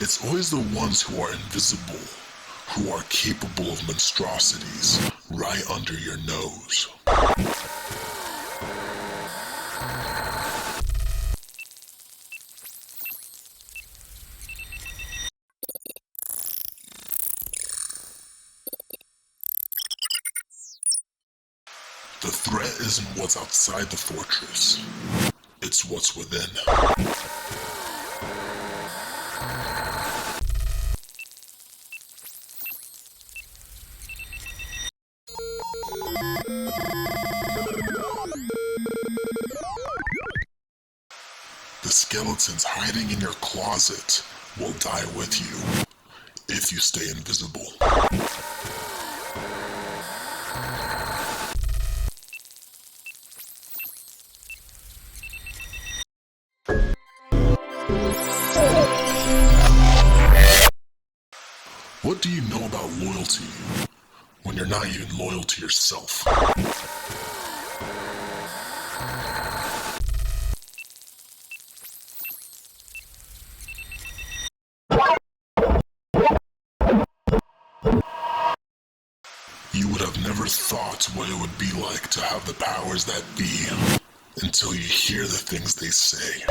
It's always the ones who are invisible, who are capable of monstrosities right under your nose. The threat isn't what's outside the fortress, it's what's within. The skeletons hiding in your closet will die with you if you stay invisible. What do you know about loyalty when you're not even loyal to yourself? You would have never thought what it would be like to have the powers that be until you hear the things they say.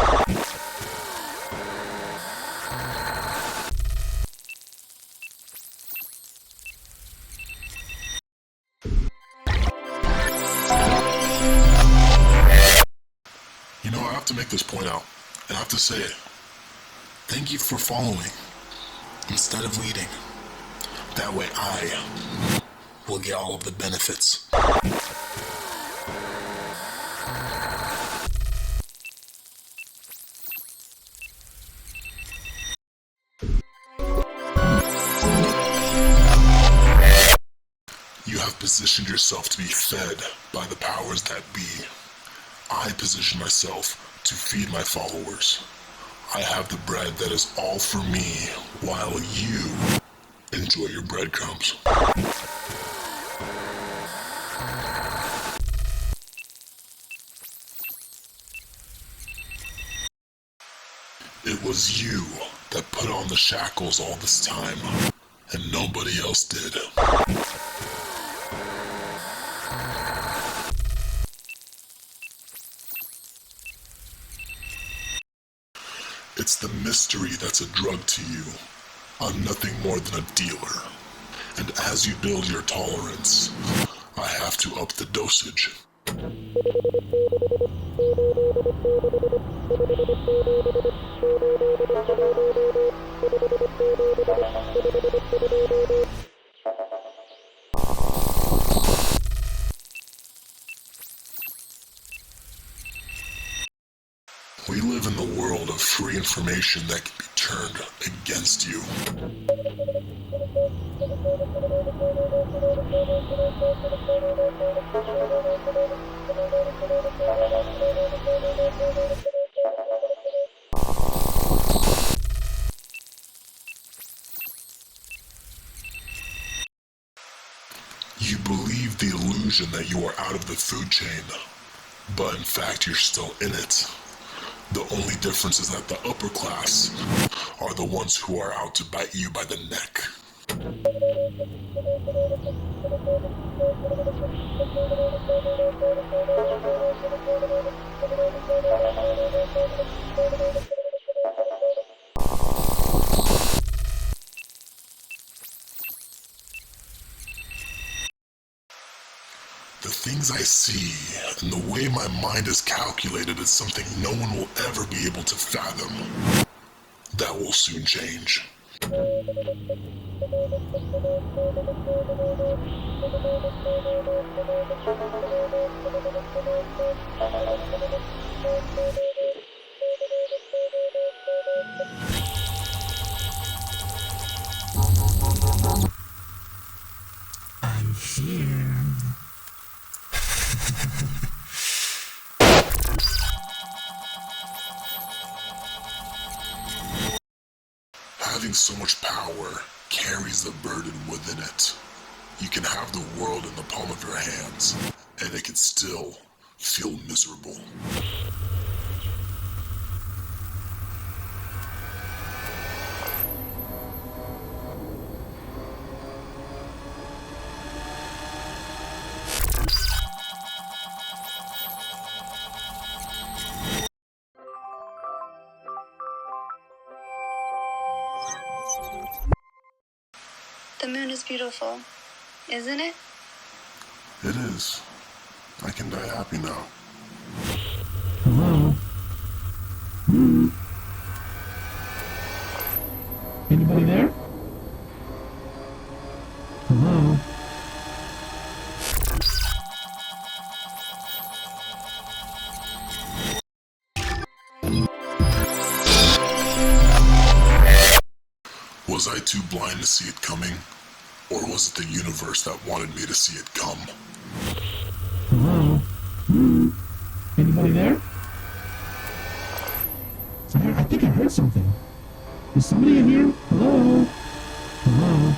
You know, I have to make this point out, and I have to say it. Thank you for following instead of leading. That way I will get all of the benefits. You have positioned yourself to be fed by the powers that be. I position myself to feed my followers. I have the bread that is all for me, while you enjoy your breadcrumbs. It was you that put on the shackles all this time, and nobody else did. It's the mystery that's a drug to you. I'm nothing more than a dealer. And as you build your tolerance, I have to up the dosage. We live in the world of free information that can be turned against you. You believe the illusion that you are out of the food chain, but in fact you're still in it. The only difference is that the upper class are the ones who are out to bite you by the neck. things I see and the way my mind is calculated is something no one will ever be able to fathom. That will soon change. I'm here. Having so much power carries the burden within it. You can have the world in the palm of your hands, and it can still feel miserable. The moon is beautiful, isn't it? It is. I can die happy now. Hello? Anybody there? Hello? Was I too blind to see it coming? Or was it the universe that wanted me to see it come? Hello? Anybody there? I think I heard something. Is somebody in here? Hello? Hello?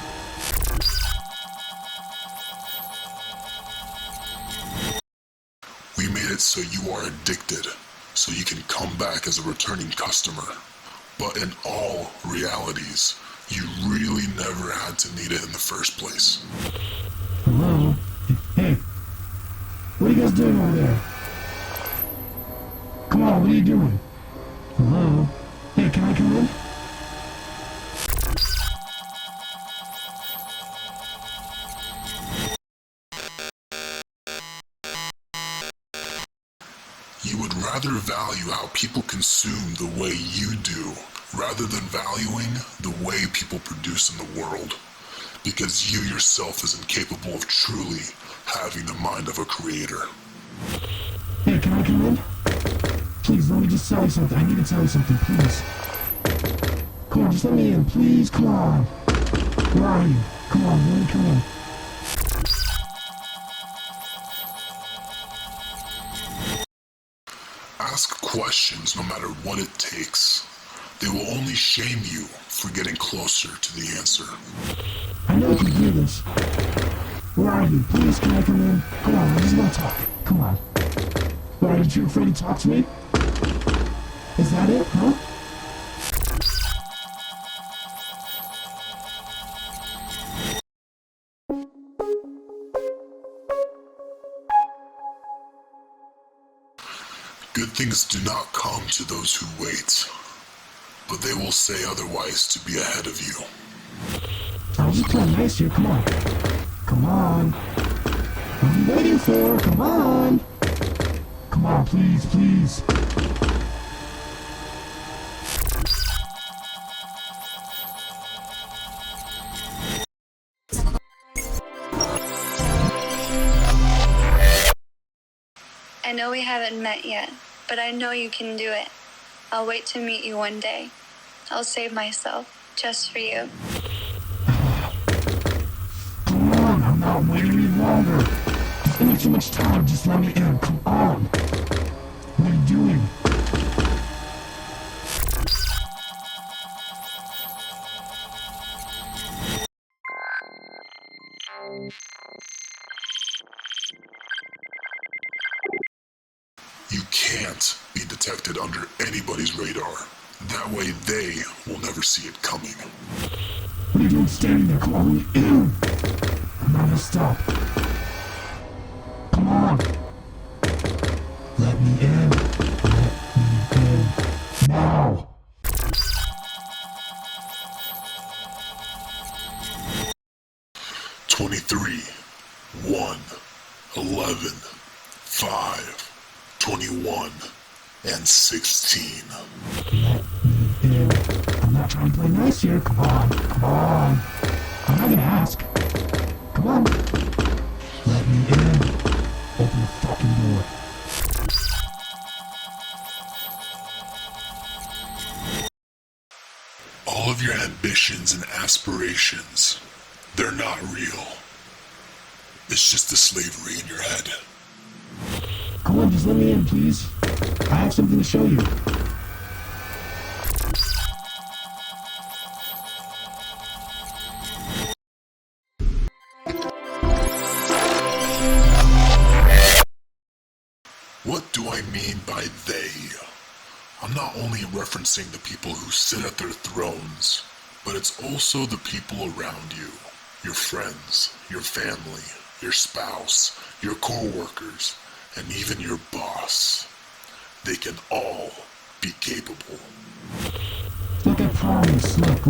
We made it so you are addicted, so you can come back as a returning customer. But in all realities, you really never had to need it in the first place. Hello? Hey, what are you guys doing over there? Come on, what are you doing? Hello? Hey, can I come in? You would rather value how people consume the way you do, rather than valuing the way people produce in the world, because you yourself is incapable of truly having the mind of a creator. Hey, can I come in? Please, let me just tell you something. I need to tell you something, please. Come on, just let me in, please. Come on. Where are you? Come on, let me come in. Ask questions no matter what it takes. They will only shame you for getting closer to the answer. I know you can do this. Where are you? Please, can I come in? Come on, I just want to talk. Come on. Why, aren't you afraid to talk to me? Is that it, huh? Good things do not come to those who wait, but they will say otherwise to be ahead of you. I was just playing nice here, come on. Come on. What are you waiting for? Come on. Come on, please, please. I know we haven't met yet, but I know you can do it. I'll wait to meet you one day. I'll save myself, just for you. Come on, I'm not waiting any longer. There's been too much time, just let me in. Come on. What are you doing? You can't be detected under anybody's radar. That way they will never see it coming. What are you doing standing there? Come on, let me in. I'm not gonna stop. Come on. Let me in. Let me in. Now. "23, 1, 11, 5, 21, and 16. I'm not trying to play nice here. Come on. I'm not gonna ask. Come on. Let me in. Open the fucking door. All of your ambitions and aspirations, they're not real. It's just the slavery in your head. Come on, just let me in, please. I have something to show you. What do I mean by they? I'm not only referencing the people who sit at their thrones, but it's also the people around you. Your friends, your family, your spouse, your co-workers, and even your boss. They can all be capable. Look, I promise. Look.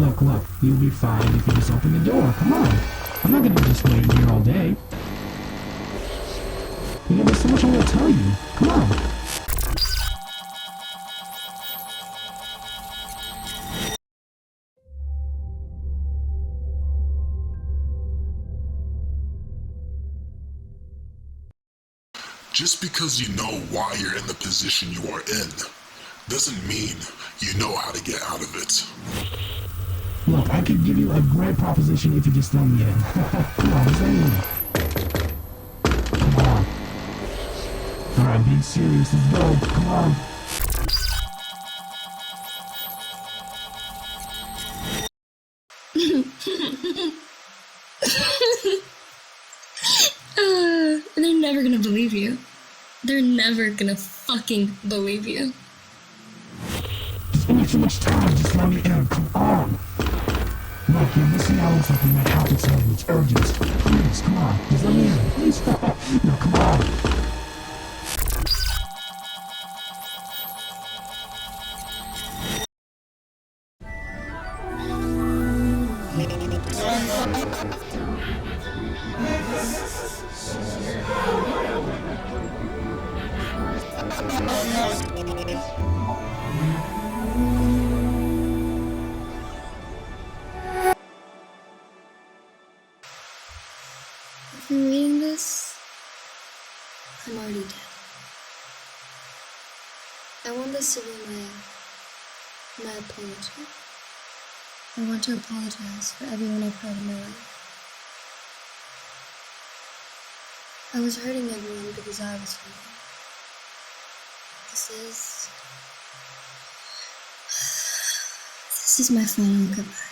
You'll be fine if you just open the door. Come on. I'm not gonna just wait here all day. You know, there's so much I want to tell you. Come on. Just because you know why you're in the position you are in, doesn't mean you know how to get out of it. Look, I could give you a great proposition if you just let me in. Come on, just let me in. Come on. Alright, being serious, let's go. Come on. They're never gonna believe you. They're never gonna fucking believe you. Just give me too much time, just let me in. Come on. Look, you're missing out on something that happened to me. It's urgent. Please, come on. Just let me in. Please. No, come on. If you're reading this, I'm already dead. I want this to be my apology. I want to apologize for everyone I've hurt in my life. I was hurting everyone because I was hurting. This is my final goodbye.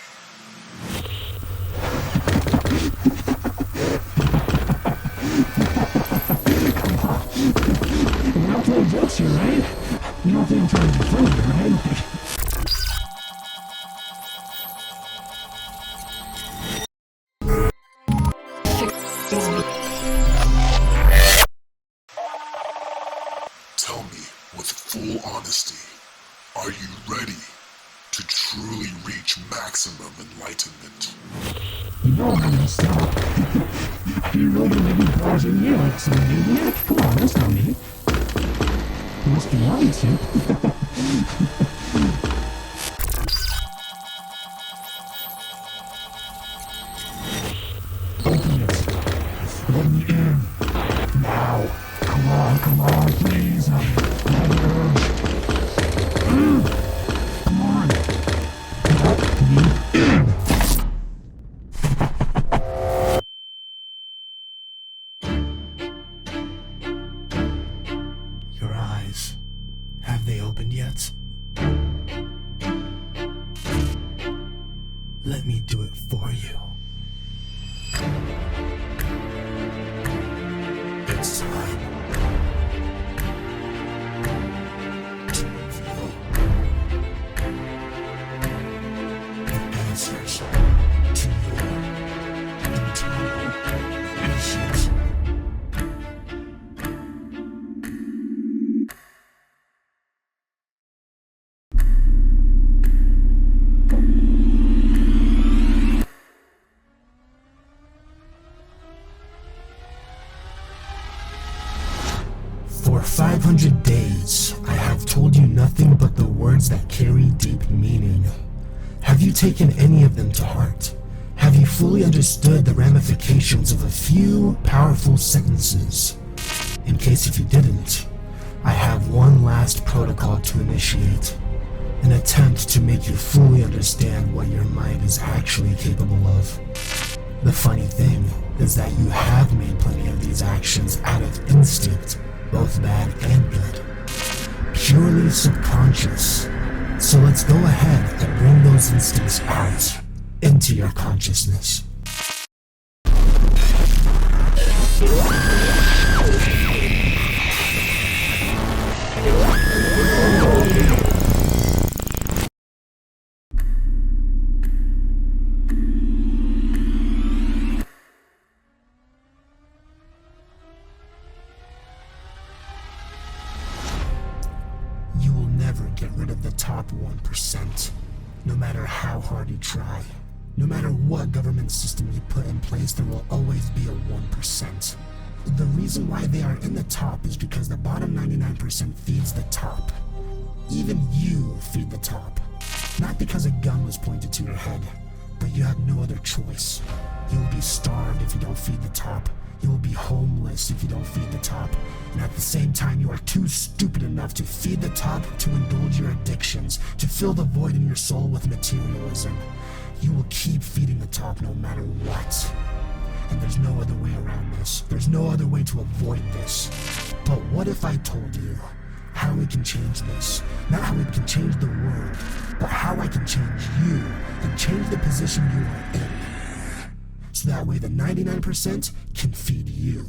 We're not playing jokes here, right? You don't think I'm trying to be funny, right? Tell me with full honesty, are you ready to truly reach maximum enlightenment? You know I'm not gonna stop. Are you really gonna make me barge in here like some maniac? Come on, that's not me. You must be lying to. Open it. Let me in. Now. Come on, please. I have an urge. Come on. Let me in. Your eyes. Have they opened yet? Let me do it for you. It's time to reveal the answers to your internal issues. days, I have told you nothing but the words that carry deep meaning. Have you taken any of them to heart? Have you fully understood the ramifications of a few powerful sentences? In case if you didn't, I have one last protocol to initiate. An attempt to make you fully understand what your mind is actually capable of. The funny thing is that you have made plenty of these actions out of instinct, both bad and good. Purely subconscious. So let's go ahead and bring those instincts out into your consciousness. You will never get rid of the top 1%, no matter how hard you try. No matter what government system you put in place, there will always be a 1%. The reason why they are in the top is because the bottom 99% feeds the top. Even you feed the top. Not because a gun was pointed to your head, but you have no other choice. You will be starved if you don't feed the top. You will be homeless if you don't feed the top. And at the same time, you are too stupid enough to feed the top, to indulge your addictions, to fill the void in your soul with materialism. You will keep feeding the top no matter what. And there's no other way around this. There's no other way to avoid this. But what if I told you how we can change this? Not how we can change the world, but how I can change you and change the position you are in. So that way the 99% can feed you.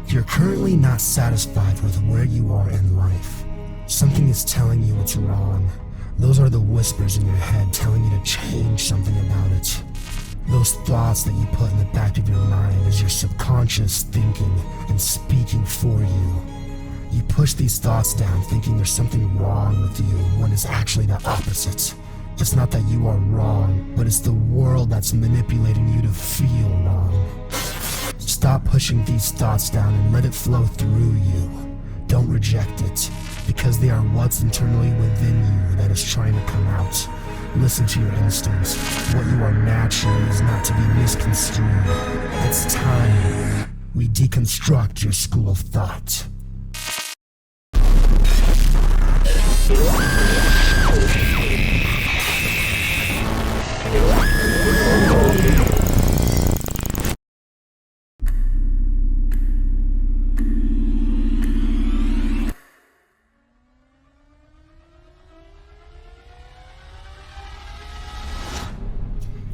You're currently not satisfied with where you are in life. Something is telling you it's wrong. Those are the whispers in your head telling you to change something about it. Those thoughts that you put in the back of your mind is your subconscious thinking and speaking for you. You push these thoughts down thinking there's something wrong with you when it's actually the opposite. It's not that you are wrong, but it's the world that's manipulating you to feel wrong. Stop pushing these thoughts down and let it flow through you. Don't reject it, because they are what's internally within you that is trying to come out. Listen to your instincts. What you are naturally is not to be misconstrued. It's time we deconstruct your school of thought.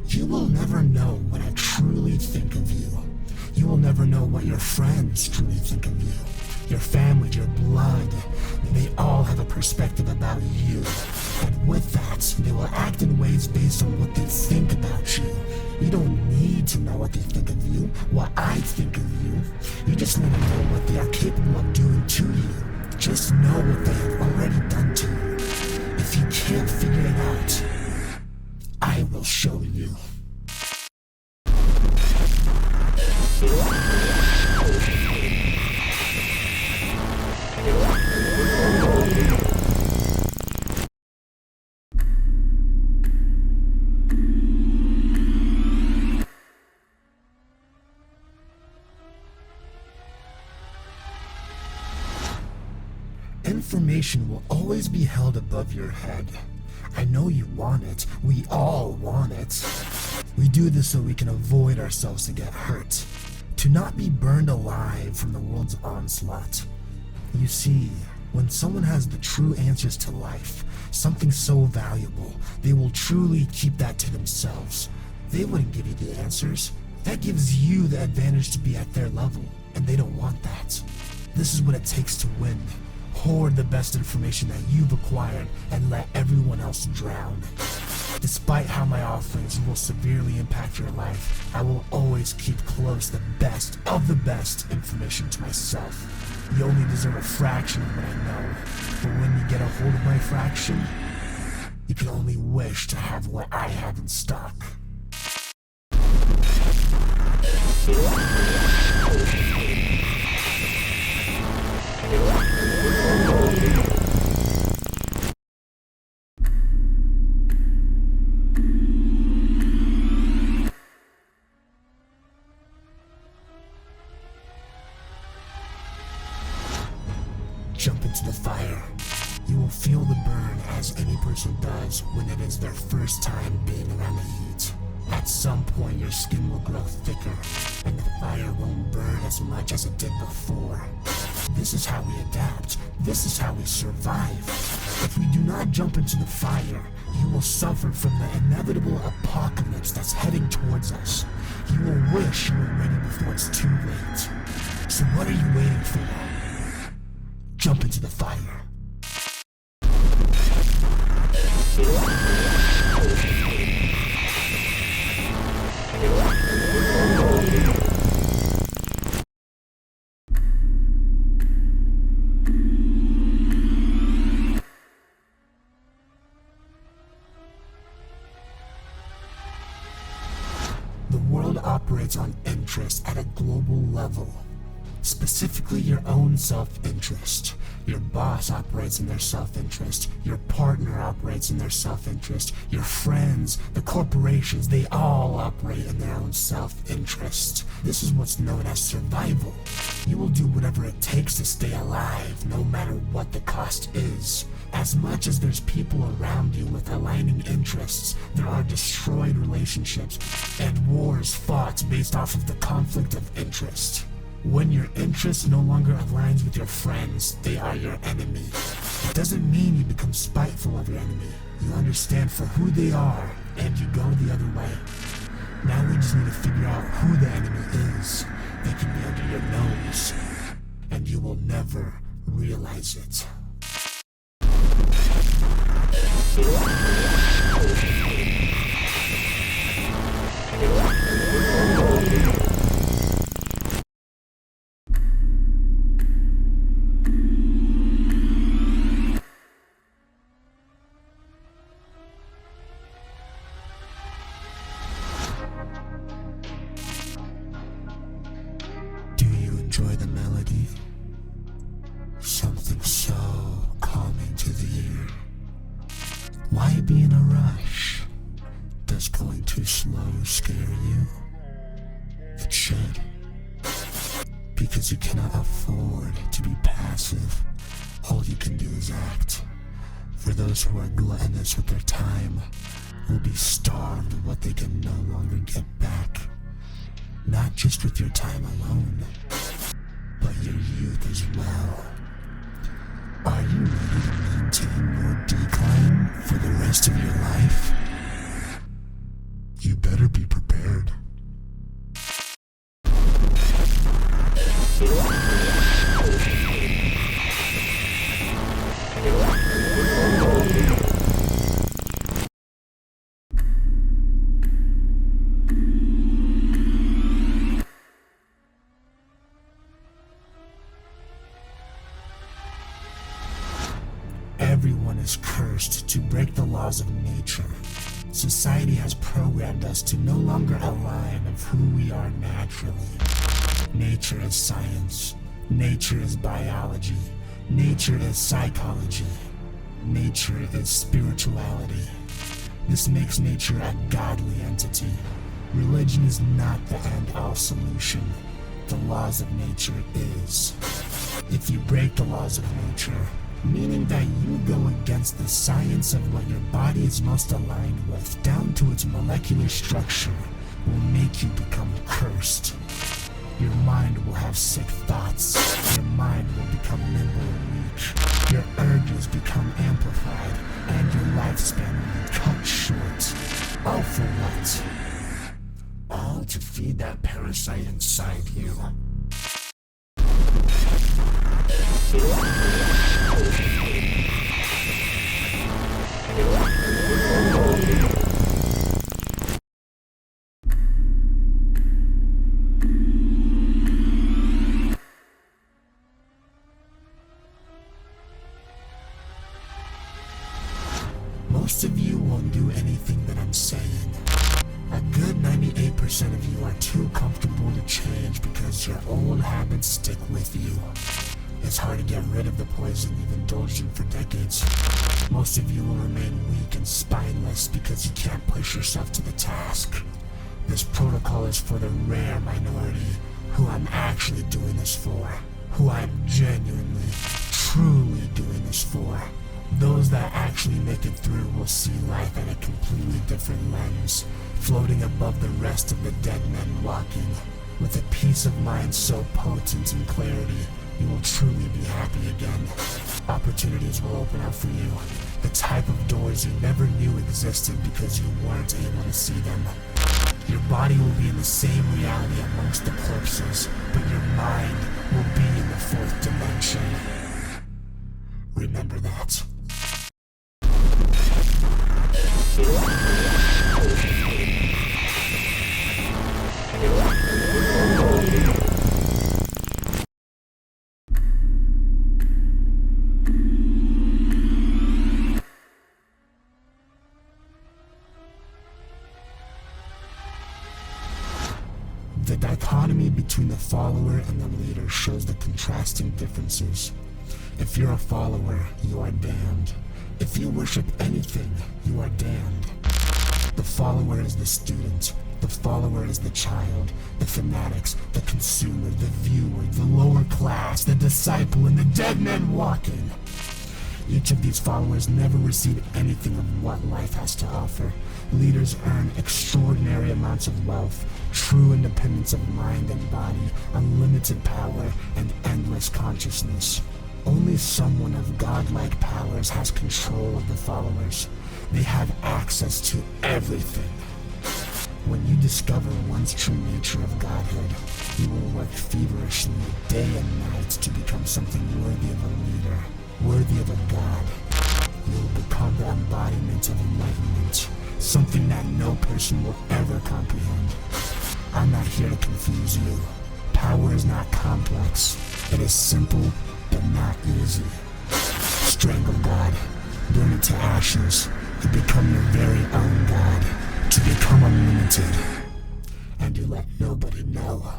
You will never know what I truly think of you. You will never know what your friends truly think of you. Your family, your blood, they all have a perspective about you. And with that, they will act in ways based on what they think about you. You don't need to know what they think of you, what I think of you. You just need to know what they are capable of doing to you. Just know what they have already done to you. If you can't figure it out, I will show you. Information will always be held above your head. I know you want it. We all want it. We do this so we can avoid ourselves to get hurt. To not be burned alive from the world's onslaught. You see, when someone has the true answers to life, something so valuable, they will truly keep that to themselves. They wouldn't give you the answers. That gives you the advantage to be at their level, and they don't want that. This is what it takes to win. Hoard the best information that you've acquired and let everyone else drown. Despite how my offerings will severely impact your life, I will always keep close the best of the best information to myself. You only deserve a fraction of what I know, but when you get a hold of my fraction, you can only wish to have what I have in stock. Jump into the fire. You will feel the burn as any person does when it is their first time being around the heat. At some point your skin will grow thicker, and the fire won't burn as much as it did before. This is how we adapt. This is how we survive. If we do not jump into the fire, you will suffer from the inevitable apocalypse that's heading towards us. You will wish you were ready before it's too late. So what are you waiting for? Jump into the fire. The world operates on interest at a global level. Specifically your own self-interest. Your boss operates in their self-interest. Your partner operates in their self-interest. Your friends, the corporations, they all operate in their own self-interest. This is what's known as survival. You will do whatever it takes to stay alive, no matter what the cost is. As much as there's people around you with aligning interests, there are destroyed relationships and wars fought based off of the conflict of interest. When your interest no longer aligns with your friends, they are your enemy. It doesn't mean you become spiteful of your enemy. You understand for who they are, and you go the other way. Now we just need to figure out who the enemy is. They can be under your nose, and you will never realize it. Enjoy the melody. Something so calming to the ear. Why be in a rush? Does going too slow scare you? It should. Because you cannot afford to be passive. All you can do is act. For those who are gluttonous with their time, will be starved of what they can no longer get back. Not just with your time alone, but your youth as well. Are you ready to maintain your decline for the rest of your life? You better be prepared. Everyone is cursed to break the laws of nature. Society has programmed us to no longer align of who we are naturally. Nature is science. Nature is biology. Nature is psychology. Nature is spirituality. This makes nature a godly entity. Religion is not the end-all solution. The laws of nature is. If you break the laws of nature, meaning that you go against the science of what your body is most aligned with, down to its molecular structure, will make you become cursed. Your mind will have sick thoughts. Your mind will become nimble and weak. Your urges become amplified, and your lifespan will be cut short. All for what? All to feed that parasite inside you. won't do anything that I'm saying. A good 98% of you are too comfortable to change because your old habits stick with you. It's hard to get rid of the poison you've indulged in for decades. Most of you will remain weak and spineless because you can't push yourself to the task. This protocol is for the rare minority who I'm actually doing this for. Who I'm genuinely, truly doing this for. Those that actually make it through will see life at a completely different lens, floating above the rest of the dead men walking. With a peace of mind so potent in clarity, you will truly be happy again. Opportunities will open up for you. The type of doors you never knew existed because you weren't able to see them. Your body will be in the same reality amongst the corpses, but your mind will be in the fourth dimension. Remember that. The dichotomy between the follower and the leader shows the contrasting differences. If you're a follower, you are damned. If you worship anything, you are damned. The follower is the student. The follower is the child, the fanatics, the consumer, the viewer, the lower class, the disciple, and the dead men walking. Each of these followers never receive anything of what life has to offer. Leaders earn extraordinary amounts of wealth, true independence of mind and body, unlimited power, and endless consciousness. Only someone of godlike powers has control of the followers. They have access to everything. When you discover one's true nature of godhood, you will work feverishly day and night to become something worthy of a leader, worthy of a god. You will become the embodiment of enlightenment, something that no person will ever comprehend. I'm not here to confuse you. Power is not complex. It is simple, but not easy. Strangle God, burn it to ashes, to become your very own god, to become unlimited, and you let nobody know.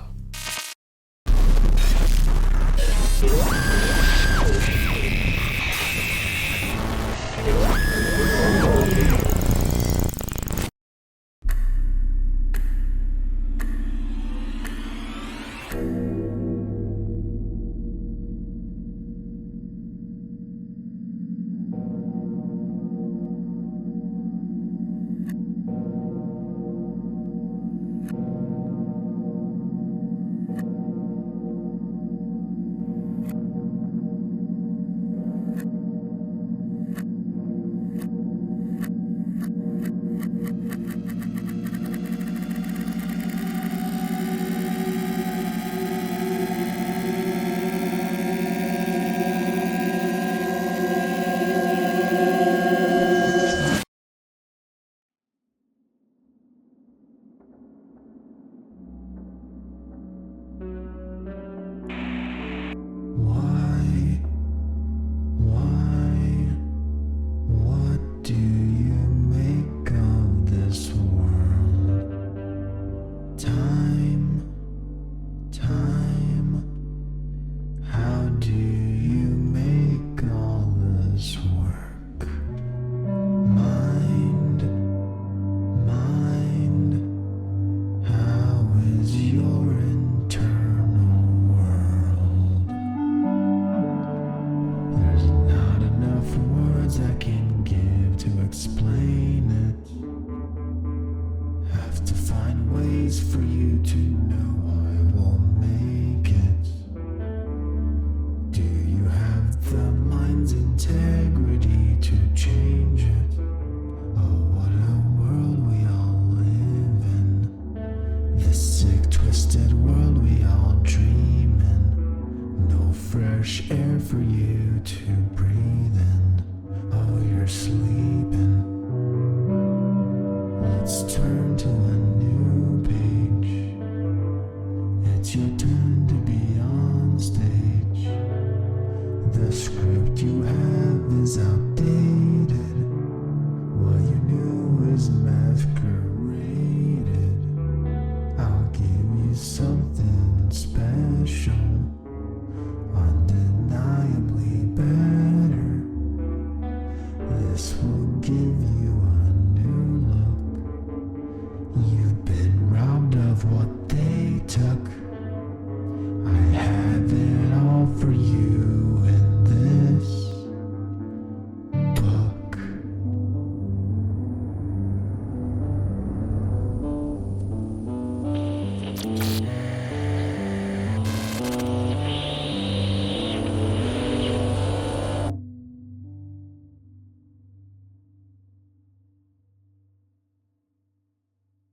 The script you have is outdated. What you knew took